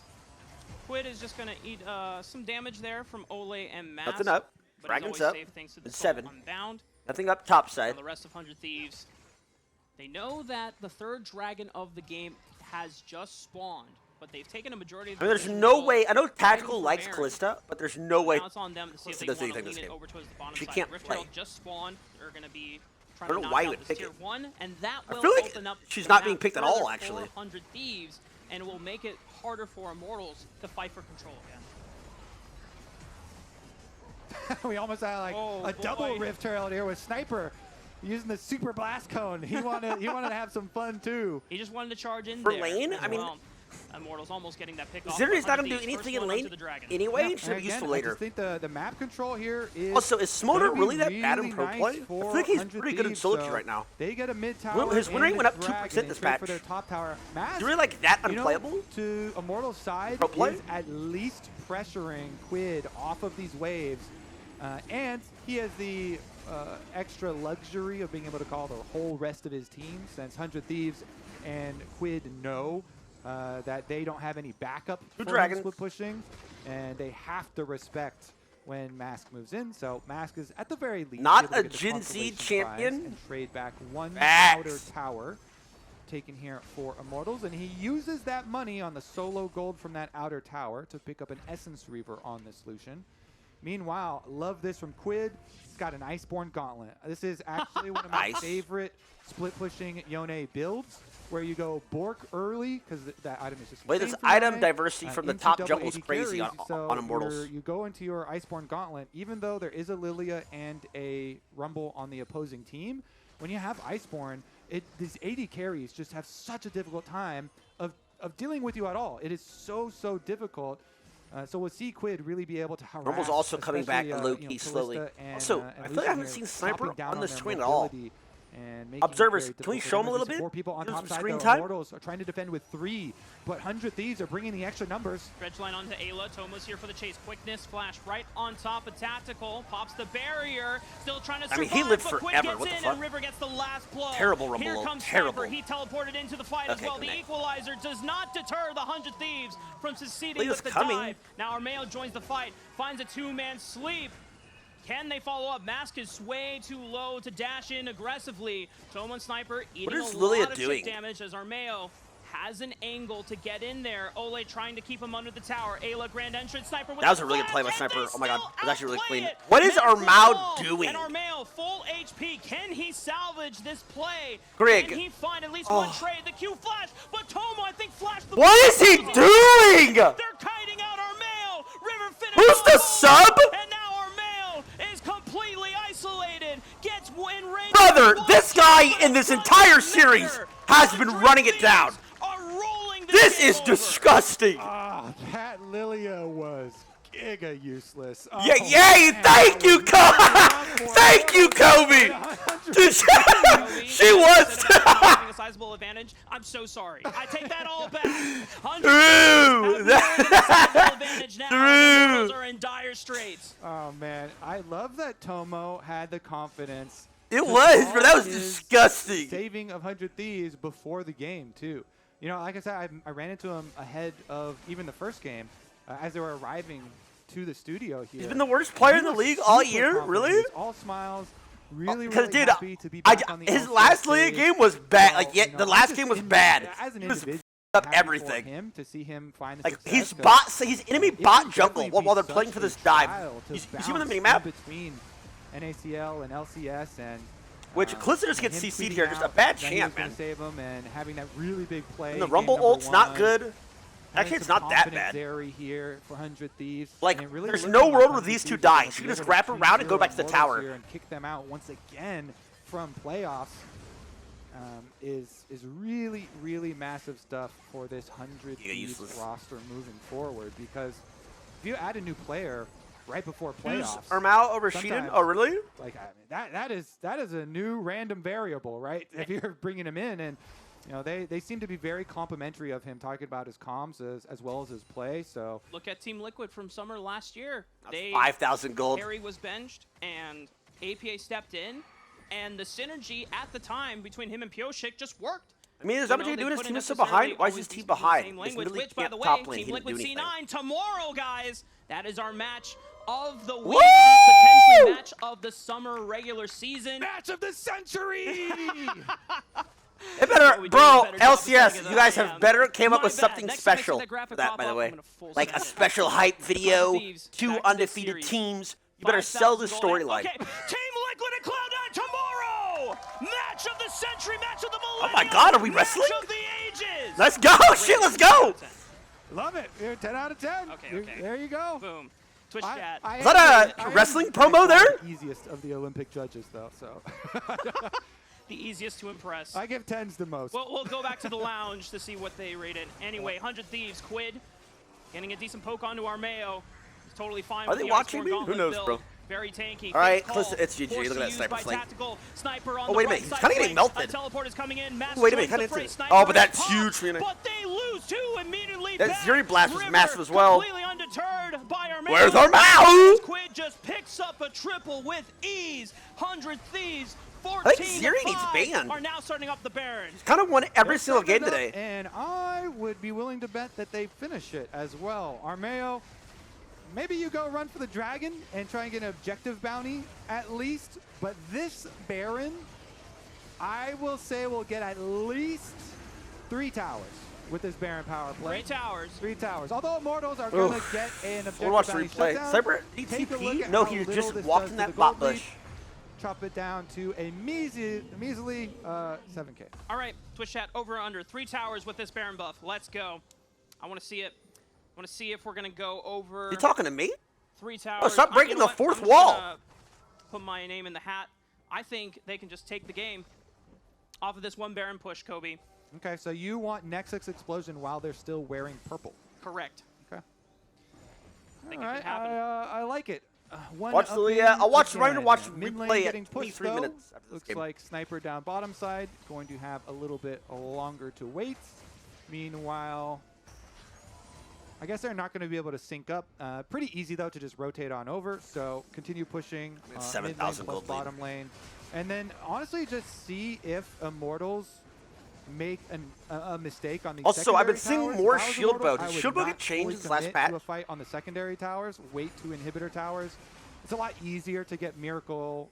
Quid is just going to eat some damage there from Ole and Mass. Nothing up. But Dragon's he's always up. safe thanks to the It's Soul 7. Unbound. Nothing up top Now side. the rest of 100 Thieves, they know that the third dragon of the game has just spawned. but they've taken a majority of I the mean, there's decision no control, way. I know fighting Tactical for likes Baron. Callista, but there's no way. Now it's on them to see if Callista they does want to anything lean this it game. over towards the bottom She side. can't Rift play. Herald just spawned. They're going to be trying I to don't know knock why you out would this pick tier it. 1, and that I will feel like open up she's the not map being picked at all, further actually. for 100 Thieves, and it will make it harder for Immortals to fight for control again. We almost had like Oh, a boy. double Rift Herald here with Sniper using the super blast cone. He wanted to have some fun too. He just wanted to charge in For there. lane? as I mean, well. Immortals almost getting that pick off. Zeri's not 100 gonna do Thieves, anything first in one onto lane the dragon. anyway. Yeah, It's gonna and be again, useful I later. just think the map control here is Also, is Smolder gonna be really that bad in pro nice play? I for think he's 100 pretty good in Thieves, solo so queue right now. They get a mid tower. Well, his win rate and went a up 2% dragon this and trade match. for their top tower. Mask, Is it really like that you know, unplayable? to Immortal's side Pro play? is at least pressuring Quid off of these waves, and he has the extra luxury of being able to call the whole rest of his team, since 100 Thieves and Quid know that they don't have any backup for dragon. split pushing, and they have to respect when Mask moves in. So Mask is at the very least Not able to a get the Gen Z consolation prize champion? and trade back one Facts. outer tower taken here for Immortals, and he uses that money on the solo gold from that outer tower to pick up an Essence Reaver on this Lucian. Meanwhile, love this from Quid. He's got an Iceborne Gauntlet. This is actually one of my Nice. favorite split pushing Yone builds, where you go Bork early because that item is just Wait, insane this for item Yone, diversity from the into top double jungle is 80 crazy carries, so on Immortals. you go into your Iceborne Gauntlet, even though there is a Lilia and a Rumble on the opposing team. When you have Iceborne, these 80 carries just have such a difficult time of dealing with you at all. It is so difficult. So we'll see Quid really be able to harass. Rumble's also coming back especially, low-key slowly. Callista and, Also, and I feel like I Lucian haven't here, seen Sniper chopping down on this their screen at all. mobility and making it Observers, very can we difficult show for him a little There's bit? 4 people on Give him top some side. screen The time? Immortals are trying to defend with 3, but 100 Thieves are bringing the extra numbers. Stretch line onto Ayla. Tomo's here for the chase. Quickness, flash right on top of Tactical. Pops the barrier. Still trying to I survive, mean, he lived but Quid forever. gets What the in, fuck? and River gets the last blow. Terrible Rumble Here low. comes Terrible. Sniper. He teleported into the fight as Okay, well. The connect. equalizer does not deter the 100 Thieves from succeeding Leah's with the coming. dive. Now Armeo joins the fight. Finds a 2-man sleep. Can they follow up? Mask is way too low to dash in aggressively. Tomo and Sniper eating is a Lilia lot of doing? chip damage as Armeo has an angle to get in there. Ole trying to keep him under the tower. Ayla grand entrance. Sniper with That was the a really good play flash, by and Sniper. they Oh my god, still it was actually really outplay clean. it. What is Mask Armao will fall, doing? And Armeo full HP. Can he salvage this play? Greg. Can he find at least one trade? The Q flash, but Tomo I think flashed the What is he doing? They're kiting out Armeo. River finished. Who's the sub? And now Armeo is completely isolated. Gets in range. Brother, this guy in this entire series has been running it down. This is disgusting. Ah, that Lilia was giga useless. Oh, Yeah, yay! man. Thank you, Kobe. Thank you, Kobe. She was. Having a sizable advantage. I'm so sorry. I take that all back. True. Advantage now. The Immortals are in dire straits. Oh man, I love that Tomo had the confidence. It to was, call bro. That was his disgusting. Saving of 100 Thieves before the game too. You know, like I said, I ran into him ahead of even the first game as they were arriving to the studio here. He's been the worst player in He the was league all super year, confident. really? He was all smiles. Really, Because, really dude, happy to be back on the his All-Star last Liga stage. game was bad. So, Like, yeah, you know, the I'm last just game was in- bad. As an He was individual, up happy for everything. him to see him find the Like, success, he's 'cause bot, his enemy it bot can jungle definitely while they're be playing such for a this dive. trial to You see him on the bounce mini map? in between NACL and LCS and Which Callista just and gets him CC'd tweeting here. Just a out bad that he was champ, gonna man. Save him and having that really big play. And the in Rumble game ult's number not one. good. Actually, it's not that bad. Zeri here for 100 Thieves. Like, and it really there's looked no like world where 100 these two Thieves die. was She can just able to wrap around and go 2-0 back to the Immortals tower. here and kick them out once again from playoffs. Is really, really massive stuff for this 100 Yeah, Thieves useless. roster moving forward, because if you add a new player right before Who's playoffs, Armao over Sheehan? sometimes- Oh, really? like I mean, that is a new random variable, right? If you're bringing him in, and you know they seem to be very complimentary of him, talking about his comms as well as his play. So Look at Team Liquid from summer last year. They 5,000 gold. Harry was benched and APA stepped in, and the synergy at the time between him and Pioshik just worked. I mean, is You that what know, you're they doing? His couldn't team is so necessarily behind? Why is always his be team speaking the behind? same It's language, literally which, by can't the way, top lane. Team He didn't Liquid do anything. C9 tomorrow, guys. That is our match of the week, Woo! potentially match of the summer regular season. match of the century. It better, we do bro. a better job of saying LCS, it you than guys I have am. better came up My with bad. something Next time I see special that graphic for that, pop by the up, way. I'm gonna full Like a send it. special hype video, Thieves, 2 back to the undefeated series. teams. You better sell this 5,000 gold. storyline. Okay, Team Liquid and Cloud9 tomorrow. Match of the century, match of the Oh millennium. my God, are we match wrestling? of the ages. Let's go! Shit, let's go! Love it. You're 10 out of 10. Okay. There you go. Boom. Twitch chat. Is that a wrestling promo there? The easiest of the Olympic judges, though. So The easiest to impress. I give 10s the most. Well, we'll go back to the lounge to see what they rated. Anyway, 100 Thieves, Quid, getting a decent poke onto Armeo. He's totally fine Are with they the watching Iceborne me? Who Gauntlet knows, build. bro? Very tanky. All right, Fake listen, call. it's GG. Forced Look to at that use sniper by flank. Tactical. Sniper on Oh, the wait a right minute, he's side kinda getting flank. melted. A teleport is coming in. Master Wait a minute, joins kinda the fray. into- Sniper oh, but that's is huge popped, for you. But they lose too immediately. That back. Zuri blast was River massive as well. Completely undeterred by Armeo. Where's Armeo? Quid just picks up a triple with ease. 100 Thieves. 14 I think Zuri needs 5 banned. are now starting up the Baron. Kind of won every They're single game starting it today. up, and I would be willing to bet that they finish it as well. Armeo, maybe you go run for the dragon and try and get an objective bounty at least, but this Baron, I will say will get at least 3 towers with this Baron power play. 3 towers. 3 towers. Although Immortals are going to Oof. get an objective We'll watch the bounty replay. shutdown. Cyber Take a look DTP? at No, how he little just this walked does in to that the bot gold lead. bush. Chop it down to a measly 7K. All right, Twitch chat, over or under 3 towers with this Baron buff. Let's go. I want to see it. I want to see if we're going to go over You talking to me? 3 towers. stop breaking You know the what? fourth I'm just wall. gonna put my name in the hat. I think they can just take the game off of this one Baron push, Kobe. Okay, so you want Nexus Explosion while they're still wearing purple. Correct. Okay. Think All it right, could happen. I like it. Watch the up I'll watch. in I'm gonna watch again. Mid lane replay getting at pushed, 23 though. minutes after this Looks game. like Sniper down bottom side, going to have a little bit longer to wait. Meanwhile, I guess they're not going to be able to sync up. Pretty easy though to just rotate on over. So continue pushing It's mid lane 7,000 plus gold lead. bottom lane, and then honestly just see if Immortals make a mistake on these Also, I've been secondary seeing towers. more If I was shield Immortals, bow. I Did would shield bow not get changed fully since last commit patch? to a fight on the secondary towers. Wait to inhibitor towers. It's a lot easier to get miracle,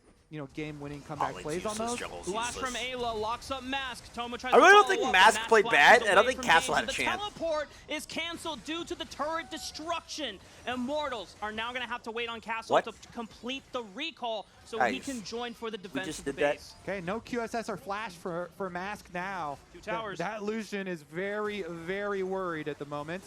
game-winning comeback Ollie's plays on useless, those. Juggle's Blast from useless. Ayla locks up Mask. Tomo tries I really to don't think follow up, Mask but played flashes bad. I don't away think from Castle danger. had a chance. The teleport is canceled due to the turret destruction. Immortals are now going to have to wait on Castle What? to complete the recall so he Nice. can join for the defense just of the did that. base. Okay, no QSS or flash for Mask now. 2 towers. That Lucian is very, very worried at the moment.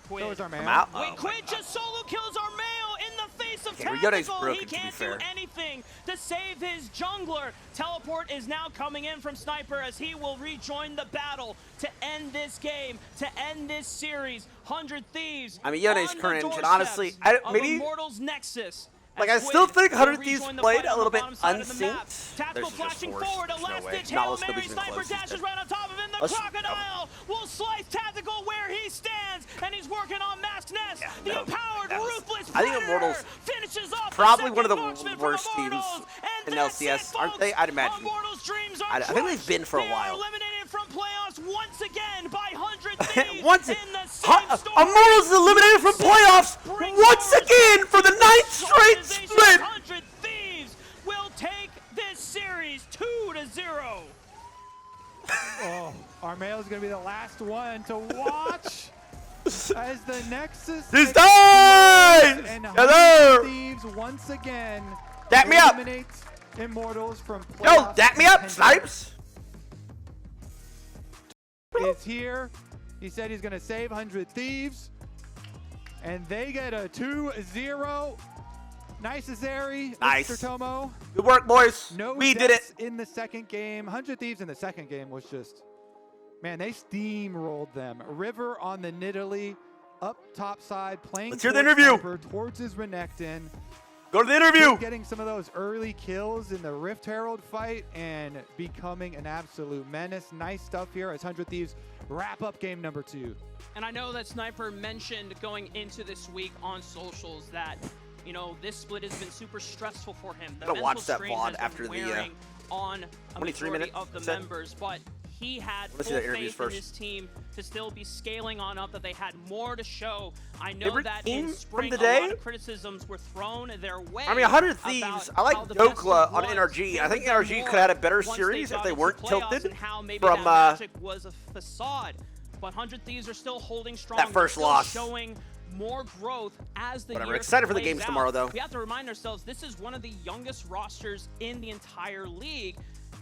Quid. So is Armeo. I'm out. Wait, Oh, Quid just solo kills Armeo in the face of Okay, Ryoda's Tactical. broken, He to be can't fair. do anything to save his jungler. Teleport is now coming in from Sniper as he will rejoin the battle to end this game, to end this series. 100 Thieves. I mean, Yone's on the cringe, and doorsteps honestly, of maybe- Immortals Nexus. Like, as I still Quid think will 100 Thieves rejoin the played fight a on little the bit bottom side of the map. unsynced. Tactical Theirs is just flashing forced. forward. A There's no last way. ditch Nah, Hail let's Mary. nobody's gonna Sniper close this dashes bit. right on top of him. The Let's- Crocodile will slice Tactical where he stands, and he's working on Mask's Nest. Yeah, The no, empowered, that was- ruthless I think Predator Immortals finishes off probably the one of the second marksman worst from teams Immortals. And in that's LCS, it, aren't they? folks. I'd imagine. Immortals' dreams are I think they've crushed. been for a They while. are eliminated from playoffs once again by 100 Thieves Once in the same story. Immortals is eliminated from playoffs once again for the 9th straight Organization split. 100 Thieves will take this series 2-0. Oh, Armeo's going to be the last one to watch as the Nexus This time! and Hello! 100 Thieves once again Dap me up! eliminate Immortals from Yo, playoff dap me up, contention. Snipes! Is here. He said he's going to save 100 Thieves. And they get a 2-0. Nice, Azeri. Nice. Mr. Tomo. Good work, boys. No We did deaths it. in the second game. 100 Thieves in the second game was just, man, they steamrolled them. River on the Nidalee, up top side, playing Let's hear the towards interview. Sniper, towards his Renekton. Go to the interview. Getting some of those early kills in the Rift Herald fight and becoming an absolute menace. Nice stuff here as 100 Thieves wrap up game number 2. And I know that Sniper mentioned going into this week on socials that, this split has been super stressful for him. The Gotta mental watch that strain VOD has been after the, wearing on a 23 majority minutes, of the is that? members, but he had Let's see full the interviews faith in first. his team to still be scaling on up, that they had more to show. I know Favorite that team in from spring, the a day? lot of criticisms were thrown their way. I mean, 100 about Thieves, I like how the best of Dokla on ones NRG. I think favored them NRG more could have had a better once series if got they into weren't playoffs tilted and how maybe from that magic was a facade. But 100 Thieves are still holding strong. that first They're still loss. showing more growth as the Whatever. year Excited for the plays games out. tomorrow, though. We have to remind ourselves this is one of the youngest rosters in the entire league.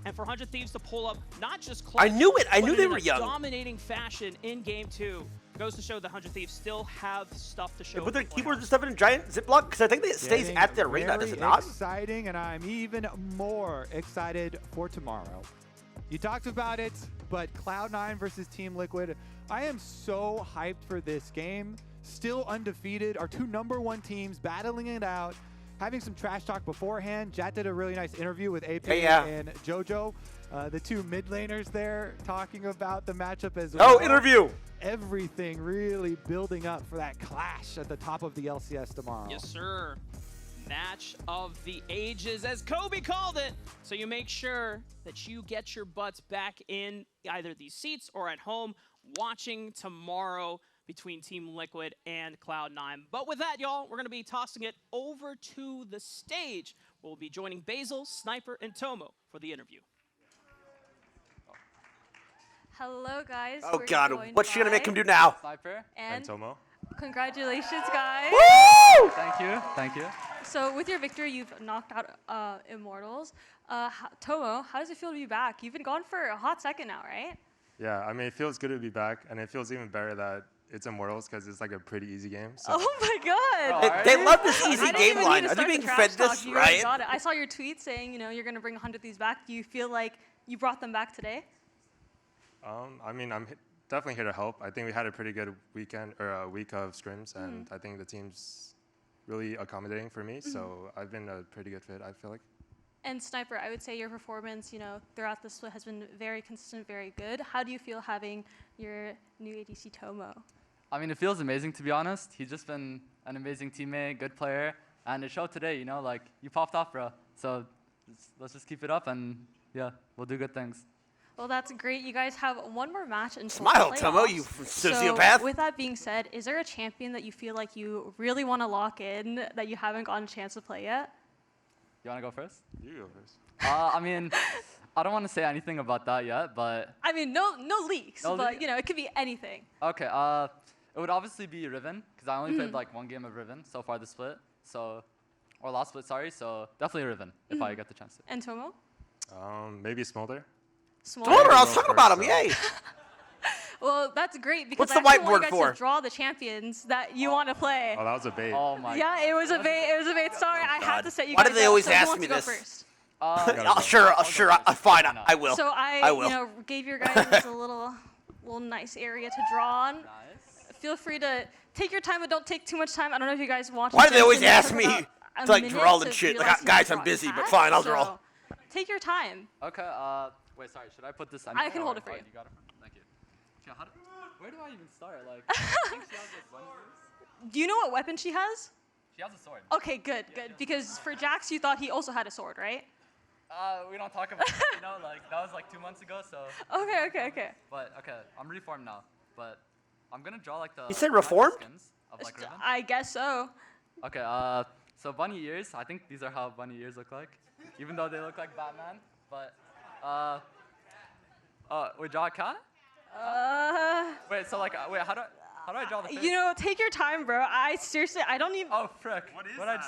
And for 100 Thieves to pull up not just clutch, I knew it. I but knew they in were a young. dominating fashion in Game 2 goes to show that 100 Thieves still have stuff to show. They put their for the keyboards playoffs. and stuff in a giant Ziploc because I think it stays Getting at the arena, does it not? Exciting, and I'm even more excited for tomorrow. You talked about it, but Cloud9 versus Team Liquid. I am so hyped for this game. Still undefeated. Our two #1 teams battling it out. Having some trash talk beforehand. Jat did a really nice interview with AP and JoJo, the two mid laners there, talking about the matchup as well. Oh, interview! Everything really building up for that clash at the top of the LCS tomorrow. Yes, sir. Match of the ages, as Kobe called it. So you make sure that you get your butts back in either these seats or at home watching tomorrow between Team Liquid and Cloud9. But with that, y'all, we're going to be tossing it over to the stage. We'll be joining Basil, Sniper, and Tomo for the interview. Hello, guys. Oh, We're God. joined What's she going to make by- him do now? Sniper. And Tomo. congratulations, guys. Woo! Thank you. Thank you. So with your victory, you've knocked out Immortals. Tomo, how does it feel to be back? You've been gone for a hot second now, right? Yeah, I mean, it feels good to be back, and it feels even better that it's Immortals because it's like a pretty easy game. So. Oh my God! They love this easy I didn't game even line. need to Are you start being the fed trash talk. this, You already Ryan? got it. I saw your tweet saying, you're going to bring 100 Thieves back. Do you feel like you brought them back today? I mean, I'm definitely here to help. I think we had a pretty good weekend or a week of scrims, and I think the team's really accommodating for me. So I've been a pretty good fit, I feel like. And Sniper, I would say your performance, throughout the split has been very consistent, very good. How do you feel having your new ADC Tomo? I mean, it feels amazing, to be honest. He's just been an amazing teammate, good player, and it showed today, like, you popped off, bro. So let's just keep it up, and yeah, we'll do good things. Well, that's great. You guys have one more match until Smile, the Tomo, playoffs. you sociopath. So with that being said, is there a champion that you feel like you really want to lock in that you haven't gotten a chance to play yet? You want to go first? You go first. I mean, I don't want to say anything about that yet, but... I mean, no leaks, No but, leak? it could be anything. Okay, it would obviously be Riven, because I only played, like, one game of Riven so far this split, or last split, sorry, so definitely Riven, if I get the chance to. And Tomo? Maybe Smolder. Smolder, I was talking about him, yay. Well, that's great because What's the I actually want whiteboard you guys for? to draw the champions that you want to play. Oh, that was a bait. Oh my Yeah, it was a bait. It was a bait. Sorry, I had to set you Why guys do they up. always So who ask wants me to go this? first? Sure, fine, I will. So I will. gave your guys a little nice area to draw on. Nice. Feel free to take your time, but don't take too much time. I don't know if you guys watch. Why do they always Jensen, it ask took me about a to, like, minute draw to and shit? realize Like, who guys, the I'm draw busy, you but had, fine, I'll so draw. Take your time. Okay, wait, sorry, should I put this I can hold it for you. You got it? Thank you. Yeah, where do I even start? Like, I think she has like one verse. Do you know what weapon she has? She has a sword. Okay, good. Because for Jax, you thought he also had a sword, right? We don't talk about it, like, that was like 2 months ago, so. Okay. But, okay, I'm reformed now, but I'm gonna draw like the. You said reformed? skins of, like, Riven. I guess so. Okay, so bunny ears, I think these are how bunny ears look like, even though they look like Batman, but, wait, draw a cat? Wait, so like, how do I draw the face? Take your time, bro. I don't even. Oh, frick. What is that?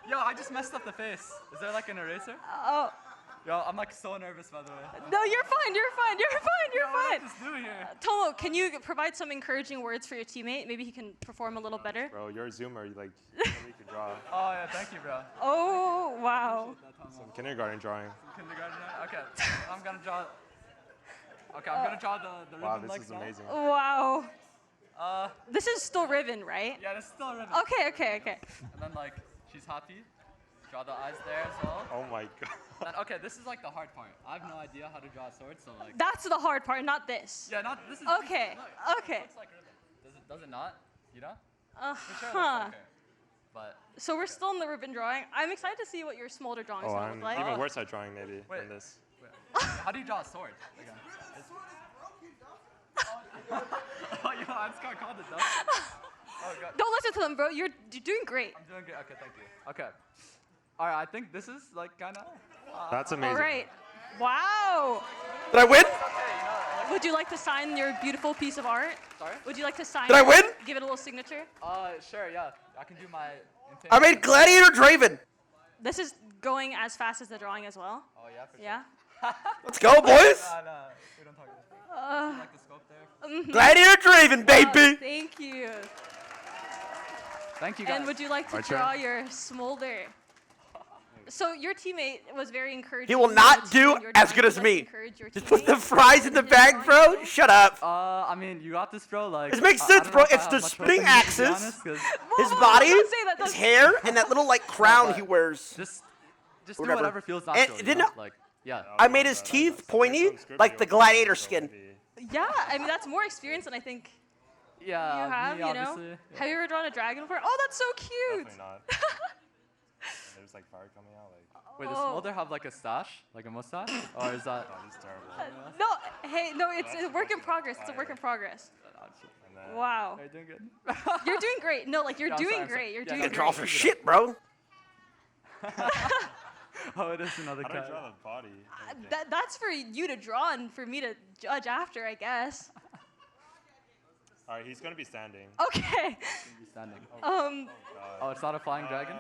Yo, I just messed up the face. Is there like an eraser? Oh. Yo, I'm like so nervous, by the way. No, you're fine. Yo, what did I just do here? Tomo, can you provide some encouraging words for your teammate? Maybe he can perform a little better. Bro, you're a zoomer. You can draw. Oh, yeah, thank you, bro. Oh, wow. Some kindergarten drawing. Kindergarten, okay. I'm gonna draw. Okay, I'm gonna draw the ribbon. Wow, this like is so. amazing. Wow. This is still Riven, right? Yeah, this is still a ribbon. Okay. And then like, she's happy. Draw the eyes there as well. Oh my god. Then, okay, this is like the hard part. I have no idea how to draw a sword, so like. That's the hard part, not this. Yeah, not this is. Okay, Look, okay. It looks like ribbon. Does it not? You know? For sure, it looks Huh. like her. But. So we're still in the ribbon drawing. I'm excited to see what your smolder drawing is Oh, gonna I'm look like. even worse at drawing maybe Wait. than this. How do you draw a sword? Again. Oh, you know, I just got called a dumb. Oh, God. Don't listen to them, bro. You're doing great. I'm doing good. Okay, thank you. Okay. All right, I think this is like kind of. That's amazing. All right. Wow. Did I win? Would you like to sign your beautiful piece of art? Sorry? Would you like to sign Did I it? win? Give it a little signature? Sure, yeah. I can do my. I made Gladiator Draven. This is going as fast as the drawing as well. Oh, yeah, for sure. Yeah? Let's go, boys. No, we don't talk about that. Like the scope there. Gladiator Draven, baby. Thank you. Thank you, guys. And would you like to My draw turn. your smolder? So your teammate was very encouraging. He will you not to do your as drawing. good as Would you like me. to encourage your Just put the teammate fries in the with his bag, drawing bro. as Shut up. I mean, you got this, bro. Like. This makes I sense, don't bro. know if I It's have the much spinning hope in you, to be axis, honest, 'cause well? his Whoa, body, don't say that, his don't- hair, and that little like crown but he wears. Just do Whatever. whatever feels And natural. You didn't know? I- Like, yeah. I made his teeth pointy like the gladiator skin. Yeah, I mean that's more experience than I think Yeah. you have. me, You know? obviously. Yeah. Have you ever drawn a dragon before? Oh, that's so cute. Definitely not. There's like fire coming out. Like, Wait, does Oh. Smolder have like a stash, like a mustache, or is that? oh, this is terrible. No, hey, no, it's a work in progress. It's a work in progress. And then, Wow. Are you doing good? You're doing great. No, like you're Yeah, I'm doing sorry, I'm sorry. great. You're Yeah, doing no, You draw great. for shit, bro. Oh, it is another How do I cat. draw the body? everything? That's for you to draw and for me to judge after, I guess. All right, he's gonna be standing. Okay. Be standing. Um. Oh, it's not a flying dragon.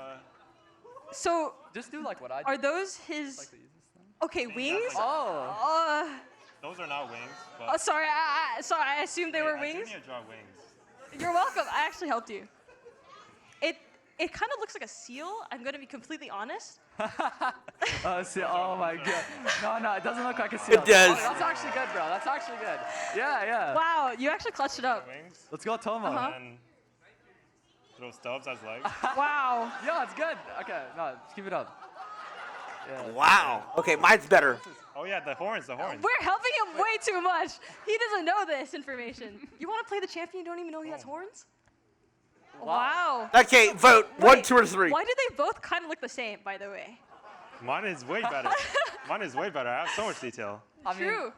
So Just do like what I do. are those his? Like the easiest thing. Okay, wings. Oh. Uh. Those are not wings, but. Oh, sorry. Sorry. I assumed they were I wings. do need to draw wings. You're welcome. I actually helped you. It kind of looks like a seal. I'm gonna be completely honest. Oh my god. No, it doesn't look like a seal. It does. Oh, that's actually good, bro. That's actually good. Yeah. Wow, you actually clutched it up. Wings. Let's go, Tomo. Uh-huh. And then throw stubs as legs. Wow. Yeah, it's good. Okay, no, just keep it up. Yeah. Wow. Okay, mine's better. Oh yeah, the horns. We're helping him way too much. He doesn't know this information. You want to play the champion? You don't even know he has horns? Wow. Okay, vote. One, Wait, 2, or 3. Why do they both kind of look the same, by the way? Mine is way better. Mine is way better. I have so much detail. I mean, True.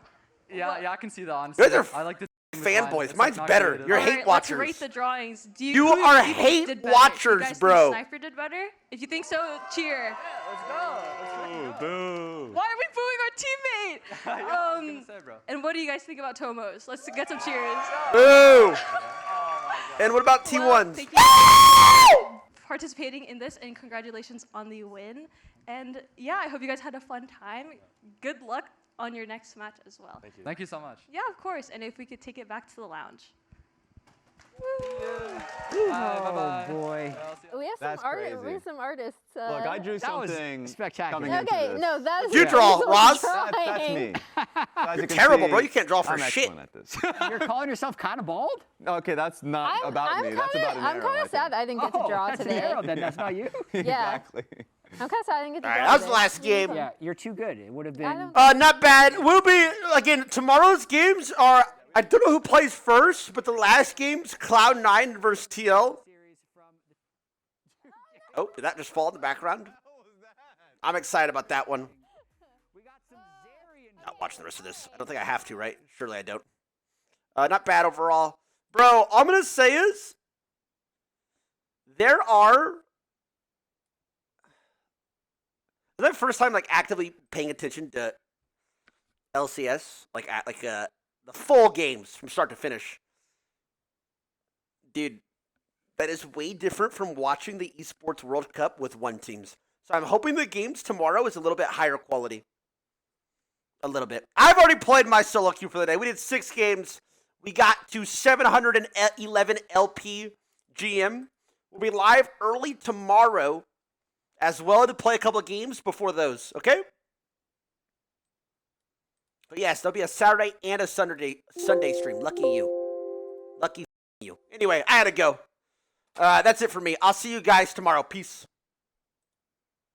yeah, I can see the honesty. You guys are I like the fanboys. It's, Mine's not better. creative. You're All hate right, watchers. Let's rate the drawings. Do You who are do you think hate did better? watchers, You guys bro. Think Sniper did better? If you think so, cheer. Let's go. Ooh, boo. Why are we booing our teammate? Yeah, I was gonna say, bro. And what do you guys think about Tomos? Let's get some cheers. Boo. And what about Well, T1s? thank you for participating in this, and congratulations on the win. And yeah, I hope you guys had a fun time. Good luck on your next match as well. Thank you. Thank you so much. Yeah, of course. And if we could take it back to the lounge. Bye-bye. Boy. We have That's some artists. crazy. We have some artists. Look, I drew That was something spectacular. coming into Okay, this. no, that's You draw, Roz. That's me. As you can Terrible, see, bro. You can't draw for I'm shit. excellent at this. You're calling yourself kind of bald? Okay, that's not about me. That's about an I'm arrow. kind of sad I didn't get to draw that's today. an arrow then. That's not you. Exactly. I'm kind of sad I didn't get to All right, draw that was the today. last game. Yeah, you're too good. It would have I been. don't- Not bad. We'll be, again, tomorrow's games are, I don't know who plays first, but the last game's Cloud9 versus TL. Oh, did that just fall in the background? I'm excited about that one. Not watching the rest of this. I don't think I have to, right? Surely I don't. Not bad overall. Bro, all I'm going to say is there are... Is that the first time like actively paying attention to LCS? Like the full games from start to finish. Dude, that is way different from watching the Esports World Cup with one teams. So I'm hoping the games tomorrow is a little bit higher quality. A little bit. I've already played my solo queue for the day. We did 6 games. We got to 711 LP GM. We'll be live early tomorrow as well to play a couple of games before those, okay? But yes, there'll be a Saturday and a Sunday stream. Lucky you. Lucky you. Anyway, I had to go. That's it for me. I'll see you guys tomorrow. Peace.